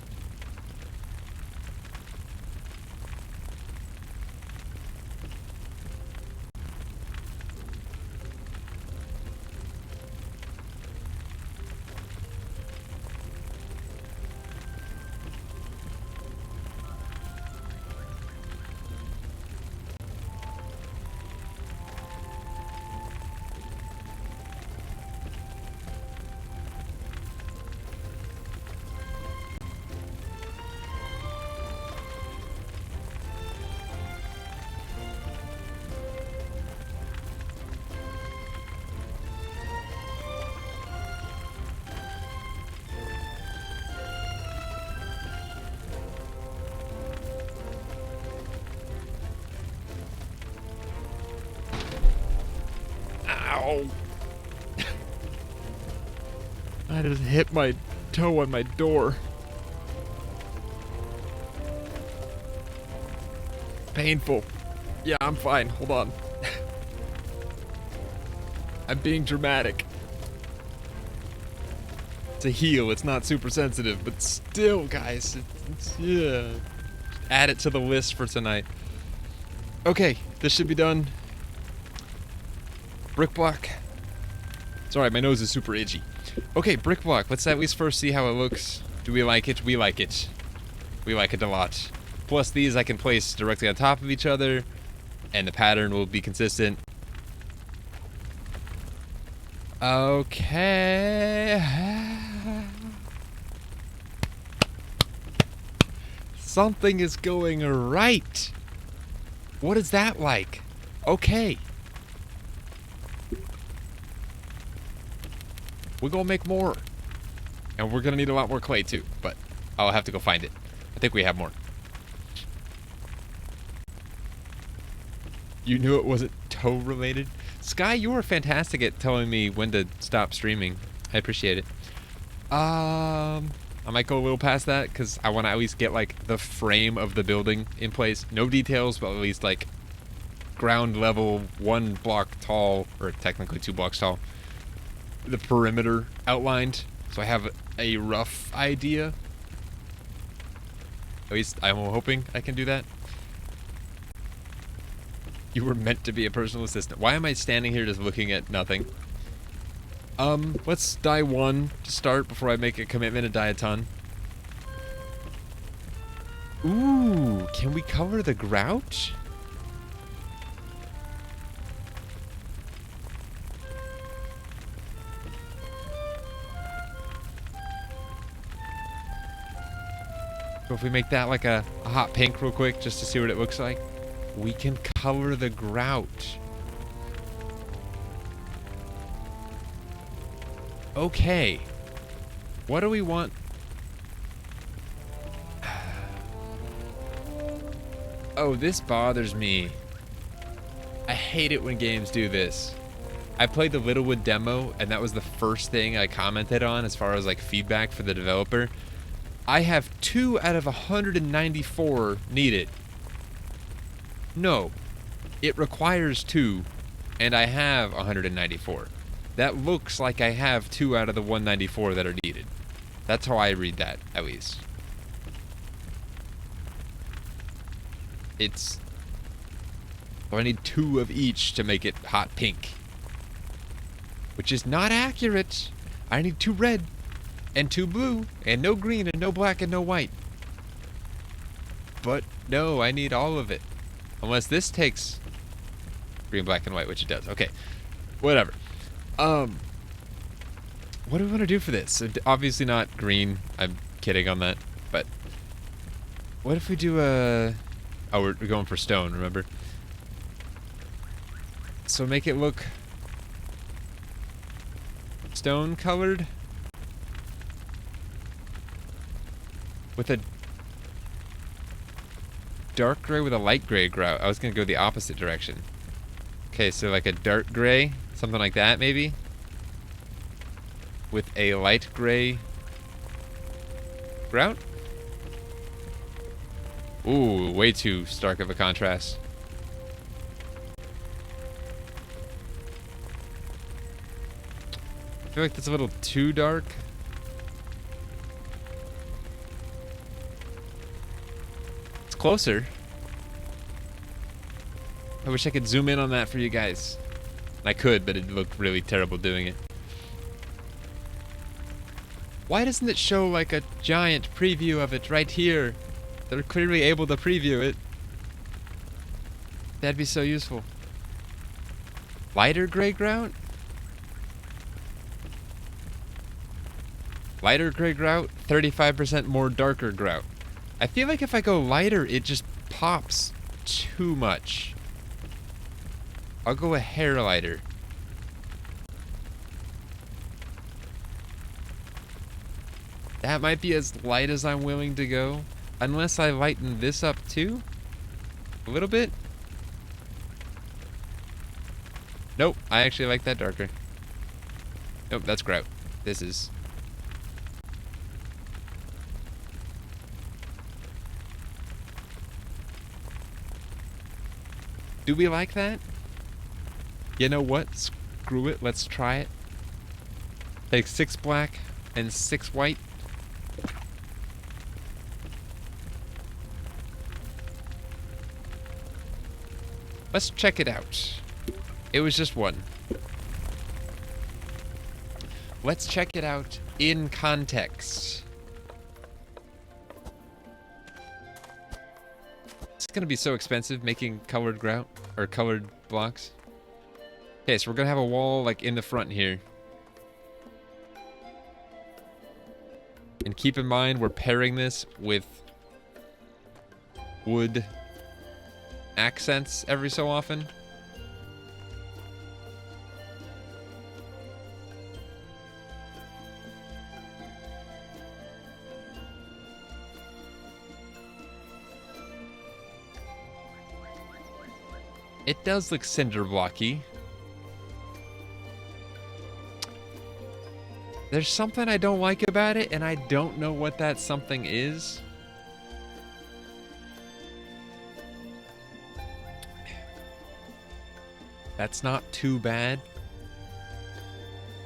Oh. I just hit my toe on my door. Painful. Yeah, I'm fine. Hold on. I'm being dramatic. It's a heal. It's not super sensitive, but still, guys. Yeah. Add it to the list for tonight. Okay, this should be done. Brick block. Sorry, my nose is super itchy. Okay, brick block. Let's at least first see how it looks. Do we like it? We like it. We like it a lot. Plus these I can place directly on top of each other, and the pattern will be consistent. Okay. Something is going right. What is that like? Okay. We're gonna make more. And we're gonna need a lot more clay too, but I'll have to go find it. I think we have more. You knew it wasn't toe related? Sky, you were fantastic at telling me when to stop streaming. I appreciate it. I might go a little past that because I want to at least get like the frame of the building in place. No details, but at least like ground level, 1 block tall, or technically 2 blocks tall. The perimeter outlined, so I have a rough idea. At least I'm hoping I can do that. You were meant to be a personal assistant. Why am I standing here just looking at nothing? Let's die 1 to start before I make a commitment to die a ton. Ooh, can we cover the grout? So if we make that like a hot pink real quick just to see what it looks like, we can cover the grout. Okay. What do we want? Oh, this bothers me. I hate it when games do this. I played the Littlewood demo, and that was the first thing I commented on as far as like feedback for the developer. I have 2 out of 194 needed. No, it requires 2, and I have 194. That looks like I have 2 out of the 194 that are needed. That's how I read that, at least. It's... So I need 2 of each to make it hot pink. Which is not accurate. I need 2 red, and 2 blue, and no green, and no black, and no white. But no, I need all of it. Unless this takes green, black, and white, which it does. Okay, whatever. What do we want to do for this? So obviously not green. I'm kidding on that. But what if we do a... Oh, we're going for stone, remember? So make it look stone colored with a dark gray with a light gray grout. I was gonna go the opposite direction. Okay, so like a dark gray, something like that maybe, with a light gray grout. Ooh, way too stark of a contrast. I feel like that's a little too dark. It's closer. I wish I could zoom in on that for you guys. I could, but it looked really terrible doing it. Why doesn't it show like a giant preview of it right here? They're clearly able to preview it. That'd be so useful. Lighter gray grout? Lighter gray grout, 35% more darker grout. I feel like if I go lighter, it just pops too much. I'll go a hair lighter. That might be as light as I'm willing to go. Unless I lighten this up too. A little bit. Nope, I actually like that darker. Nope, that's grout. This is... Do we like that? You know what? Screw it. Let's try it. Take 6 black and 6 white. Let's check it out. It was just 1. Let's check it out in context. It's gonna be so expensive making colored grout or colored blocks. Okay, so we're gonna have a wall like in the front here. And keep in mind we're pairing this with wood accents every so often. It does look cinder blocky. There's something I don't like about it, and I don't know what that something is. That's not too bad.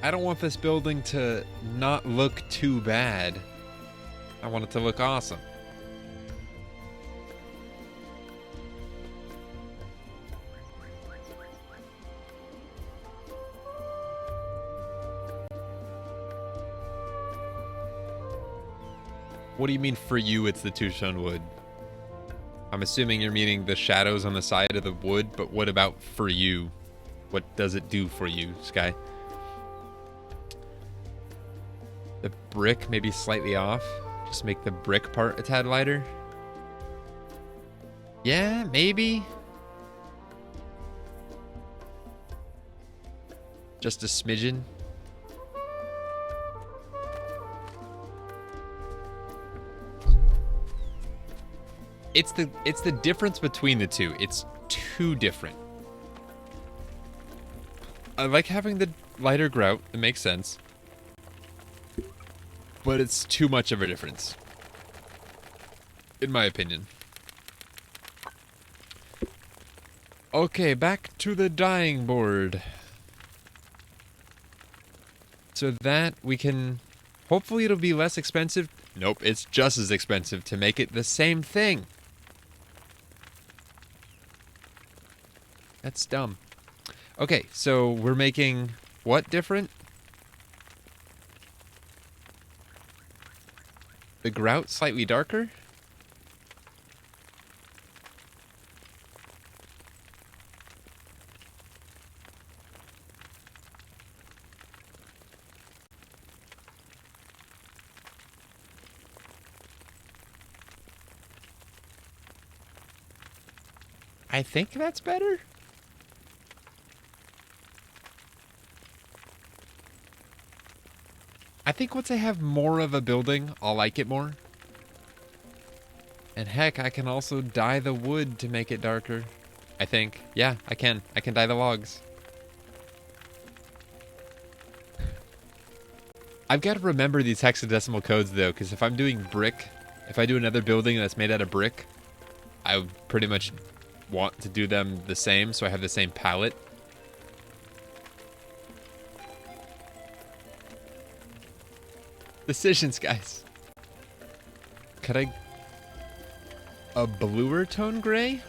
I don't want this building to not look too bad. I want it to look awesome. What do you mean for you it's the two-tone wood? I'm assuming you're meaning the shadows on the side of the wood, but what about for you? What does it do for you, Sky? The brick maybe slightly off. Just make the brick part a tad lighter. Yeah, maybe. Just a smidgen. It's the difference between the two. It's too different. I like having the lighter grout. It makes sense. But it's too much of a difference. In my opinion. Okay, back to the dyeing board. So that we can... Hopefully it'll be less expensive. Nope, it's just as expensive to make it the same thing. That's dumb. Okay, so we're making what different? The grout slightly darker? I think that's better. I think once I have more of a building, I'll like it more. And heck, I can also dye the wood to make it darker. I think. Yeah, I can. I can dye the logs. I've got to remember these hexadecimal codes, though, because if I'm doing brick, if I do another building that's made out of brick, I would pretty much want to do them the same, so I have the same palette. Decisions, guys. Could I... A bluer tone gray?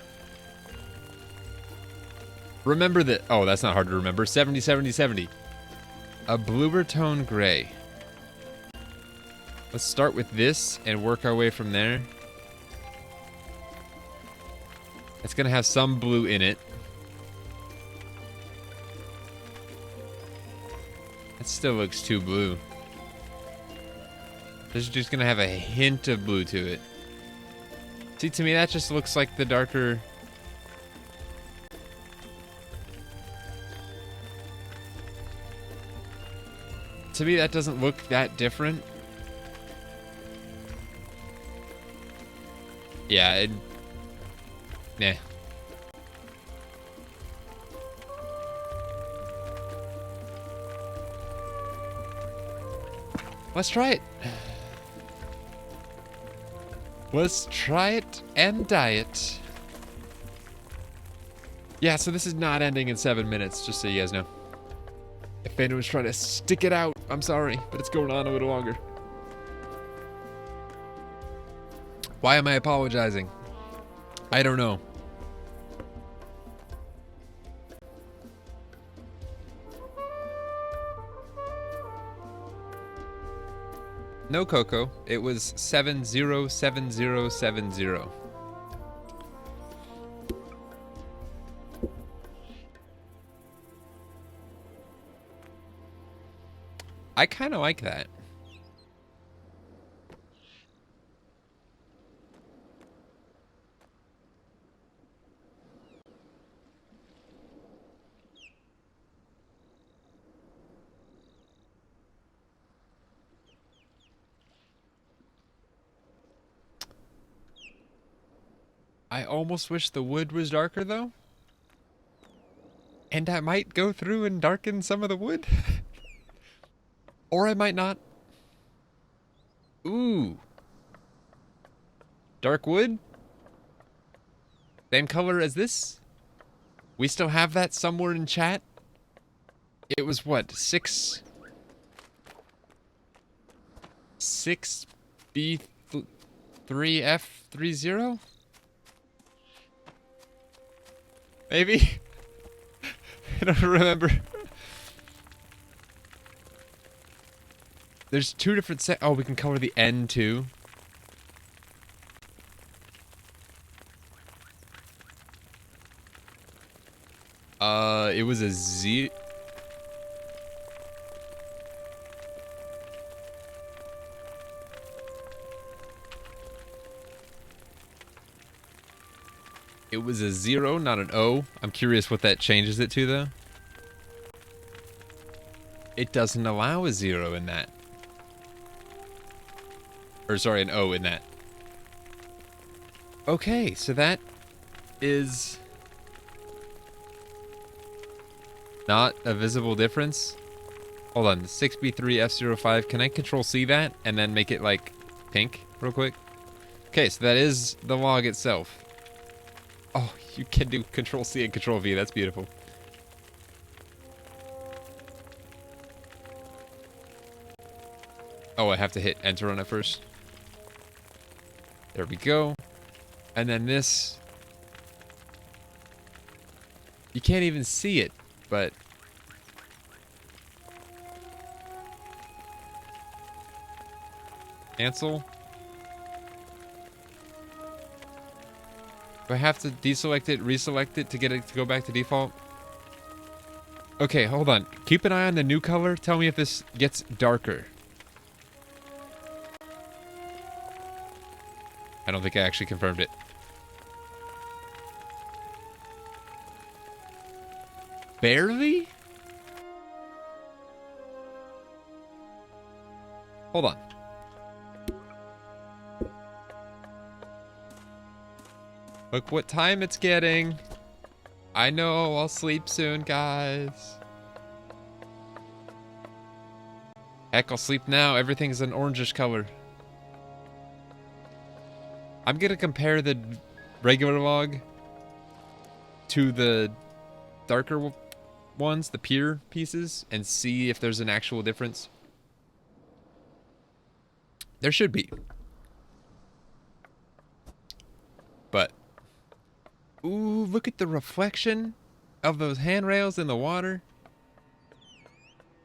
Remember that... Oh, that's not hard to remember. 70, 70, 70. A bluer tone gray. Let's start with this and work our way from there. It's going to have some blue in it. It still looks too blue. This is just going to have a hint of blue to it. See, to me, that just looks like the darker... To me, that doesn't look that different. Yeah, nah. Let's try it. Let's try it and diet. Yeah, so this is not ending in 7 minutes, just so you guys know. If anyone's trying to stick it out, I'm sorry, but it's going on a little longer. Why am I apologizing? I don't know. No Coco. It was 707070. I kind of like that. I almost wish the wood was darker, though. And I might go through and darken some of the wood. Or I might not. Ooh. Dark wood? Same color as this? We still have that somewhere in chat? It was what? 6B3F30? Maybe? I don't remember. There's two different set. Oh, we can color the N too. It was a Z. It was a 0, not an O. I'm curious what that changes it to, though. It doesn't allow a 0 in that. Or, sorry, an O in that. Okay, so that is not a visible difference. Hold on, 6B3F05. Can I Control-C that and then make it, like, pink real quick? Okay, so that is the log itself. Oh, you can do Control-C and Control-V. That's beautiful. Oh, I have to hit Enter on it first. There we go. And then this. You can't even see it, but... Cancel. Do I have to deselect it, reselect it to get it to go back to default? Okay, hold on. Keep an eye on the new color. Tell me if this gets darker. I don't think I actually confirmed it. Barely? Hold on. Look what time it's getting. I know, I'll sleep soon, guys. Heck, I'll sleep now. Everything's an orangish color. I'm gonna compare the regular log to the darker ones, the pure pieces, and see if there's an actual difference. There should be. But ooh, look at the reflection of those handrails in the water.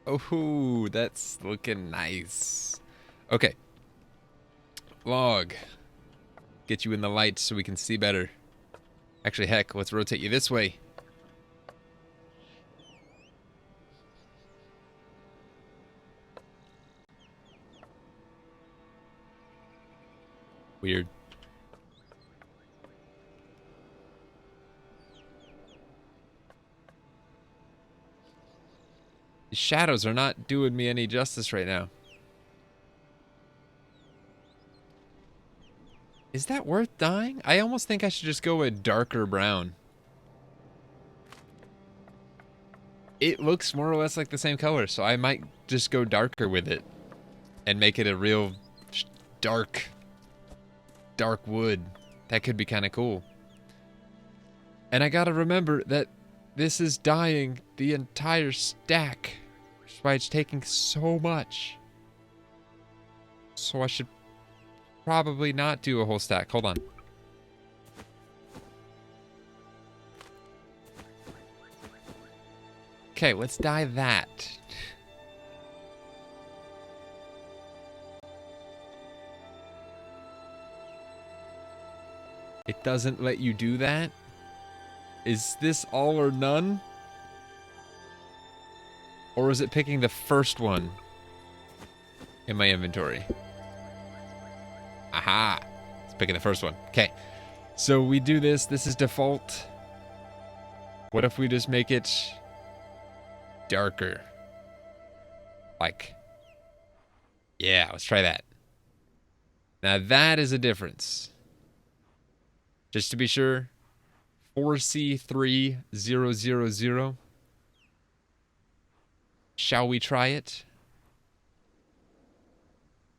Oh, that's looking nice. Okay. Log. Get you in the light so we can see better. Actually, heck, let's rotate you this way. Weird. These shadows are not doing me any justice right now. Is that worth dying? I almost think I should just go with darker brown. It looks more or less like the same color, so I might just go darker with it. and make it a real dark wood. That could be kind of cool. And I gotta remember that this is dyeing the entire stack, which is why it's taking so much. So I should probably not do a whole stack. Hold on. Okay, let's dye that. It doesn't let you do that? Is this all or none? Or is it picking the first one in my inventory? Aha! It's picking the first one. Okay. So we do this. This is default. What if we just make it darker? Like, yeah, let's try that. Now that is a difference. Just to be sure, 4C3000. Shall we try it?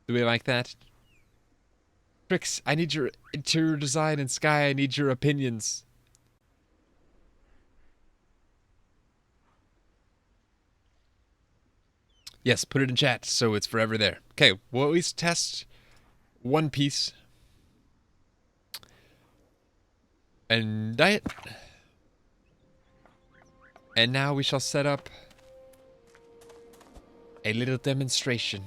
Do we like that? Trix, I need your interior design, and Sky, I need your opinions. Yes, put it in chat so it's forever there. Okay, we'll at least test one piece. And dye it. And now we shall set up a little demonstration.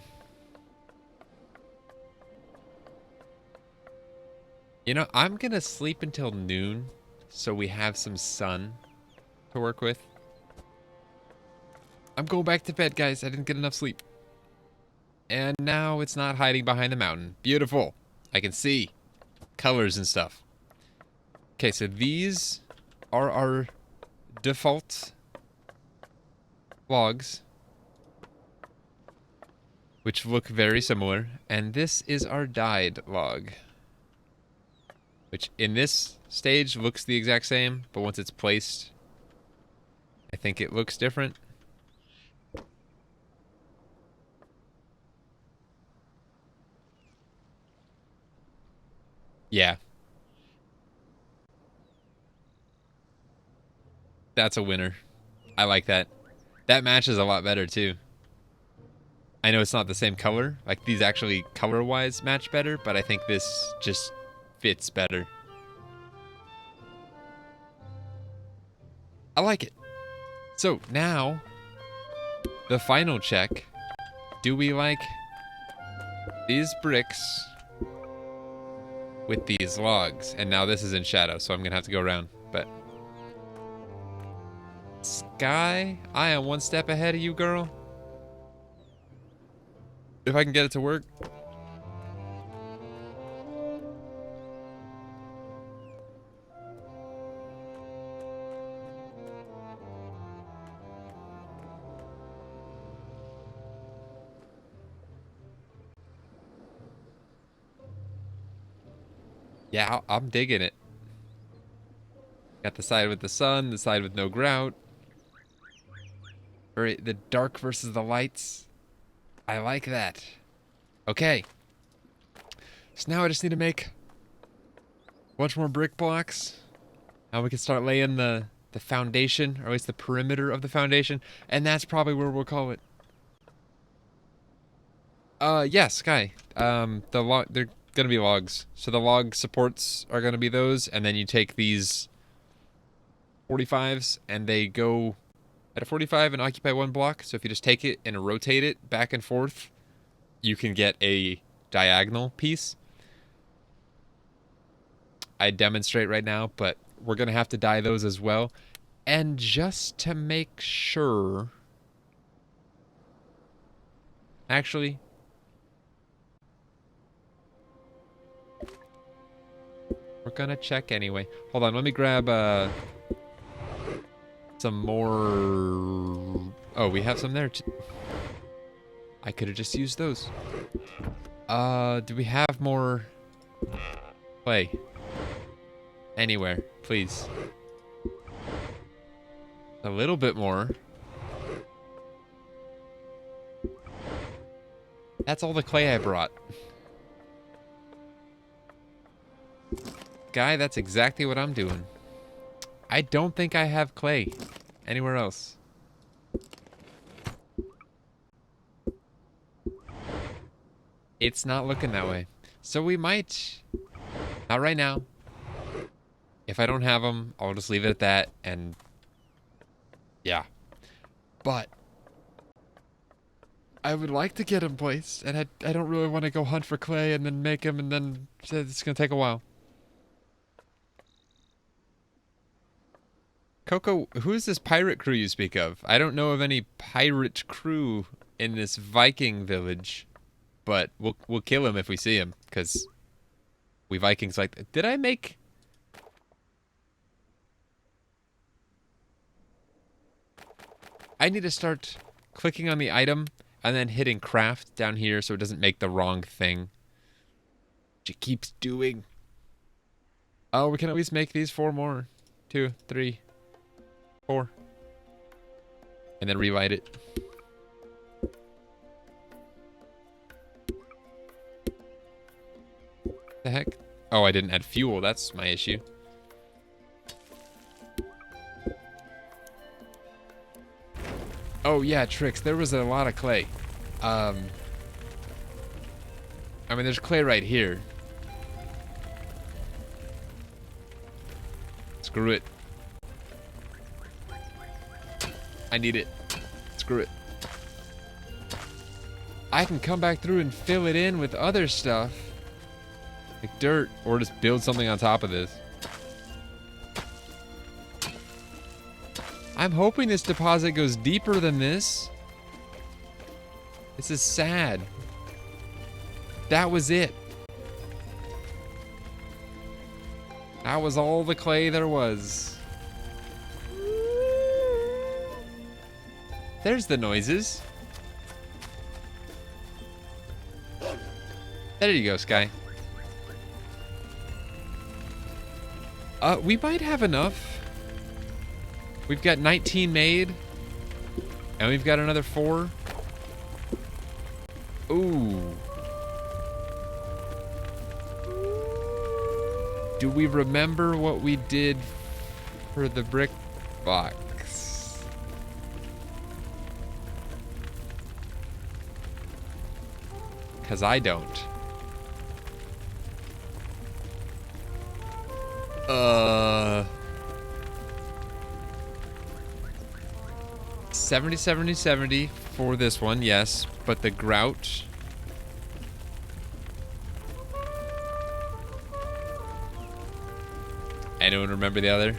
You know, I'm gonna sleep until noon so we have some sun to work with. I'm going back to bed, guys. I didn't get enough sleep. And now it's not hiding behind the mountain. Beautiful. I can see colors and stuff. Okay, so these are our default logs, which look very similar. And this is our dyed log, which in this stage looks the exact same, but once it's placed, I think it looks different. Yeah. That's a winner. I like that. That matches a lot better, too. I know it's not the same color. Like, these actually, color-wise, match better, but I think this just fits better. I like it. So, now, the final check. Do we like these bricks with these logs? And now this is in shadow, so I'm going to have to go around. But Sky, I am one step ahead of you, girl. If I can get it to work. Yeah, I'm digging it. Got the side with the sun, the side with no grout. Or the dark versus the lights. I like that. Okay. So now I just need to make a bunch more brick blocks. Now we can start laying the foundation, or at least the perimeter of the foundation. And that's probably where we'll call it. Yeah, Sky. They're gonna be logs. So the log supports are gonna be those, and then you take these 45s and they go at a 45 and occupy one block. So if you just take it and rotate it back and forth, you can get a diagonal piece. I demonstrate right now, but we're gonna have to dye those as well. And just to make sure, actually, we're gonna check anyway. Hold on, let me grab some more. Oh, we have some there too. I could have just used those. Do we have more clay? Anywhere, please. A little bit more. That's all the clay I brought. Guy, that's exactly what I'm doing. I don't think I have clay anywhere else. It's not looking that way. So we might... Not right now. If I don't have them, I'll just leave it at that, and... Yeah. But... I would like to get them placed, and I don't really want to go hunt for clay and then make them, and then it's going to take a while. Coco, who is this pirate crew you speak of? I don't know of any pirate crew in this Viking village, but we'll kill him if we see him, because we Vikings like... Did I make... I need to start clicking on the item and then hitting craft down here so it doesn't make the wrong thing. Which it keeps doing. Oh, we can at least make these 4 more. 2, 3, 4. And then rewrite it. The heck? Oh, I didn't add fuel. That's my issue. Oh yeah, Trix, there was a lot of clay. I mean, there's clay right here. Screw it. I need it. Screw it. I can come back through and fill it in with other stuff. Like dirt, or just build something on top of this. I'm hoping this deposit goes deeper than this. This is sad. That was it. That was all the clay there was. There's the noises. There you go, Sky. We might have enough. We've got 19 made. And we've got another 4. Ooh. Do we remember what we did for the brick box? Because I don't. 70, 70, 70 for this one, yes. But the grout... Anyone remember the other?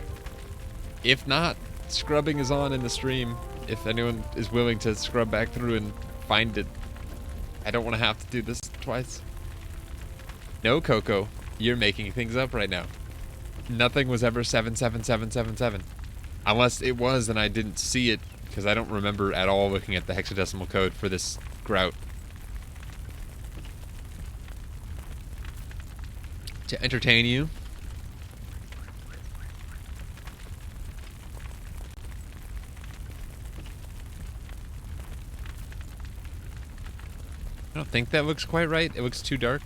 If not, scrubbing is on in the stream. If anyone is willing to scrub back through and find it. I don't want to have to do this twice. No, Coco. You're making things up right now. Nothing was ever 77777. Unless it was and I didn't see it, because I don't remember at all looking at the hexadecimal code for this grout. To entertain you. I don't think that looks quite right. It looks too dark.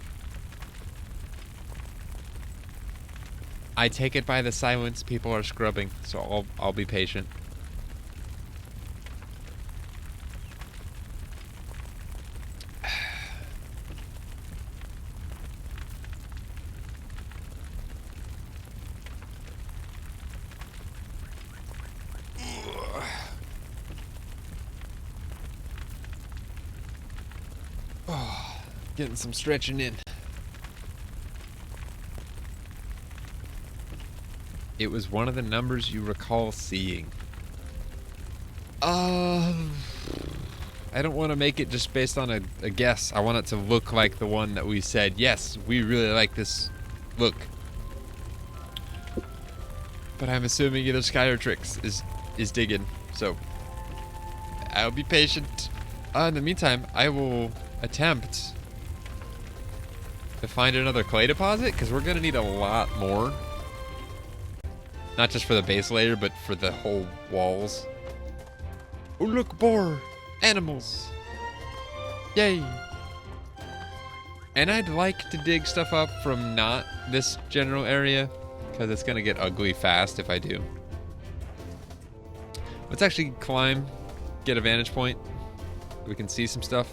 I take it by the silence. People are scrubbing, so I'll be patient. Oh, getting some stretching in. It was one of the numbers you recall seeing. I don't want to make it just based on a guess. I want it to look like the one that we said, yes, we really like this look. But I'm assuming either Sky or Trix is digging, so I'll be patient. In the meantime, I will attempt to find another clay deposit, because we're going to need a lot more. Not just for the base layer, but for the whole walls. Oh, look, boar! Animals! Yay! And I'd like to dig stuff up from not this general area, because it's going to get ugly fast if I do. Let's actually climb, get a vantage point. We can see some stuff.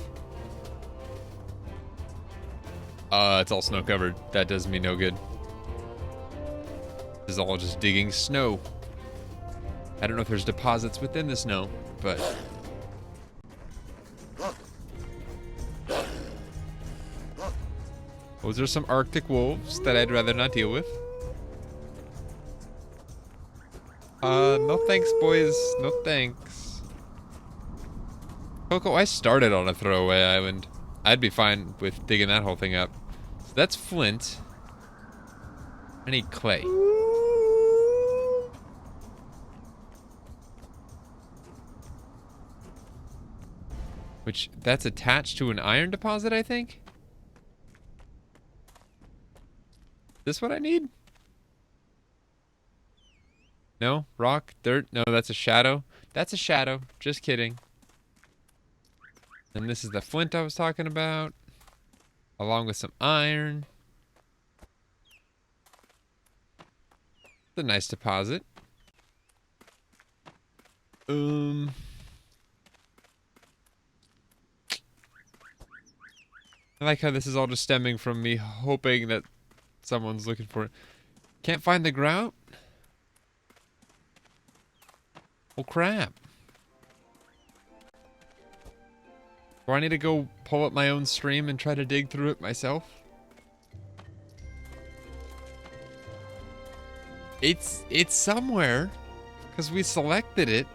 It's all snow covered. That does me no good. This is all just digging snow. I don't know if there's deposits within the snow, but... Those are some Arctic wolves that I'd rather not deal with. No thanks, boys. No thanks. Coco, I started on a throwaway island. I'd be fine with digging that whole thing up. So that's flint. I need clay. Which, that's attached to an iron deposit, I think? Is this what I need? No? Rock? Dirt? No, that's a shadow. That's a shadow. Just kidding. And this is the flint I was talking about. Along with some iron. It's a nice deposit. I like how this is all just stemming from me hoping that someone's looking for it. Can't find the grout? Oh crap. Do I need to go pull up my own stream and try to dig through it myself? It's somewhere, because we selected it.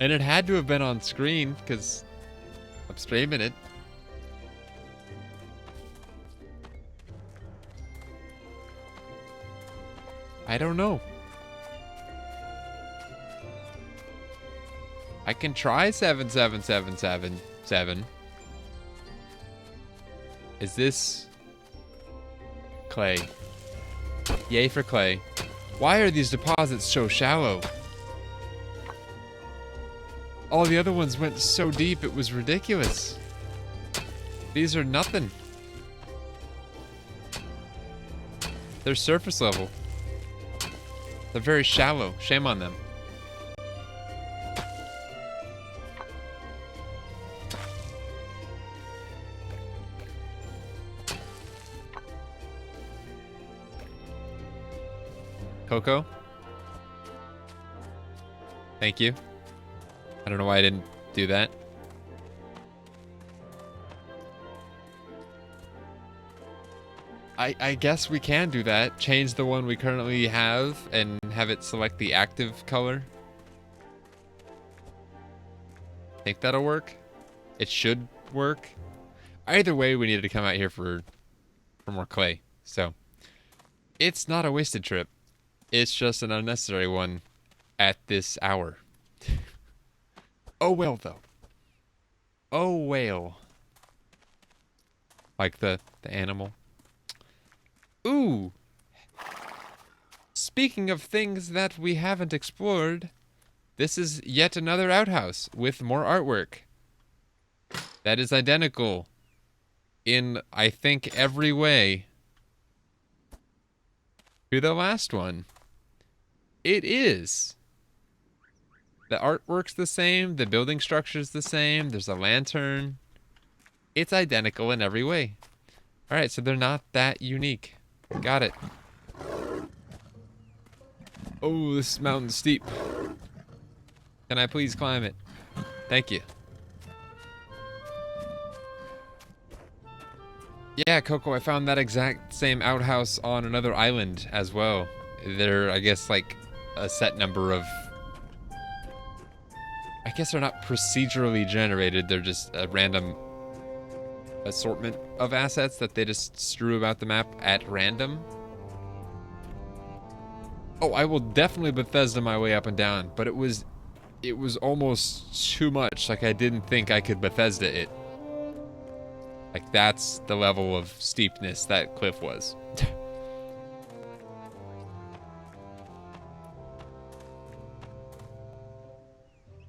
And it had to have been on screen, because I'm streaming it. I don't know. I can try 77777. Is this clay? Yay for clay. Why are these deposits so shallow? All the other ones went so deep, it was ridiculous. These are nothing. They're surface level. They're very shallow. Shame on them. Coco? Thank you. I don't know why I didn't do that. I guess we can do that. Change the one we currently have and have it select the active color. Think that'll work? It should work. Either way, we needed to come out here for more clay. So, it's not a wasted trip. It's just an unnecessary one at this hour. Oh well, though. Oh whale. Like the animal. Ooh. Speaking of things that we haven't explored, this is yet another outhouse with more artwork. That is identical in, I think, every way to the last one. It is. The artwork's the same, the building structure's the same, there's a lantern. It's identical in every way. Alright, so they're not that unique. Got it. Oh, this mountain's steep. Can I please climb it? Thank you. Yeah, Coco, I found that exact same outhouse on another island as well. They're, I guess, like a set number of... I guess they're not procedurally generated, they're just a random assortment of assets that they just strew about the map at random. Oh, I will definitely Bethesda my way up and down, but it was almost too much. Like, I didn't think I could Bethesda it. Like, that's the level of steepness that cliff was.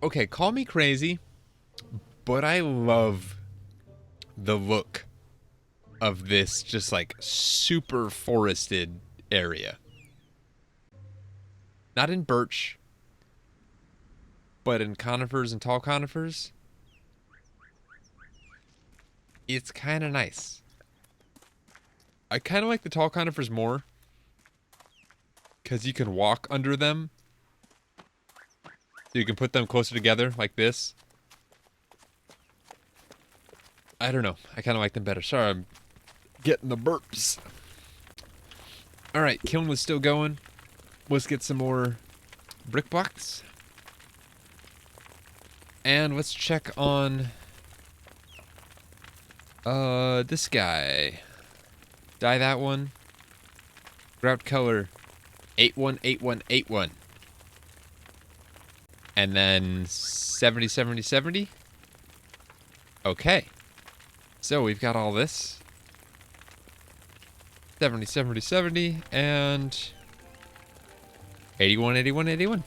Okay, call me crazy, but I love the look of this just like super forested area. Not in birch, but in conifers and tall conifers. It's kind of nice. I kind of like the tall conifers more because you can walk under them. So you can put them closer together like this. I don't know. I kind of like them better. Sorry, I'm getting the burps. Alright, kiln was still going. Let's get some more brick blocks. And let's check on this guy. Dye that one. Grout color 818181. And then 70 70 70. Okay. So we've got all this. 70 70 70 and 81 81 81.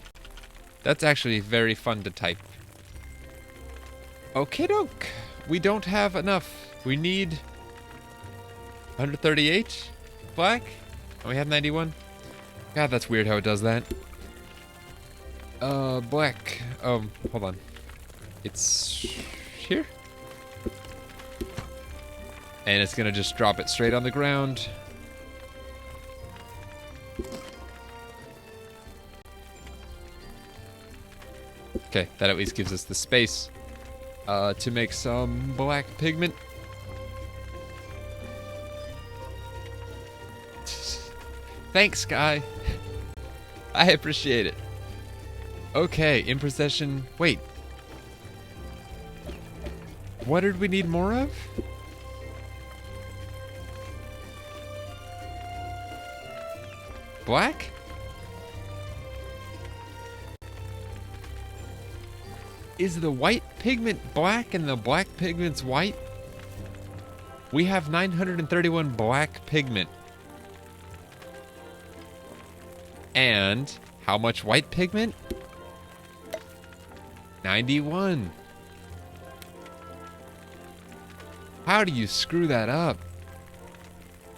That's actually very fun to type. Okay, doke. We don't have enough. We need 138 black. And we have 91. God, that's weird how it does that. Black. Hold on. It's here. And it's gonna just drop it straight on the ground. Okay, that at least gives us the space to make some black pigment. Thanks, guy. I appreciate it. Okay, in procession. Wait. What did we need more of? Black? Is the white pigment black and the black pigment's white? We have 931 black pigment. And how much white pigment? 91. How do you screw that up?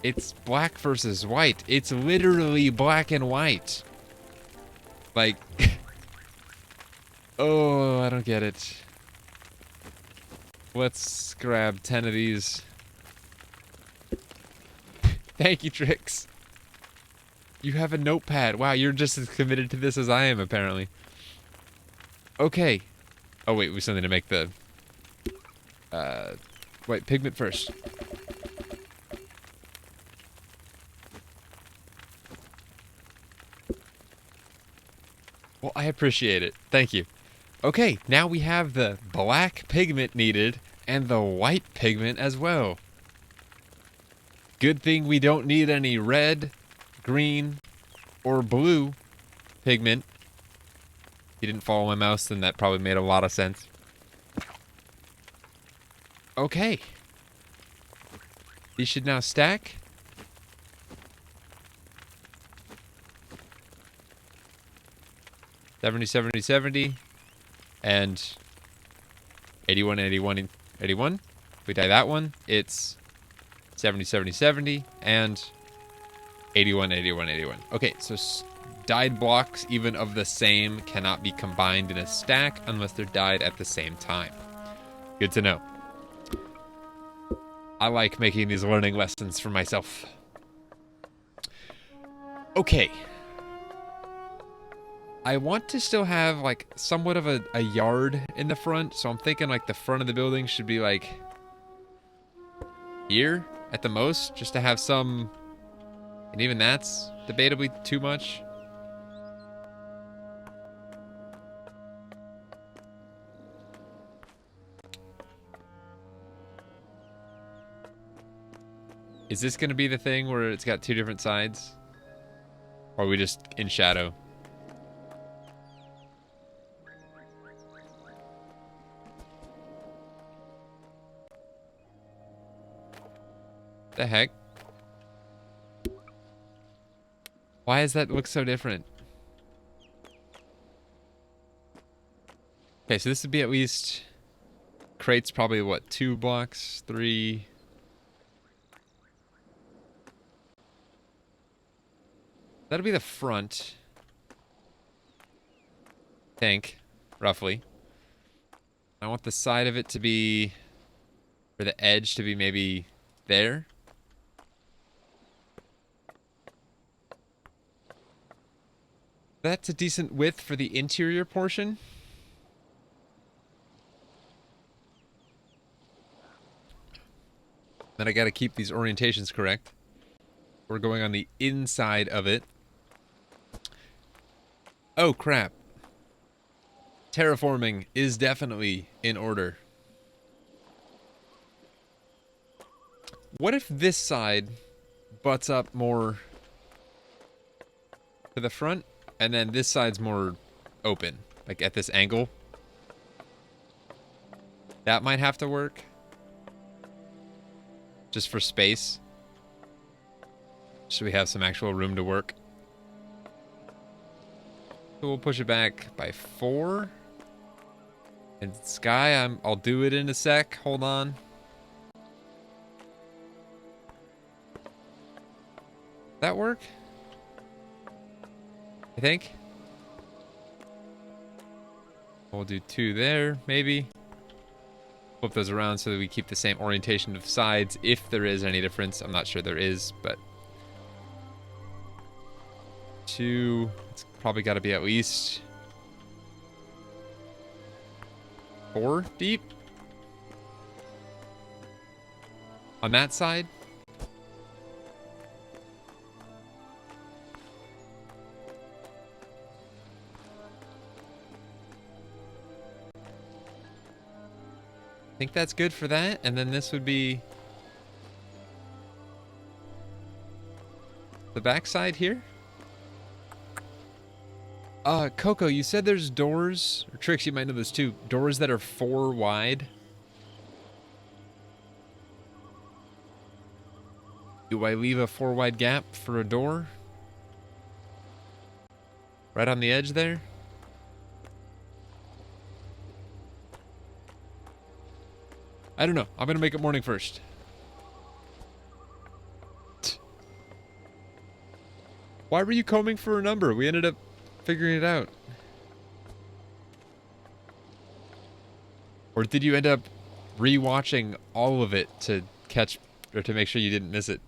It's black versus white. It's literally black and white. Like, oh, I don't get it. Let's grab 10 of these. Thank you, Trix. You have a notepad. Wow, you're just as committed to this as I am, apparently. Okay. Oh, wait, we have something to make the white pigment first. Well, I appreciate it. Thank you. Okay, now we have the black pigment needed and the white pigment as well. Good thing we don't need any red, green, or blue pigment. If you didn't follow my mouse, then that probably made a lot of sense. Okay. These should now stack. $70, $70, $70, and 81, 81, 81. If we dye that one, it's 70, 70, 70, and 81, 81, 81. Okay, so dyed blocks, even of the same, cannot be combined in a stack unless they're dyed at the same time. Good to know. I like making these learning lessons for myself. Okay. I want to still have, like, somewhat of a yard in the front, so I'm thinking, like, the front of the building should be, like, here, at the most, just to have some... And even that's debatably too much. Is this going to be the thing where it's got two different sides? Or are we just in shadow? The heck? Why does that look so different? Okay, so this would be at least... Crates probably, what, 2 blocks? 3... That'll be the front. I think, roughly. I want the side of it to be, or the edge to be maybe there. That's a decent width for the interior portion. Then I gotta keep these orientations correct. We're going on the inside of it. Oh, crap. Terraforming is definitely in order. What if this side butts up more to the front, and then this side's more open, like at this angle? That might have to work. Just for space. So we have some actual room to work. So we'll push it back by 4. And sky, I'll do it in a sec. Hold on. That work? I think. We'll do 2 there, maybe. Flip those around so that we keep the same orientation of sides, if there is any difference. I'm not sure there is, but 2. It's probably got to be at least 4 deep on that side. I think that's good for that, and then this would be the back side here. Coco, you said there's doors, or Trix, you might know this too, doors that are 4 wide. Do I leave a 4 wide gap for a door? Right on the edge there? I don't know. I'm gonna make it morning first. Why were you combing for a number? We ended up figuring it out. Or did you end up re-watching all of it to catch, or to make sure you didn't miss it?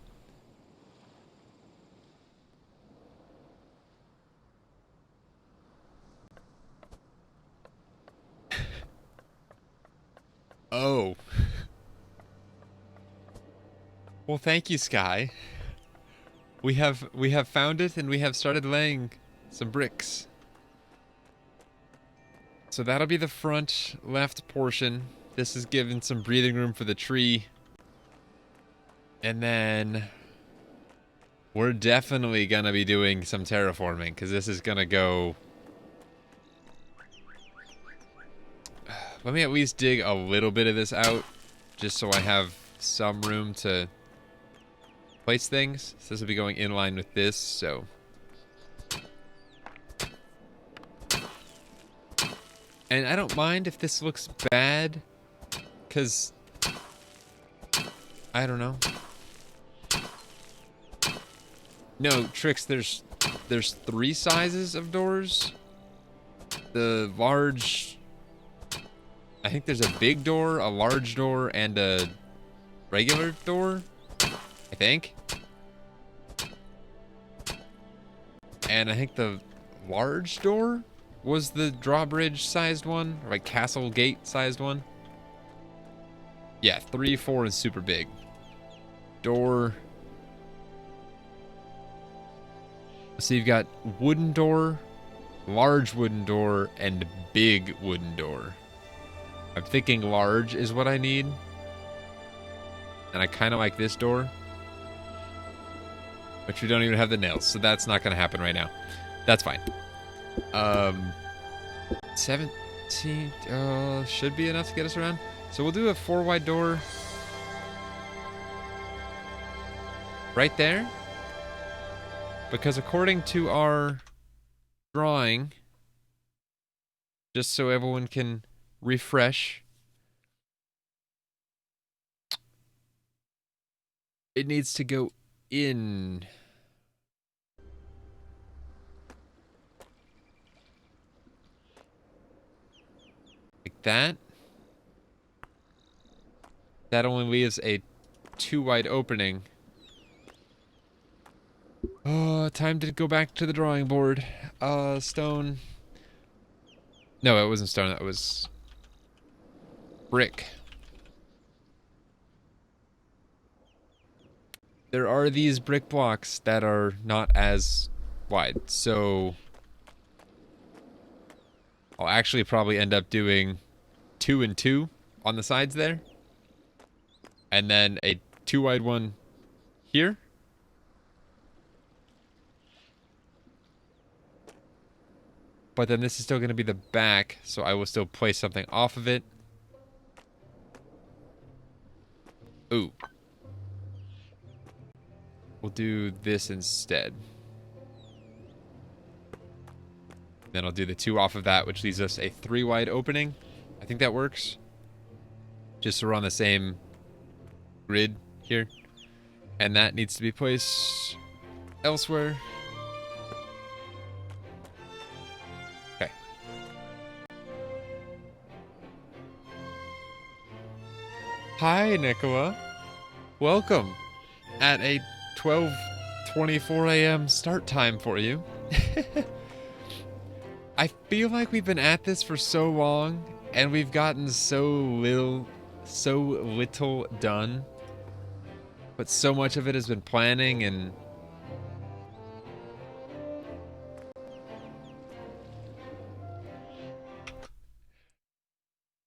Oh. Well, thank you, Sky. We have found it, and we have started laying some bricks. So that'll be the front left portion. This is giving some breathing room for the tree. And then we're definitely gonna be doing some terraforming, because this is gonna go... Let me at least dig a little bit of this out, just so I have some room to place things. So this will be going in line with this, so... And I don't mind if this looks bad, because... I don't know. No, Trix, there's 3 sizes of doors. The large... I think there's a big door, a large door, and a regular door, I think. And I think the large door was the drawbridge sized one, or like castle gate sized one. Yeah, 3, 4 is super big. Door. So you've got wooden door, large wooden door, and big wooden door. I'm thinking large is what I need. And I kind of like this door. Which we don't even have the nails, so that's not going to happen right now. That's fine. 17 should be enough to get us around. So we'll do a 4 wide door right there. Because according to our drawing, just so everyone can refresh, it needs to go in. that. That only leaves a 2 wide opening. Oh, time to go back to the drawing board. Stone. No, it wasn't stone. That was brick. There are these brick blocks that are not as wide, so I'll actually probably end up doing 2 and 2 on the sides there, and then a 2 wide one here. But then this is still going to be the back, so I will still place something off of it. Ooh. We'll do this instead. Then I'll do the 2 off of that, which leaves us a 3 wide opening. I think that works. Just so we're on the same grid here. And that needs to be placed elsewhere. Okay. Hi, Nicola. Welcome at a 12:24 a.m. start time for you. I feel like we've been at this for so long, and we've gotten so little done. But so much of it has been planning and...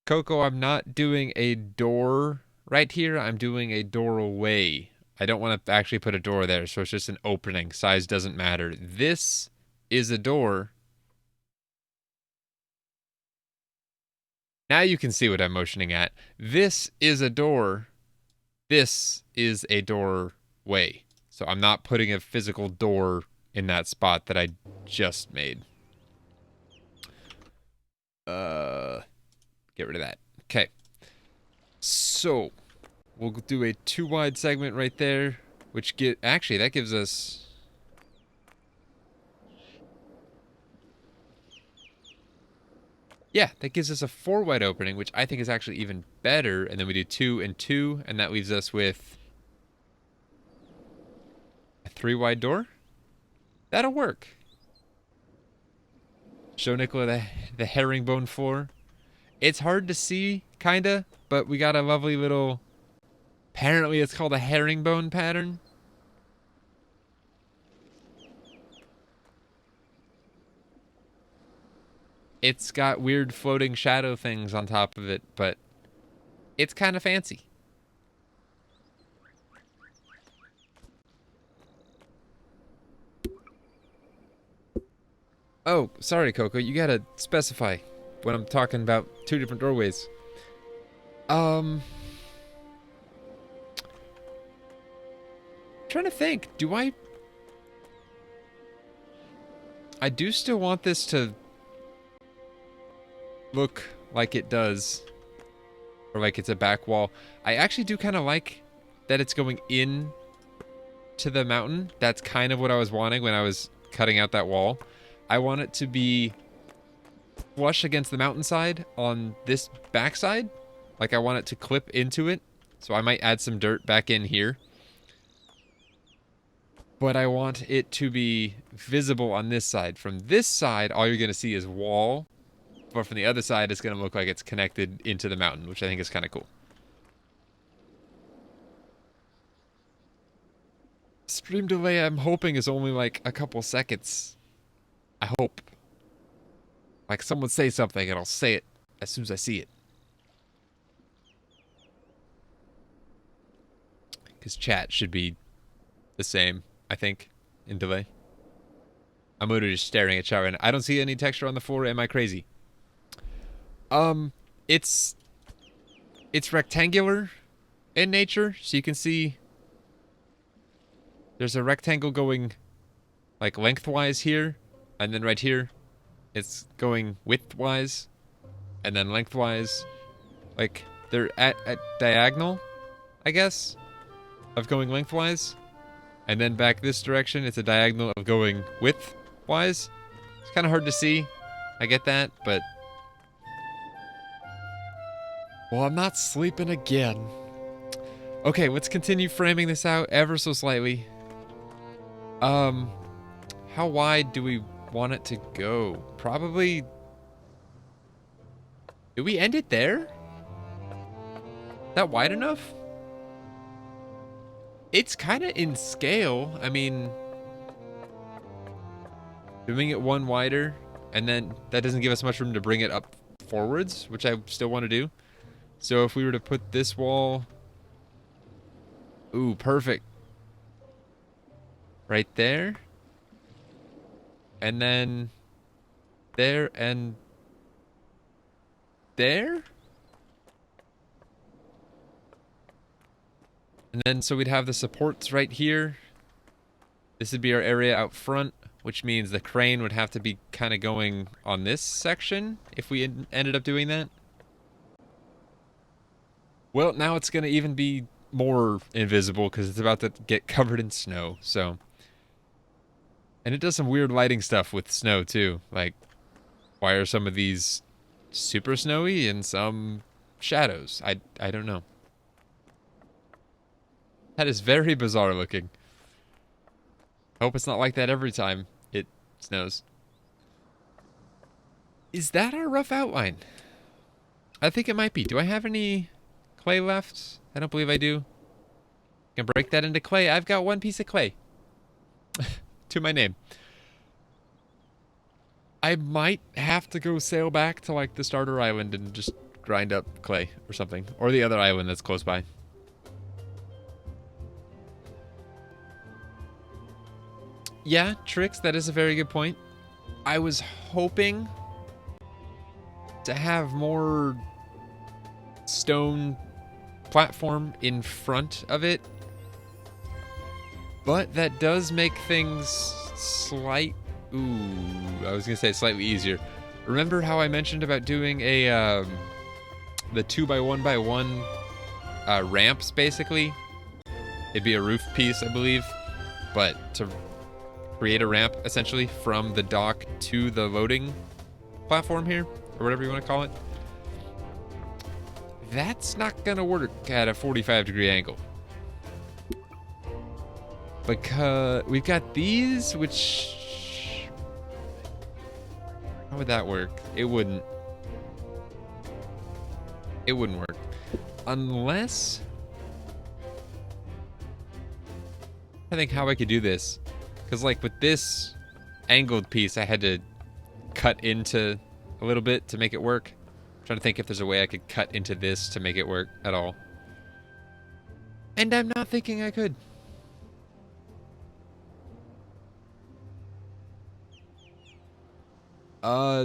Coco, I'm not doing a door right here. I'm doing a doorway. I don't want to actually put a door there, so it's just an opening. Size doesn't matter. This is a door. Now you can see what I'm motioning at. This is a door. This is a doorway. So I'm not putting a physical door in that spot that I just made. Get rid of that. Okay. So we'll do a 2 wide segment right there, which actually that gives us... Yeah, that gives us a 4 wide opening, which I think is actually even better. And then we do 2 and 2, and that leaves us with a 3 wide door. That'll work. Show Nicola the herringbone floor. It's hard to see, kinda, but we got a lovely little... Apparently it's called a herringbone pattern. It's got weird floating shadow things on top of it, but it's kind of fancy. Oh, sorry, Coco. You gotta specify when I'm talking about 2 different doorways. Trying to think. Do I do still want this to look like it does, or like it's a back wall. I actually do kind of like that it's going in to the mountain. That's kind of what I was wanting when I was cutting out that wall. I want it to be flush against the mountainside on this backside. Like I want it to clip into it. So I might add some dirt back in here. But I want it to be visible on this side. From this side, all you're going to see is wall. But from the other side, it's going to look like it's connected into the mountain, which I think is kind of cool. Stream delay, I'm hoping, is only like a couple seconds. I hope. Like someone say something and I'll say it as soon as I see it. Because chat should be the same, I think, in delay. I'm literally just staring at chat right now. I don't see any texture on the floor. Am I crazy? It's rectangular in nature, so you can see there's a rectangle going like lengthwise here, and then right here it's going widthwise, and then lengthwise. Like they're at diagonal, I guess, of going lengthwise, and then back this direction it's a diagonal of going widthwise. It's kind of hard to see, I get that, but Well, I'm not sleeping again. Okay, let's continue framing this out ever so slightly. How wide do we want it to go? Probably... Did we end it there? Is that wide enough? It's kind of in scale. I mean... Doing it one wider, and then that doesn't give us much room to bring it up forwards, which I still want to do. So if we were to put this wall... Ooh, perfect. Right there. And then... There and... There? And then so we'd have the supports right here. This would be our area out front, which means the crane would have to be kind of going on this section if we ended up doing that. Well, now it's going to even be more invisible because it's about to get covered in snow, so... And it does some weird lighting stuff with snow, too. Like, why are some of these super snowy and some shadows? I don't know. That is very bizarre looking. I hope it's not like that every time it snows. Is that our rough outline? I think it might be. Do I have any clay left? I don't believe I do. I can break that into clay. I've got one piece of clay. To my name. I might have to go sail back to like the starter island and just grind up clay or something. Or the other island that's close by. Yeah, Trix, that is a very good point. I was hoping to have more stone platform in front of it. But that does make things slight... Ooh, I was going to say slightly easier. Remember how I mentioned about doing a, the 2x1x1 ramps, basically? It'd be a roof piece, I believe. But to create a ramp, essentially, from the dock to the loading platform here, or whatever you want to call it. That's not going to work at a 45-degree angle. Because we've got these, which... How would that work? It wouldn't. It wouldn't work. Unless... I think how I could do this. Because like with this angled piece, I had to cut into a little bit to make it work. I'm trying to think if there's a way I could cut into this to make it work at all. And I'm not thinking I could.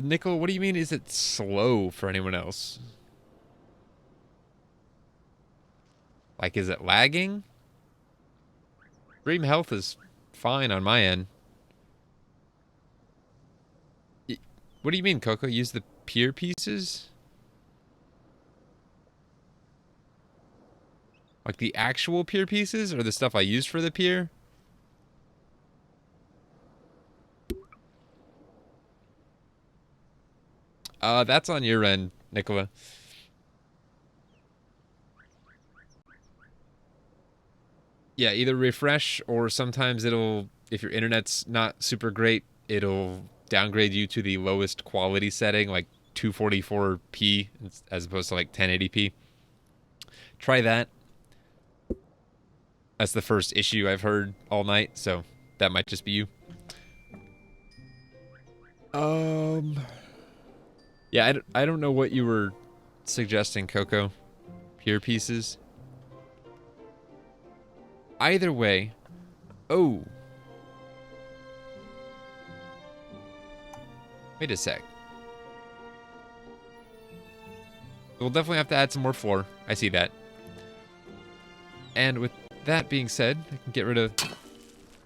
Nickel, what do you mean is it slow for anyone else? Like, is it lagging? Stream health is fine on my end. What do you mean, Coco? Use the pier pieces? Like the actual pier pieces or the stuff I used for the pier? That's on your end, Nicola. Yeah, either refresh or sometimes it'll, if your internet's not super great, it'll downgrade you to the lowest quality setting, like 244p as opposed to like 1080p. Try that. That's the first issue I've heard all night, so that might just be you. Yeah, I don't know what you were suggesting, Coco. Pier pieces. Either way. Oh. Wait a sec. We'll definitely have to add some more floor. I see that. And with that being said, I can get rid of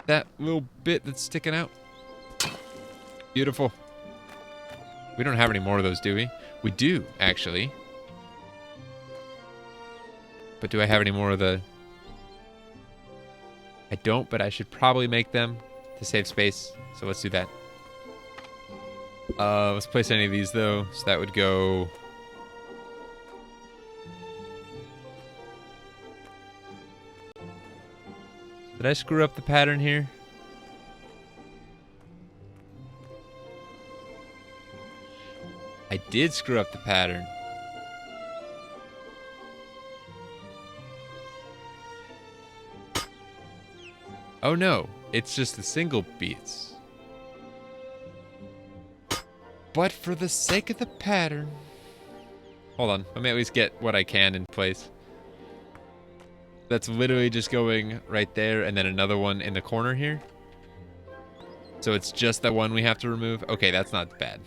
that little bit that's sticking out. Beautiful. We don't have any more of those, do we? We do, actually. But do I have any more of the... I don't, but I should probably make them to save space. So let's do that. Let's place any of these, though. So that would go... Did I screw up the pattern here? I did screw up the pattern. Oh no, it's just the single beats. But for the sake of the pattern... Hold on, let me at least get what I can in place. That's literally just going right there and then another one in the corner here. So it's just that one we have to remove. Okay, that's not bad.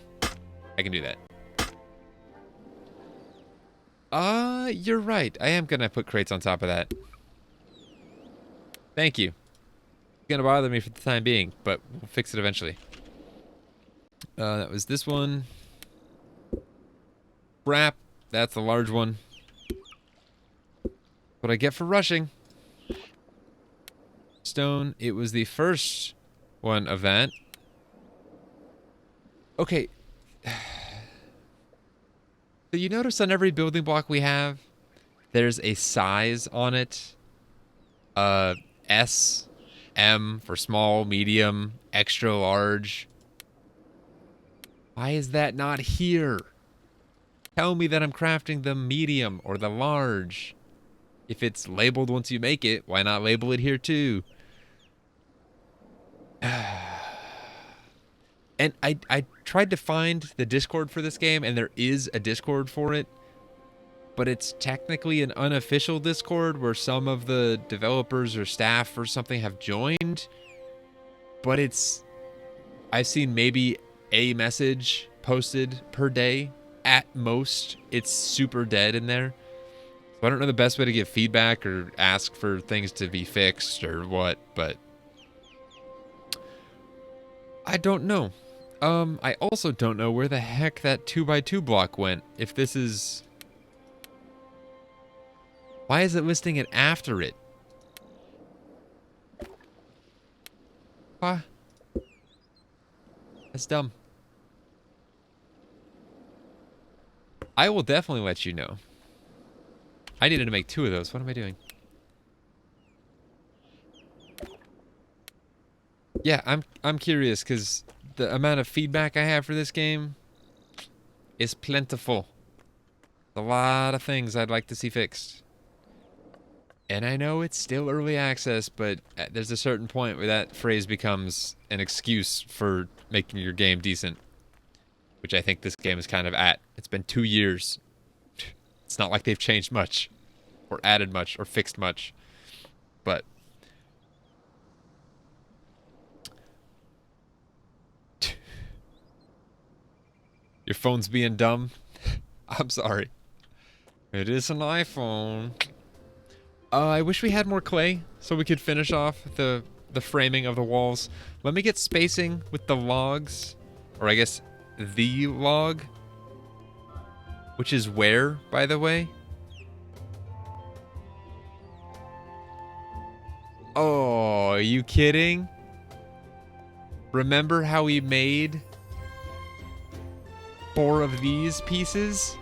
I can do that. You're right. I am gonna put crates on top of that. Thank you. It's gonna bother me for the time being, but we'll fix it eventually. That was this one. Crap. That's the large one. What I get for rushing. Stone. It was the first one of that. Okay. So you notice on every building block we have, there's a size on it. S, M for small, medium, extra large. Why is that not here? Tell me that I'm crafting the medium or the large. If it's labeled once you make it, why not label it here too? And I tried to find the Discord for this game, and there is a Discord for it. But it's technically an unofficial Discord where some of the developers or staff or something have joined. But it's... I've seen maybe a message posted per day. At most, it's super dead in there. So I don't know the best way to give feedback or ask for things to be fixed or what, but... I don't know. I also don't know where the heck that 2x2 block went. If this is... Why is it listing it after it? What? That's dumb. I will definitely let you know. I needed to make 2 of those. What am I doing? Yeah, I'm curious because the amount of feedback I have for this game is plentiful. A lot of things I'd like to see fixed. And I know it's still early access, but there's a certain point where that phrase becomes an excuse for making your game decent. Which I think this game is kind of at. It's been 2 years. It's not like they've changed much. Or added much. Or fixed much. But... Your phone's being dumb? I'm sorry. It is an iPhone. I wish we had more clay so we could finish off the framing of the walls. Let me get spacing with the logs. Or I guess the log. Which is where, by the way? Oh, are you kidding? Remember how we made 4 of these pieces?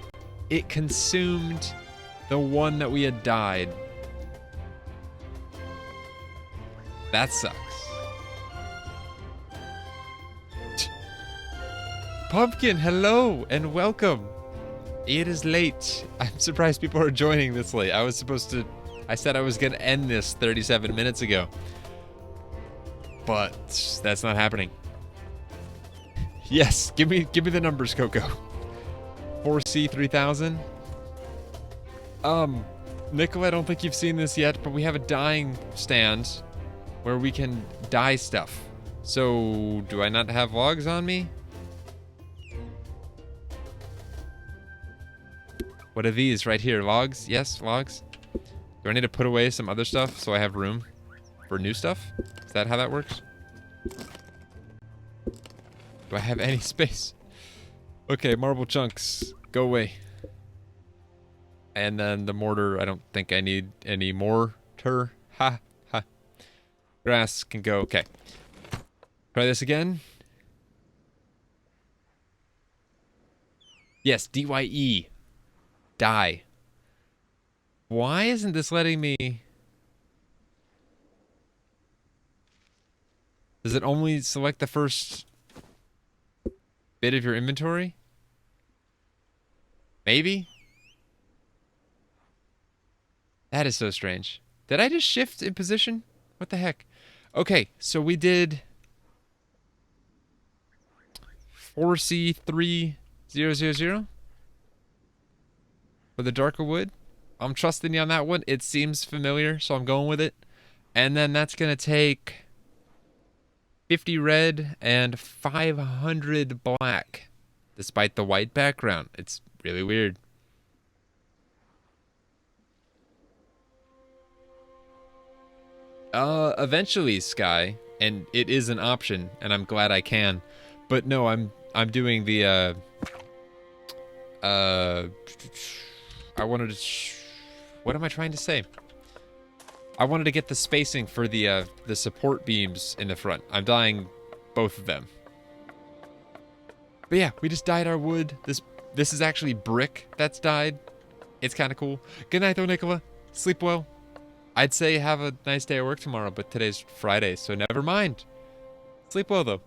It consumed the one that we had dyed. That sucks. Pumpkin, hello and welcome. It is late. I'm surprised people are joining this late. I said I was gonna end this 37 minutes ago. But that's not happening. Yes, give me the numbers, Coco. 4C 3000. Nickel, I don't think you've seen this yet, but we have a dyeing stand where we can dye stuff. So, do I not have logs on me? What are these right here? Logs? Yes, logs. Do I need to put away some other stuff so I have room for new stuff? Is that how that works? Do I have any space? Okay, marble chunks. Go away. And then the mortar, I don't think I need any mortar. Ha, ha. Grass can go. Okay. Try this again. Yes, DYE. Die. Why isn't this letting me... Does it only select the first bit of your inventory? Maybe? That is so strange. Did I just shift in position? What the heck? Okay, so we did 4C3000 for the darker wood. I'm trusting you on that one. It seems familiar, so I'm going with it. And then that's going to take 50 red and 500 black, despite the white background. It's really weird. Eventually, Sky, and it is an option, and I'm glad I can. But no, I'm doing the I wanted to what am I trying to say? I wanted to get the spacing for the support beams in the front. I'm dyeing both of them. But yeah, we just dyed our wood. This is actually brick that's dyed. It's kind of cool. Good night though, Nicola. Sleep well. I'd say have a nice day at work tomorrow, but today's Friday, so never mind. Sleep well though.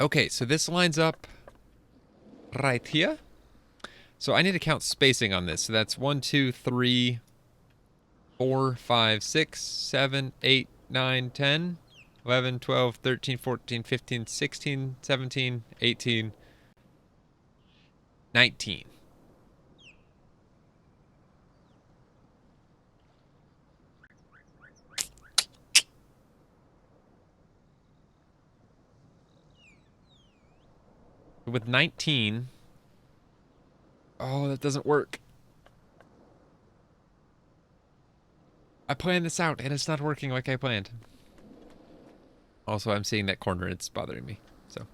Okay, so this lines up right here. So I need to count spacing on this. So that's 1, 2, 3, 4, 5, 6, 7, 8, 9, 10, 11, 12, 13, 14, 15, 16, 17, 18, 19. With 19... Oh, that doesn't work. I planned this out, and it's not working like I planned. Also, I'm seeing that corner. It's bothering me, so.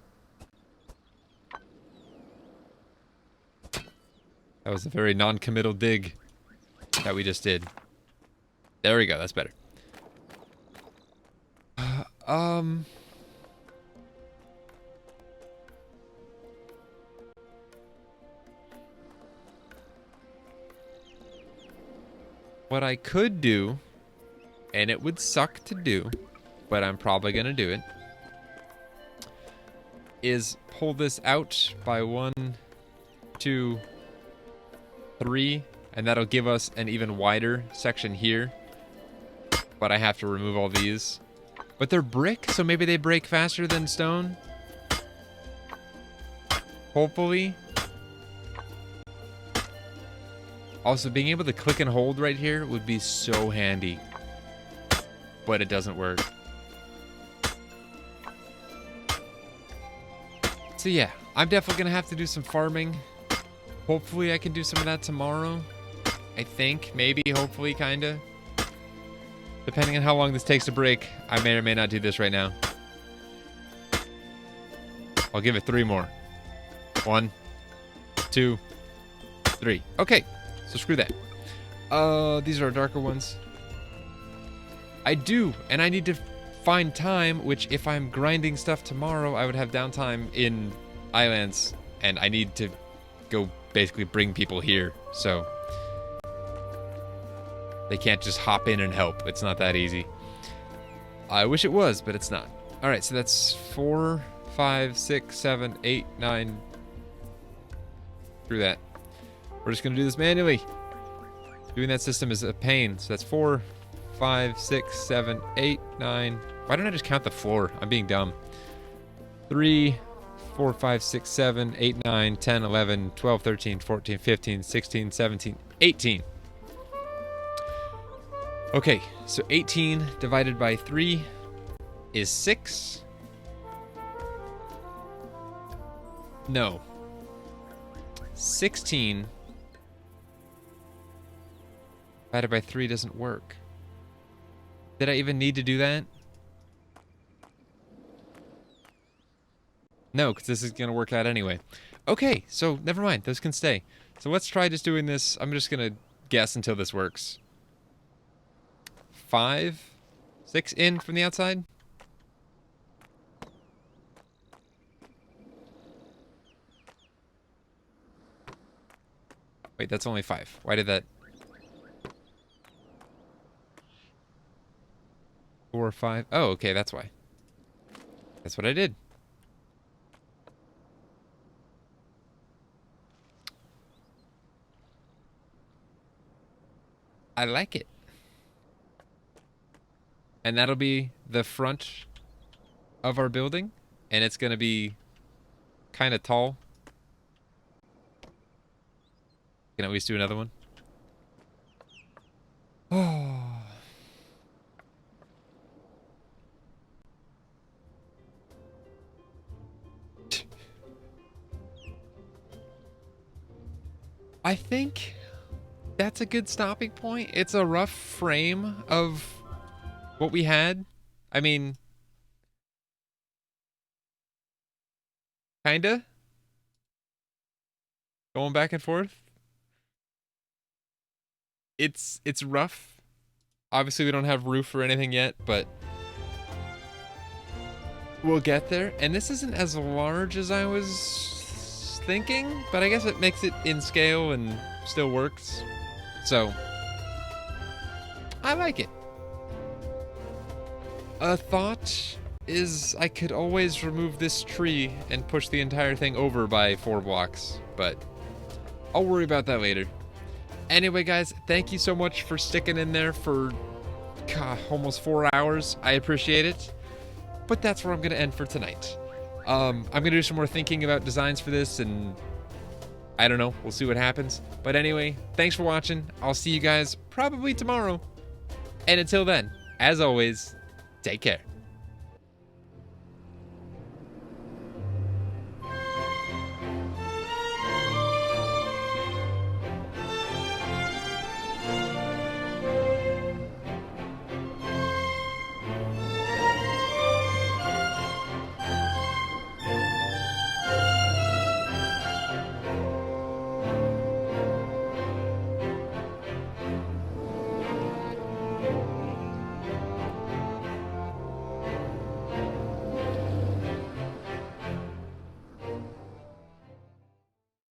That was a very non-committal dig that we just did. There we go. That's better. What I could do, and it would suck to do, but I'm probably going to do it, is pull this out by 1, 2, 3, and that'll give us an even wider section here. But I have to remove all these. But they're brick, so maybe they break faster than stone. Hopefully. Also, being able to click and hold right here would be so handy. But it doesn't work. So yeah, I'm definitely going to have to do some farming. Hopefully I can do some of that tomorrow. I think, maybe, hopefully, kinda. Depending on how long this takes to break, I may or may not do this right now. I'll give it 3 more. 1, 2, 3. Okay. So screw that. These are our darker ones. I do, and I need to find time, which if I'm grinding stuff tomorrow, I would have downtime in YLANDS, and I need to go basically bring people here, so they can't just hop in and help. It's not that easy. I wish it was, but it's not. Alright, so that's 4, 5, 6, 7, 8, 9. Screw that. We're just going to do this manually. Doing that system is a pain. So that's 4, 5, 6, 7, 8, 9. Why don't I just count the floor? I'm being dumb. 3, 4, 5, 6, 7, 8, 9, 10, 11, 12, 13, 14, 15, 16, 17, 18. Okay, so 18 divided by 3 is 6. No. 16 divided by 3 doesn't work. Did I even need to do that? No, because this is going to work out anyway. Okay, so never mind. Those can stay. So let's try just doing this. I'm just going to guess until this works. 5, 6 in from the outside. Wait, that's only 5. Why did that... 4, 5. Oh, okay, that's why. That's what I did. I like it. And that'll be the front of our building. And it's going to be kind of tall. Can always do another one. Oh. I think that's a good stopping point. It's a rough frame of what we had. I mean, kinda. Going back and forth. It's rough. Obviously, we don't have roof or anything yet, but we'll get there. And this isn't as large as I was thinking, but I guess it makes it in scale and still works. So, I like it. A thought is I could always remove this tree and push the entire thing over by 4 blocks, but I'll worry about that later. Anyway, guys, thank you so much for sticking in there for almost 4 hours. I appreciate it. But that's where I'm going to end for tonight. I'm going to do some more thinking about designs for this, and I don't know. We'll see what happens. But anyway, thanks for watching. I'll see you guys probably tomorrow. And until then, as always, take care.